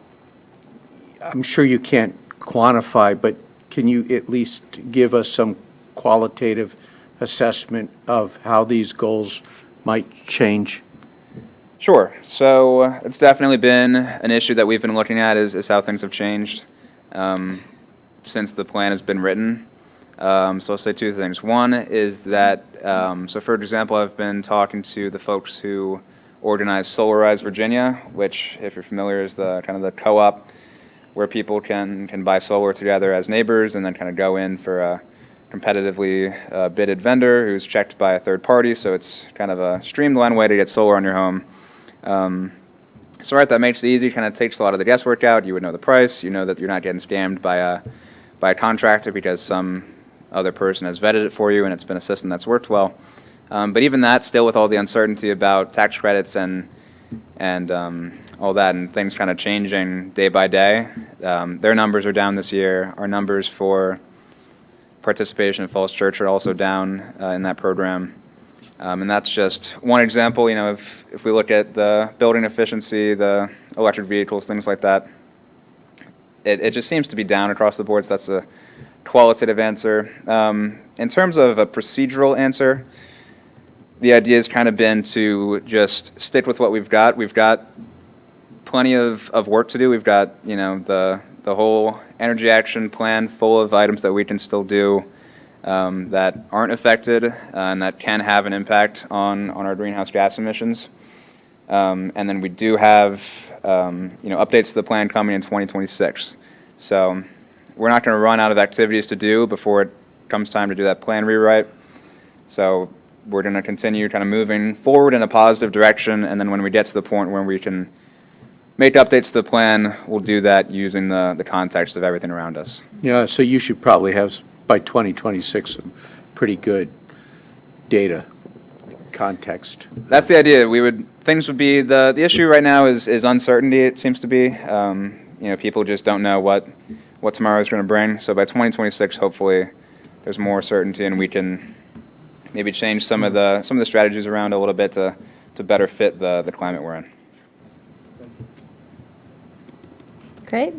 sure you can't quantify, but can you at least give us some qualitative assessment of how these goals might change? Sure. So it's definitely been an issue that we've been looking at is how things have changed since the plan has been written. So I'll say two things. One is that, so for example, I've been talking to the folks who organize Solarize Virginia, which, if you're familiar, is the kind of the co-op where people can buy solar together as neighbors and then kind of go in for a competitively bidded vendor who's checked by a third party. So it's kind of a streamlined way to get solar on your home. So right, that makes it easy, kind of takes a lot of the guesswork out. You would know the price, you know that you're not getting scammed by a contractor because some other person has vetted it for you and it's been a system that's worked well. But even that, still with all the uncertainty about tax credits and all that and things kind of changing day by day, their numbers are down this year. Our numbers for participation in Falls Church are also down in that program. And that's just one example. You know, if we look at the building efficiency, the electric vehicles, things like that, it just seems to be down across the board. So that's a qualitative answer. In terms of a procedural answer, the idea has kind of been to just stick with what we've got. We've got plenty of work to do. We've got, you know, the whole energy action plan full of items that we can still do that aren't affected and that can have an impact on our greenhouse gas emissions. And then we do have, you know, updates to the plan coming in 2026. So we're not going to run out of activities to do before it comes time to do that plan rewrite. So we're going to continue kind of moving forward in a positive direction, and then when we get to the point where we can make updates to the plan, we'll do that using the context of everything around us. Yeah, so you should probably have, by 2026, some pretty good data context. That's the idea. Things would be, the issue right now is uncertainty, it seems to be. You know, people just don't know what tomorrow is going to bring. So by 2026, hopefully, there's more certainty and we can maybe change some of the strategies around a little bit to better fit the climate we're in. Great.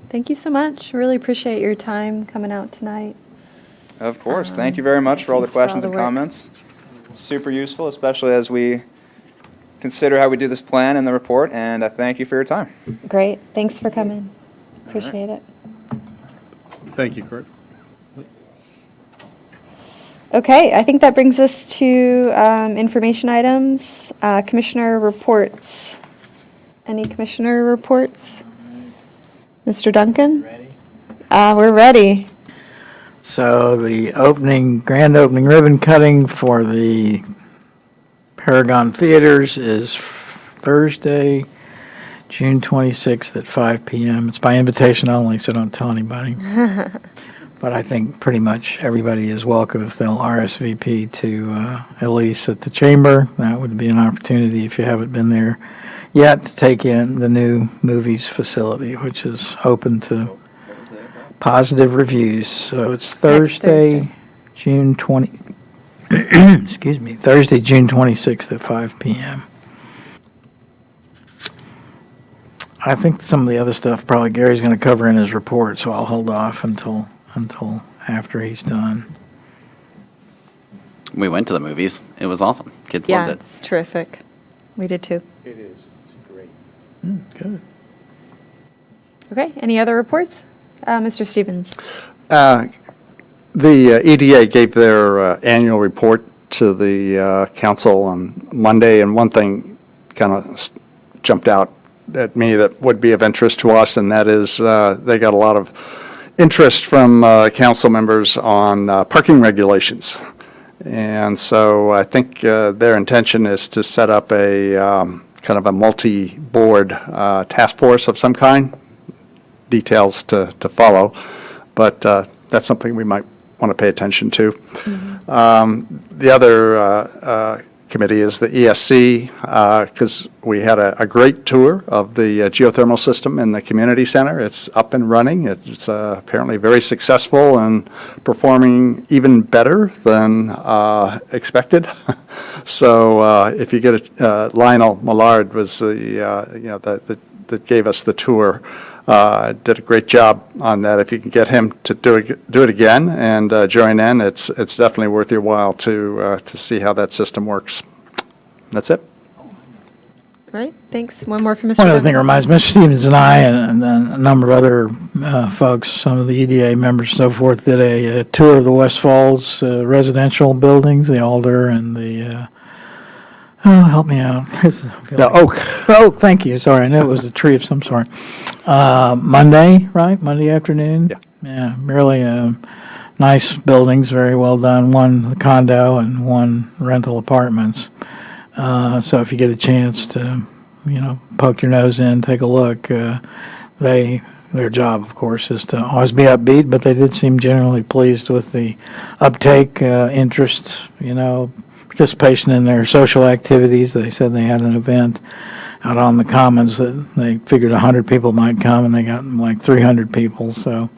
Thank you so much. Really appreciate your time coming out tonight. Of course. Thank you very much for all the thanks for all questions the and work. comments. It's super useful, especially as we consider how we do this plan and the report, and I thank you for your time. Great. Thanks for coming. Appreciate it. Thank you, Kurt. Okay, I think that brings us to information items. Commissioner reports. Any commissioner reports? Mr. Duncan? Ready? We're ready. So the grand opening ribbon cutting for the Paragon Theaters is Thursday, June 26th at 5 p.m. It's by invitation only, so don't tell anybody. But I think pretty much everybody is welcome if they'll RSVP to Elise at the Chamber. That would be an opportunity if you haven't been there yet to take in the new movies facility, which is open to positive reviews. So it's Thursday, June 20, excuse me, Thursday, June 26th at 5 p.m. I think some of the other stuff probably Gary's going to cover in his report, so I'll hold off until after he's done. We went to the movies. It was awesome. Kids Yeah, loved it. it's terrific. We did too. It is. It's great. Good. Okay, any other reports? Mr. Stevens? The EDA gave their annual report to the council on Monday, and one thing kind of jumped out at me that would be of interest to us, and that is they got a lot of interest from council members on parking regulations. And so I think their intention is to set up a kind of a multi-board task force of some kind. Details to follow, but that's something we might want to pay attention to. The other committee is the ESC, because we had a great tour of the geothermal system in the community center. It's up and running. It's apparently very successful and performing even better than expected. So if you get Lionel Millard was that gave us the tour. Did a great job on that. If you can get him to do it again and join in, it's definitely worth your while to see how that system works. That's it. Right, thanks. One more from Mr. One other thing Duncan. reminds me, Mr. Stevens and I, and then a number of other folks, some of the EDA members and so forth, did a tour of the West Falls residential buildings, the Alder and the, help me out. The Oak. Oak, thank you, sorry, I knew it was a tree of some sort. Monday, right, Monday afternoon? Yeah. Yeah, really nice buildings, very well done, one condo and one rental apartments. So if you get a chance to, poke your nose in, take a look, their job, of course, is to always be upbeat, but they did seem generally pleased with the uptake, interest, participation in their social activities. They said they had an event out on the Commons that they figured 100 people might come, and they got like 300 people, so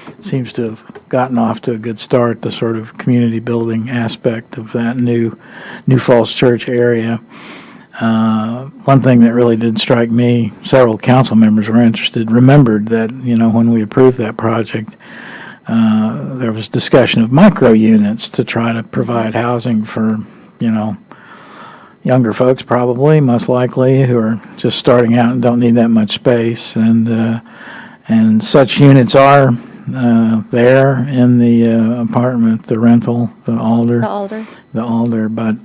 it seems to have gotten off to a good start, the sort of community building aspect of that new Falls Church area. One thing that really did strike me, several council members remembered that, when we approved that project, there was discussion of micro units to try to provide housing for, younger folks probably, most likely, who are just starting out and don't need that much space. And such units are there in the apartment, the rental, the Alder, but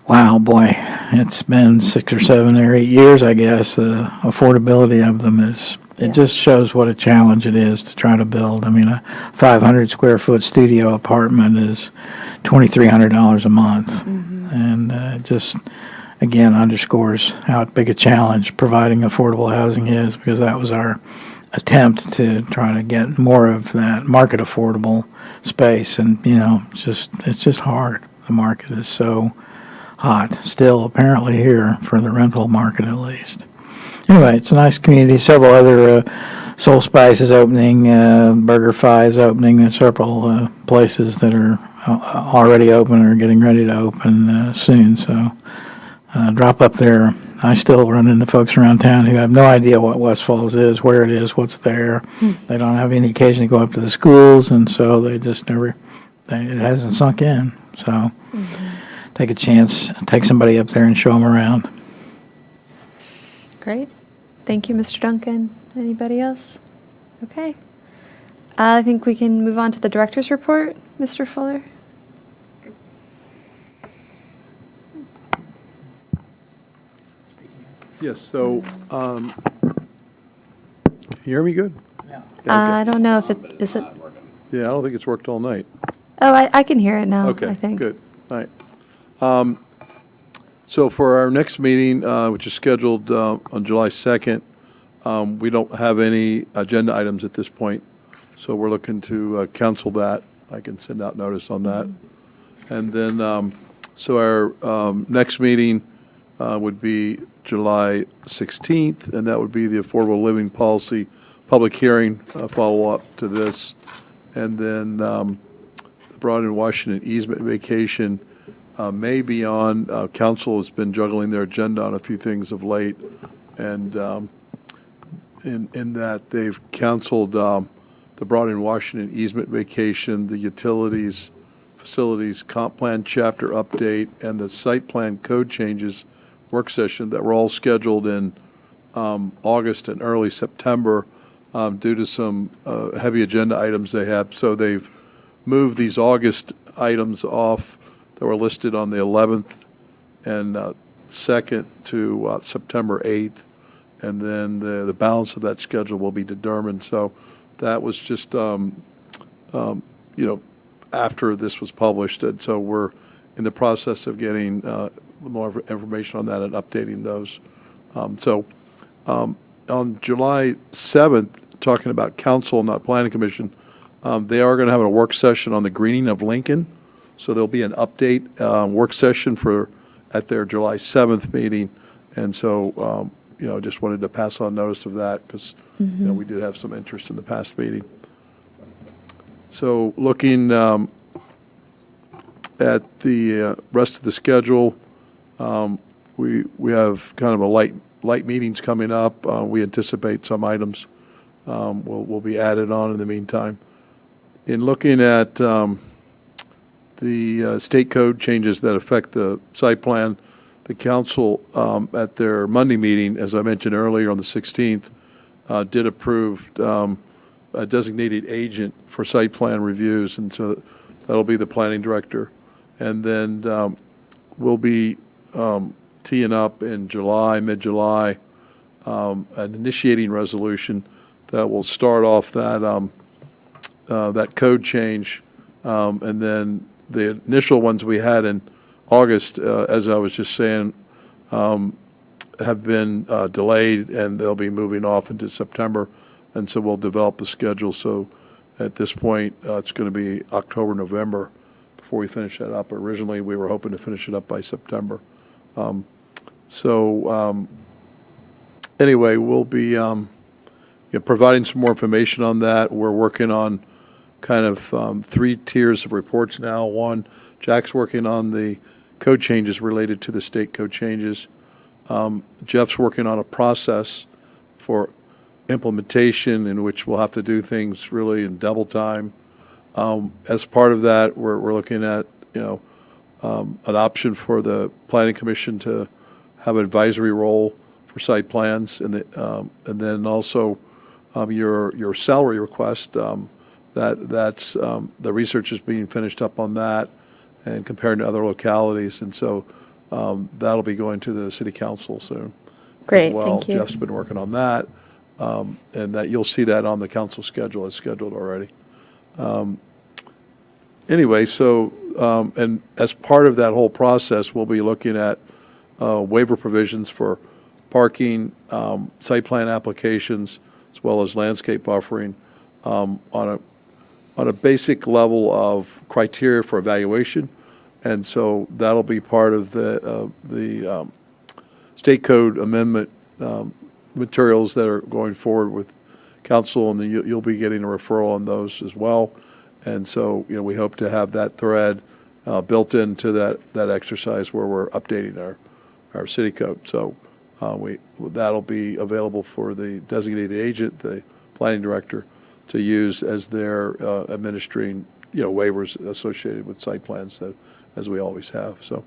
wow, boy, it's been 6 or 7 or 8 years, I guess. The affordability of them it just shows what a challenge it is to try to build. I mean, a 500 square foot studio apartment is $2,300 a month. And it just, again, underscores how big a challenge providing affordable housing is, because that was our attempt to try to get more of that market affordable space. And, it's just hard. The market is so hot still, apparently here, for the rental market at least. Anyway, it's a nice community. Several other Soul Spice is opening, BurgerFi is opening. There's several places that are already open or getting ready to open soon. So drop up there. I still run into folks around town who have no idea what West Falls is, where it is, what's there. They don't have any occasion to go up to the schools, and so they just it hasn't sunk in. So take a chance, take somebody up there and show them around. Great. Thank you, Mr. Duncan. Anybody else? Okay. I think we can move on to the director's report. Mr. Fuller? Yes, so, can you hear me good? Yeah. I don't know if is it? Yeah, I don't think it's worked all night. Oh, I can hear it now, I Okay, think. good. All right. So for our next meeting, which is scheduled on July 2nd, we don't have any agenda items at this point, so we're looking to cancel that. I can send out notice on that. And then, so our next meeting would be July 16th, and that would be the Affordable Living Policy public hearing, follow-up to this. And then the Broad and Washington easement vacation may be on. Council has been juggling their agenda on a few things of late, and in that they've canceled the Broad and Washington easement vacation, the utilities, facilities, comp plan chapter update, and the site plan code changes work session that were all scheduled in August and early September due to some heavy agenda items they had. So they've moved these August items off that were listed on the 11th and 2nd to September 8th. And then the balance of that schedule will be determined. So that was just, after this was published. And so we're in the process of getting more information on that and updating those. On July 7th, talking about council, not planning commission, they are going to have a work session on the greening of Lincoln. So there'll be an update work session at their July 7th meeting. And so, just wanted to pass on notice of that because, we did have some interest in the past meeting. So looking at the rest of the schedule, we have kind of a light meetings coming up. We anticipate some items will be added on in the meantime. In looking at the state code changes that affect the site plan, the council at their Monday meeting, as I mentioned earlier on the 16th, did approve a designated agent for site plan reviews, and so that'll be the planning director. And then we'll be teeing up in July, mid-July, an initiating resolution that will start off that code change, and then the initial ones we had in August, as I was just saying, have been delayed, and they'll be moving off into September, and so we'll develop the schedule. So at this point, it's going to be October, November before we finish that up. Originally, we were hoping to finish it up by September. Anyway, we'll be providing some more information on that. We're working on kind of 3 tiers of reports now. One, Jack's working on the code changes related to the state code changes. Jeff's working on a process for implementation in which we'll have to do things really in double time. As part of that, we're looking at, an option for the planning commission to have an advisory role for site plans, and then also your salary request. That's the research is being finished up on that and comparing to other localities, and so that'll be going to the city council soon. Great, as well. thank you. Jeff's been working on that, and that you'll see that on the council schedule. It's scheduled already. Anyway, so and as part of that whole process, we'll be looking at waiver provisions for parking, site plan applications, as well as landscape buffering on a basic level of criteria for evaluation. And so that'll be part of the state code amendment materials that are going forward with council, and then you'll be getting a referral on those as well. And so, we hope to have that thread built into that exercise where we're updating our city code. So that'll be available for the designated agent, the planning director, to use as they're administering, waivers associated with site plans, that, as we always have. So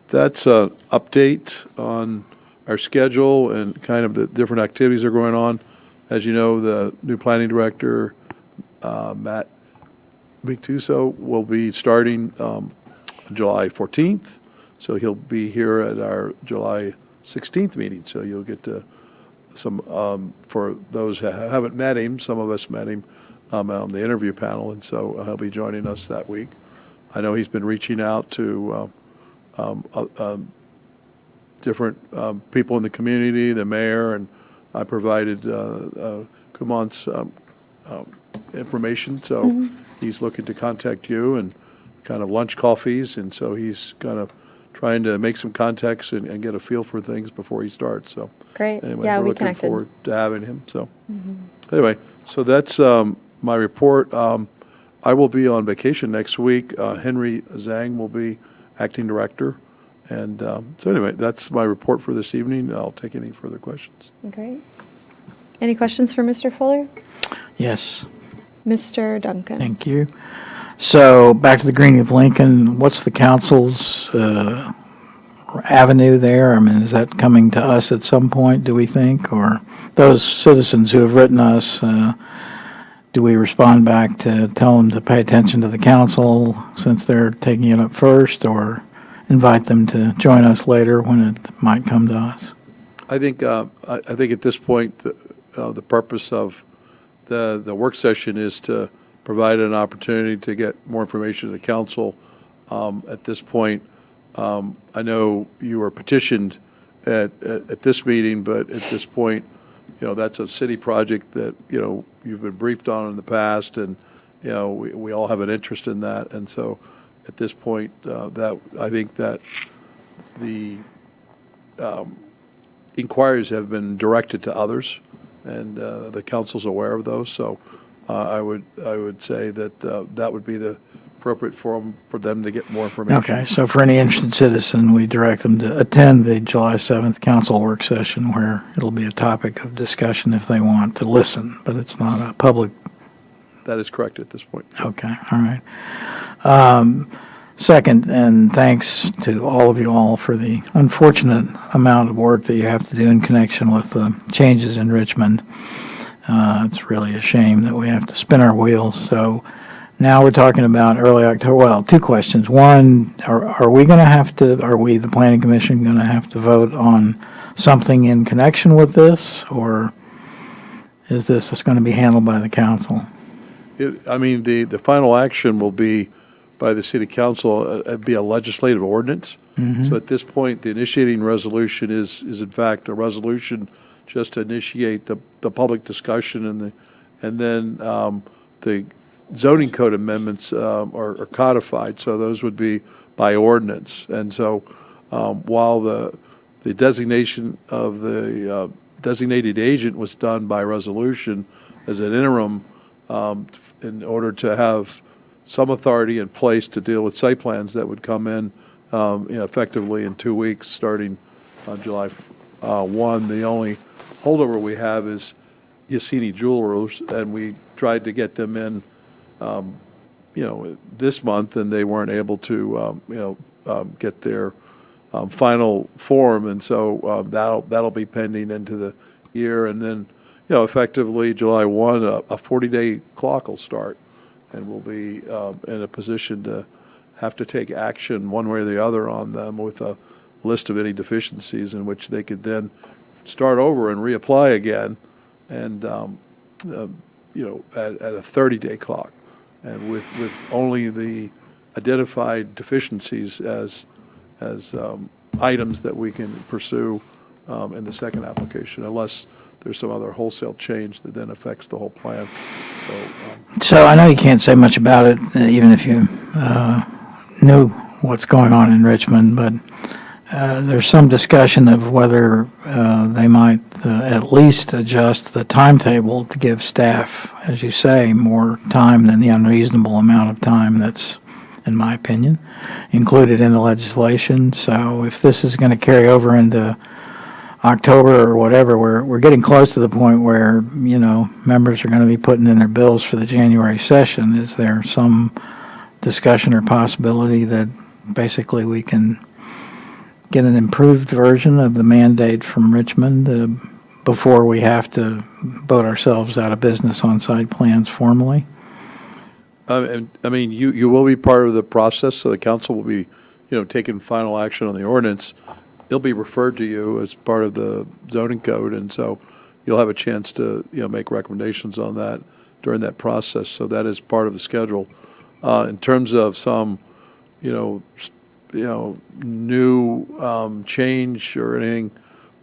that's an update on our schedule and kind of the different activities that are going on. As you know, the new planning director, Matt Mictuso, will be starting July 14th. So he'll be here at our July 16th meeting. So you'll get to for those who haven't met him, some of us met him on the interview panel, and so he'll be joining us that week. I know he's been reaching out to different people in the community, the mayor, and I provided Kumon's information. So he's looking to contact you and kind of lunch coffees, and so he's kind of trying to make some contacts and get a feel for things before he starts. So Great. anyway, Yeah, we're we looking connected. forward to having him. So anyway, so that's my report. I will be on vacation next week. Henry Zhang will be acting director. And so anyway, that's my report for this evening. I'll take any further questions. Great. Any questions for Mr. Fuller? Yes, Mr. Duncan? thank you. So back to the greening of Lincoln, what's the council's avenue there? I mean, is that coming to us at some point, do we think? Or those citizens who have written us, do we respond back to tell them to pay attention to the council since they're taking it up first, or invite them to join us later when it might come to us? I think at this point, the purpose of the work session is to provide an opportunity to get more information to the council. At this point, I know you were petitioned at this meeting, but at this point, that's a city project that, you've been briefed on in the past, and, we all have an interest in that. And so at this point, I think that the inquiries have been directed to others, and the council's aware of those. So I would say that that would be the appropriate forum for them to get more information. Okay, so for any interested citizen, we direct them to attend the July 7th council work session where it'll be a topic of discussion if they want to listen, but it's not a public. That is correct at this point. Okay, all right. Second, and thanks to all of you all for the unfortunate amount of work that you have to do in connection with the changes in Richmond. It's really a shame that we have to spin our wheels. So now we're talking about early October. Well, two questions. One, are we, the Planning Commission, going to have to vote on something in connection with this, or is this just going to be handled by the council? The final action will be by the city council, it'd be a legislative ordinance. So at this point, the initiating resolution is in fact a resolution just to initiate the public discussion, and then the zoning code amendments are codified, so those would be by ordinance. And so while the designation of the designated agent was done by resolution as an interim, in order to have some authority in place to deal with site plans that would come in effectively in 2 weeks, starting on July 1. The only holdover we have is Yassini Jewelers, and we tried to get them in, this month, and they weren't able to, get their final form, and so that'll be pending into the year, and then, effectively July 1, a 40-day clock will start, and we'll be in a position to have to take action one way or the other on them with a list of any deficiencies in which they could then start over and reapply again, and at a 30-day clock, and with only the identified deficiencies as items that we can pursue in the second application, unless there's some other wholesale change that then affects the whole plan. So I know you can't say much about it, even if you knew what's going on in Richmond, but there's some discussion of whether they might at least adjust the timetable to give staff, as you say, more time than the unreasonable amount of time that's, in my opinion, included in the legislation. So if this is going to carry over into October or whatever, we're getting close to the point where, members are going to be putting in their bills for the January session. Is there some discussion or possibility that basically we can get an improved version of the mandate from Richmond before we have to vote ourselves out of business on site plans formally? You will be part of the process, so the council will be, taking final action on the ordinance. It'll be referred to you as part of the zoning code, and so you'll have a chance to, make recommendations on that during that process. So that is part of the schedule. In terms of some, new change or anything,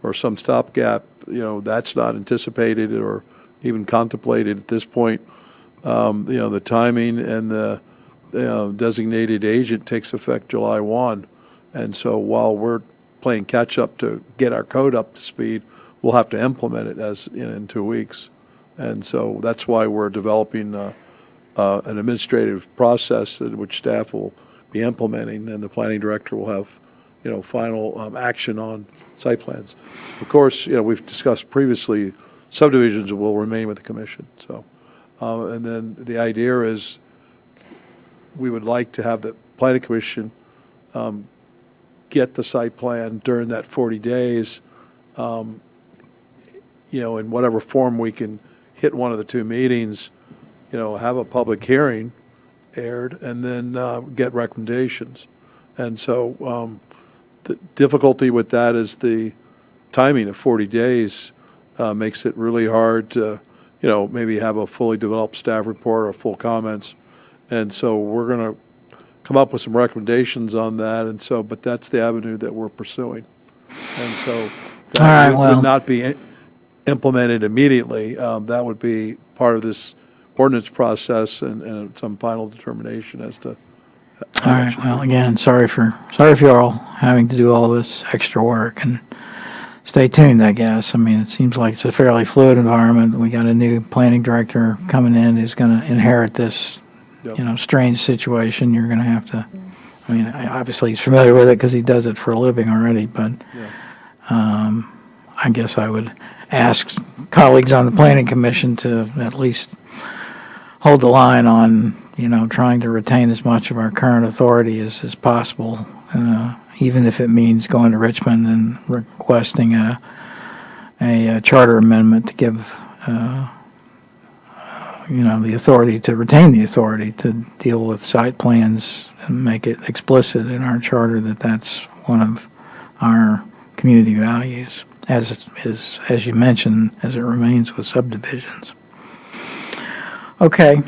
or some stopgap, that's not anticipated or even contemplated at this point. The timing and the designated agent takes effect July 1. And so while we're playing catch up to get our code up to speed, we'll have to implement it in 2 weeks. And so that's why we're developing an administrative process in which staff will be implementing, and the planning director will have, final action on site plans. Of course, we've discussed previously, subdivisions will remain with the commission. So, and then the idea is we would like to have the planning commission get the site plan during that 40 days, in whatever form we can hit one of the two meetings, have a public hearing aired, and then get recommendations. And so the difficulty with that is the timing of 40 days makes it really hard to, maybe have a fully developed staff report or full comments. And so we're going to come up with some recommendations on that, and so, but that's the avenue that we're pursuing. And so All right, that well- would not be implemented immediately. That would be part of this ordinance process and some final determination as to. All right, well, again, sorry for you all having to do all this extra work, and stay tuned, I guess. I mean, it seems like it's a fairly fluid environment. We got a new planning director coming in who's going to inherit this, Yep. strange situation. You're going to have to, I mean, obviously he's familiar with it because he does it for a living already, but I guess I would ask colleagues on the planning commission to at least hold the line on, trying to retain as much of our current authority as possible, even if it means going to Richmond and requesting a charter amendment to give, the authority to retain the authority to deal with site plans and make it explicit in our charter that that's one of our community values, as you mentioned, as it remains with subdivisions. Okay.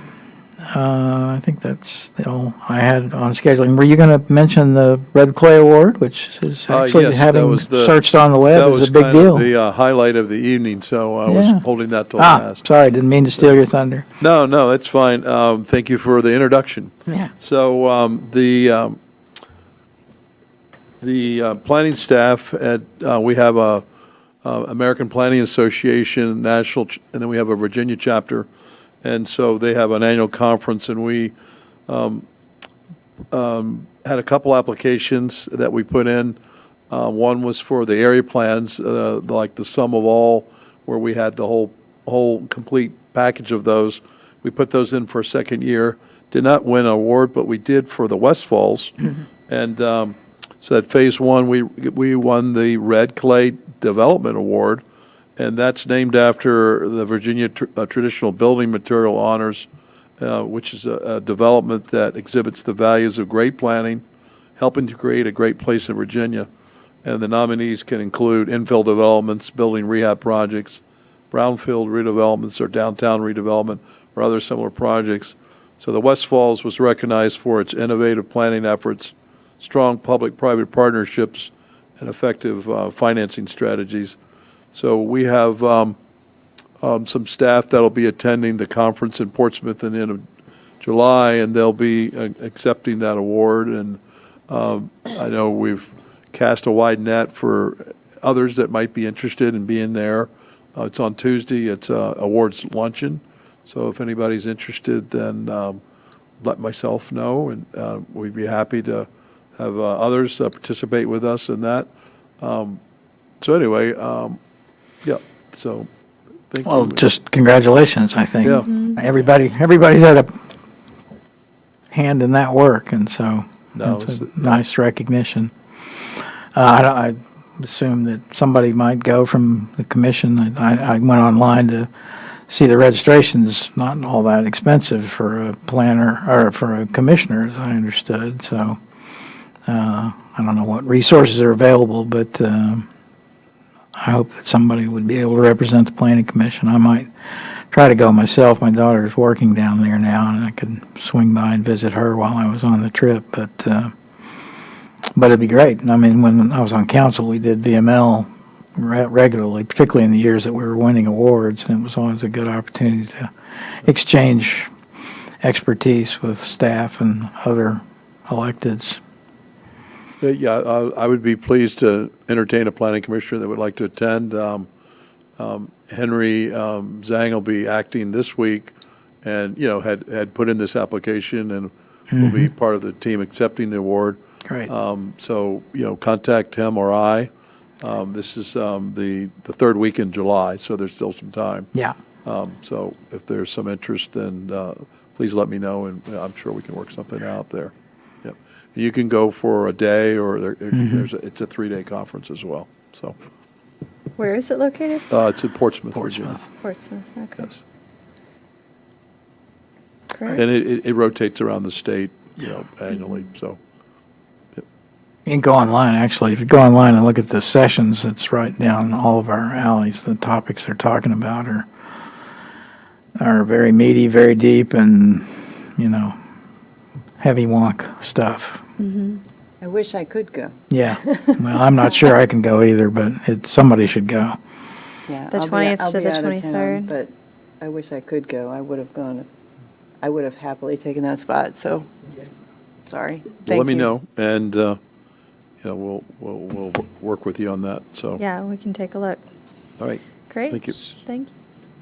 I think that's all I had on scheduling. Were you going to mention the Red Clay Award, which is actually Yes, that having was the- searched on the That web was is a big kind of deal? the highlight of the evening, so I was Yeah. holding that till last. Sorry, didn't mean to steal your thunder. No, it's fine. Thank you for the introduction. Yeah. So the planning staff we have a American Planning Association national, and then we have a Virginia chapter, and so they have an annual conference, and we had a couple applications that we put in. One was for the area plans, like the sum of all, where we had the whole complete package of those. We put those in for a second year. Did not win an award, but we did for the West Falls. And so at Phase 1, we won the Red Clay Development Award, and that's named after the Virginia Traditional Building Material Honors, which is a development that exhibits the values of great planning, helping to create a great place in Virginia. And the nominees can include infill developments, building rehab projects, brownfield redevelopments, or downtown redevelopment, or other similar projects. So the West Falls was recognized for its innovative planning efforts, strong public-private partnerships, and effective financing strategies. So we have some staff that'll be attending the conference in Portsmouth in the end of July, and they'll be accepting that award. And I know we've cast a wide net for others that might be interested in being there. It's on Tuesday. It's awards luncheon. So if anybody's interested, then let myself know, and we'd be happy to have others participate with us in that. So anyway, yeah, so thank Well, you. just congratulations, I think. Yeah. Everybody's had a hand in that work, and so No, that's a it's- nice recognition. I assume that somebody might go from the commission. I went online to see the registration's not all that expensive for a planner, or for a commissioner, as I understood, so I don't know what resources are available, but I hope that somebody would be able to represent the planning commission. I might try to go myself. My daughter's working down there now, and I could swing by and visit her while I was on the trip, but it'd be great. And I mean, when I was on council, we did VML regularly, particularly in the years that we were winning awards, and it was always a good opportunity to exchange expertise with staff and other electeds. Yeah, I would be pleased to entertain a planning commissioner that would like to attend. Henry Zhang will be acting this week, and, had put in this application and will be part of the team accepting the award. Great. So, contact him or I. This is the third week in July, so there's still some time. Yeah. So if there's some interest, then please let me know, and I'm sure we can work something out there. Yep. You can go for a day, or it's a 3-day conference as well. So Where is it located? it's in Portsmouth, Virginia. Portsmouth, okay. Yes. Great. And it rotates around the state, annually. So You can go online, actually. If you go online and look at the sessions, it's right down all of our alleys. The topics they're talking about are very meaty, very deep, and, heavy wonk stuff. I wish I could go. Yeah, well, I'm not sure I can go either, but somebody should go. Yeah. The I'll be- 20th I'll to be the out of town, 23rd. But I wish I could go. I would have gone. I would have happily taken that spot, so, sorry. Well, Thank let me you. know, and, we'll work with you on that, so. Yeah, we can take a look. All right. Great. Thank you. Thank you.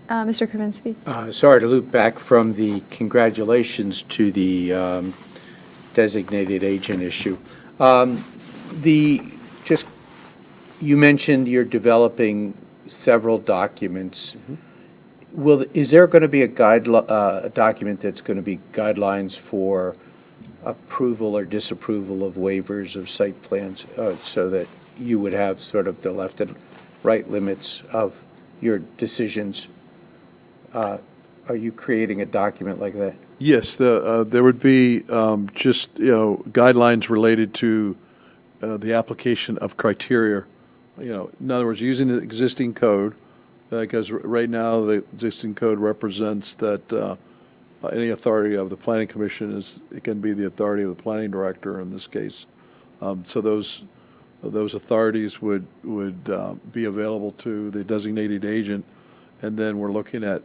Mr. Krasinski? Sorry to loop back from the congratulations to the designated agent issue. You mentioned you're developing several documents. Is there going to be a document that's going to be guidelines for approval or disapproval of waivers of site plans, so that you would have sort of the left and right limits of your decisions? Are you creating a document like that? Yes, there would be just, guidelines related to the application of criteria. In other words, using the existing code, because right now the existing code represents that any authority of the planning commission it can be the authority of the planning director in this case. So those authorities would be available to the designated agent, and then we're looking at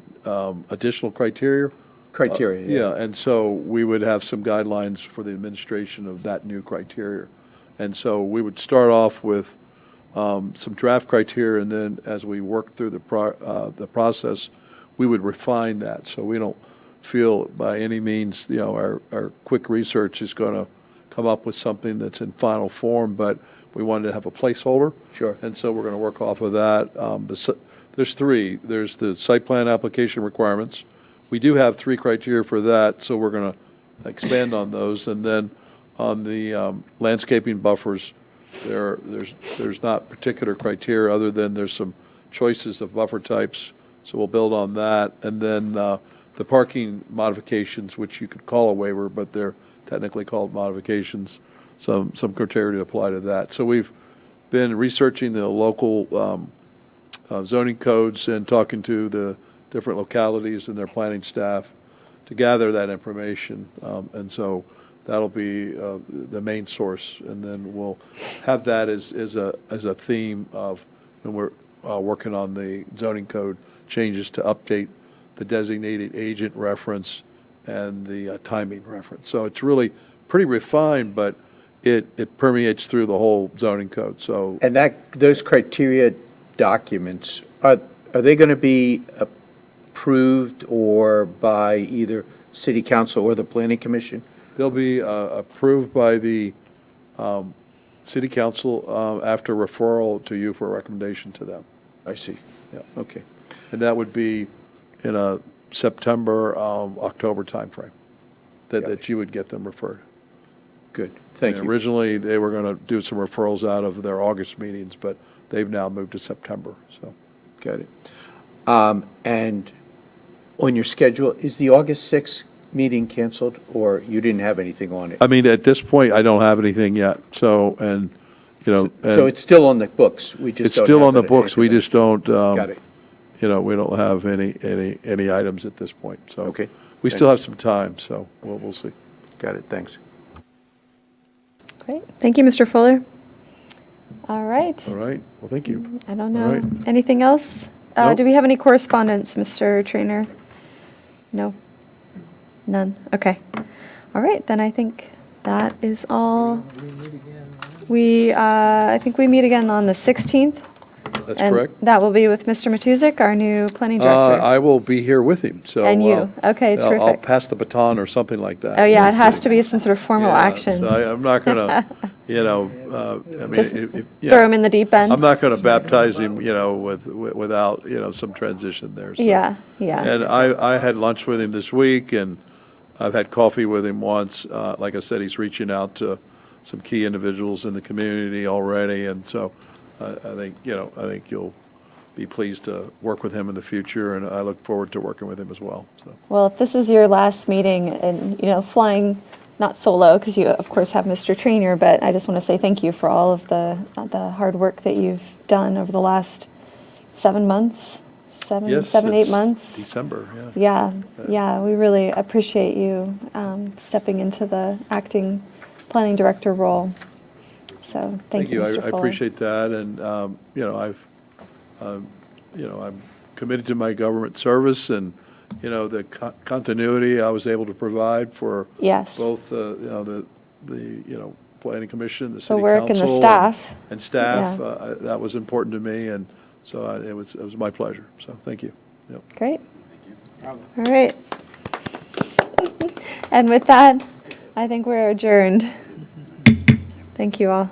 additional criteria. Criteria, And so we would have some guidelines for the administration of that new criteria. And so we would start off with some draft criteria, and then as we work through the process, we would refine that. So we don't feel by any means, our quick research is going to come up with something that's in final form, but we wanted to have a placeholder. Sure. And so we're going to work off of that. There's three. There's the site plan application requirements. We do have three criteria for that, so we're going to expand on those. And then on the landscaping buffers, there's not particular criteria other than there's some choices of buffer types, so we'll build on that. And then the parking modifications, which you could call a waiver, but they're technically called modifications, some criteria to apply to that. So we've been researching the local zoning codes and talking to the different localities and their planning staff to gather that information. And so that'll be the main source. And then we'll have that as a theme of, when we're working on the zoning code changes to update the designated agent reference and the timing reference. So it's really pretty refined, but it permeates through the whole zoning code. So And those criteria documents, are they going to be approved or by either city council or the planning commission? they'll be approved by the city council after referral to you for a recommendation to them. I see. Yeah. Okay. And that would be in a September, October timeframe that you would get them referred. Good. Thank And you. originally, they were going to do some referrals out of their August meetings, but they've now moved to September, so. Got it. And on your schedule, is the August 6th meeting canceled, or you didn't have anything on it? I mean, at this point, I don't have anything yet, so, and, So and it's still on the books? We just it's don't still have on the it- books, we anything. just don't, Got it. we don't have any items at this point, so. Okay. We still have some time, so we'll see. Got it. Thanks. Great. Thank you, Mr. Fuller. All right. All right, well, thank you. I don't All know. right. Anything else? Nope. Do we have any correspondence, Mr. Trainer? No? None? Okay. All right, then I think that is all. I think we meet again on the 16th. That's and correct. that will be with Mr. Matuzik, our new planning director. I will be here with him, so. And you. Okay, I'll terrific. pass the baton or something like that. Oh, yeah, it We'll has see. to be some sort of formal Yeah, action. so I'm not going to, I mean. Just yeah. throw him in the deep end. I'm not going to baptize him, without, some transition there. So. Yeah, yeah. And I had lunch with him this week, and I've had coffee with him once. Like I said, he's reaching out to some key individuals in the community already, and so I think you'll be pleased to work with him in the future, and I look forward to working with him as well, so. Well, if this is your last meeting and, flying not solo, because you, of course, have Mr. Trainer, but I just want to say thank you for all of the hard work that you've done over the last 7 months, Yes, 7, 8 it's months. December, yeah. Yeah, we really appreciate you stepping into the acting planning director role. So thank you, Mr. I Fuller. appreciate that, and, you know, I'm committed to my government service, and, you know, the continuity I was able to provide for Yes. both, you know, the planning commission, the The city work and the council, staff. and staff, Yeah. that was important to me, and so it was my pleasure, so thank you. Yep. Great. All right. And with that, I think we're adjourned. Thank you all.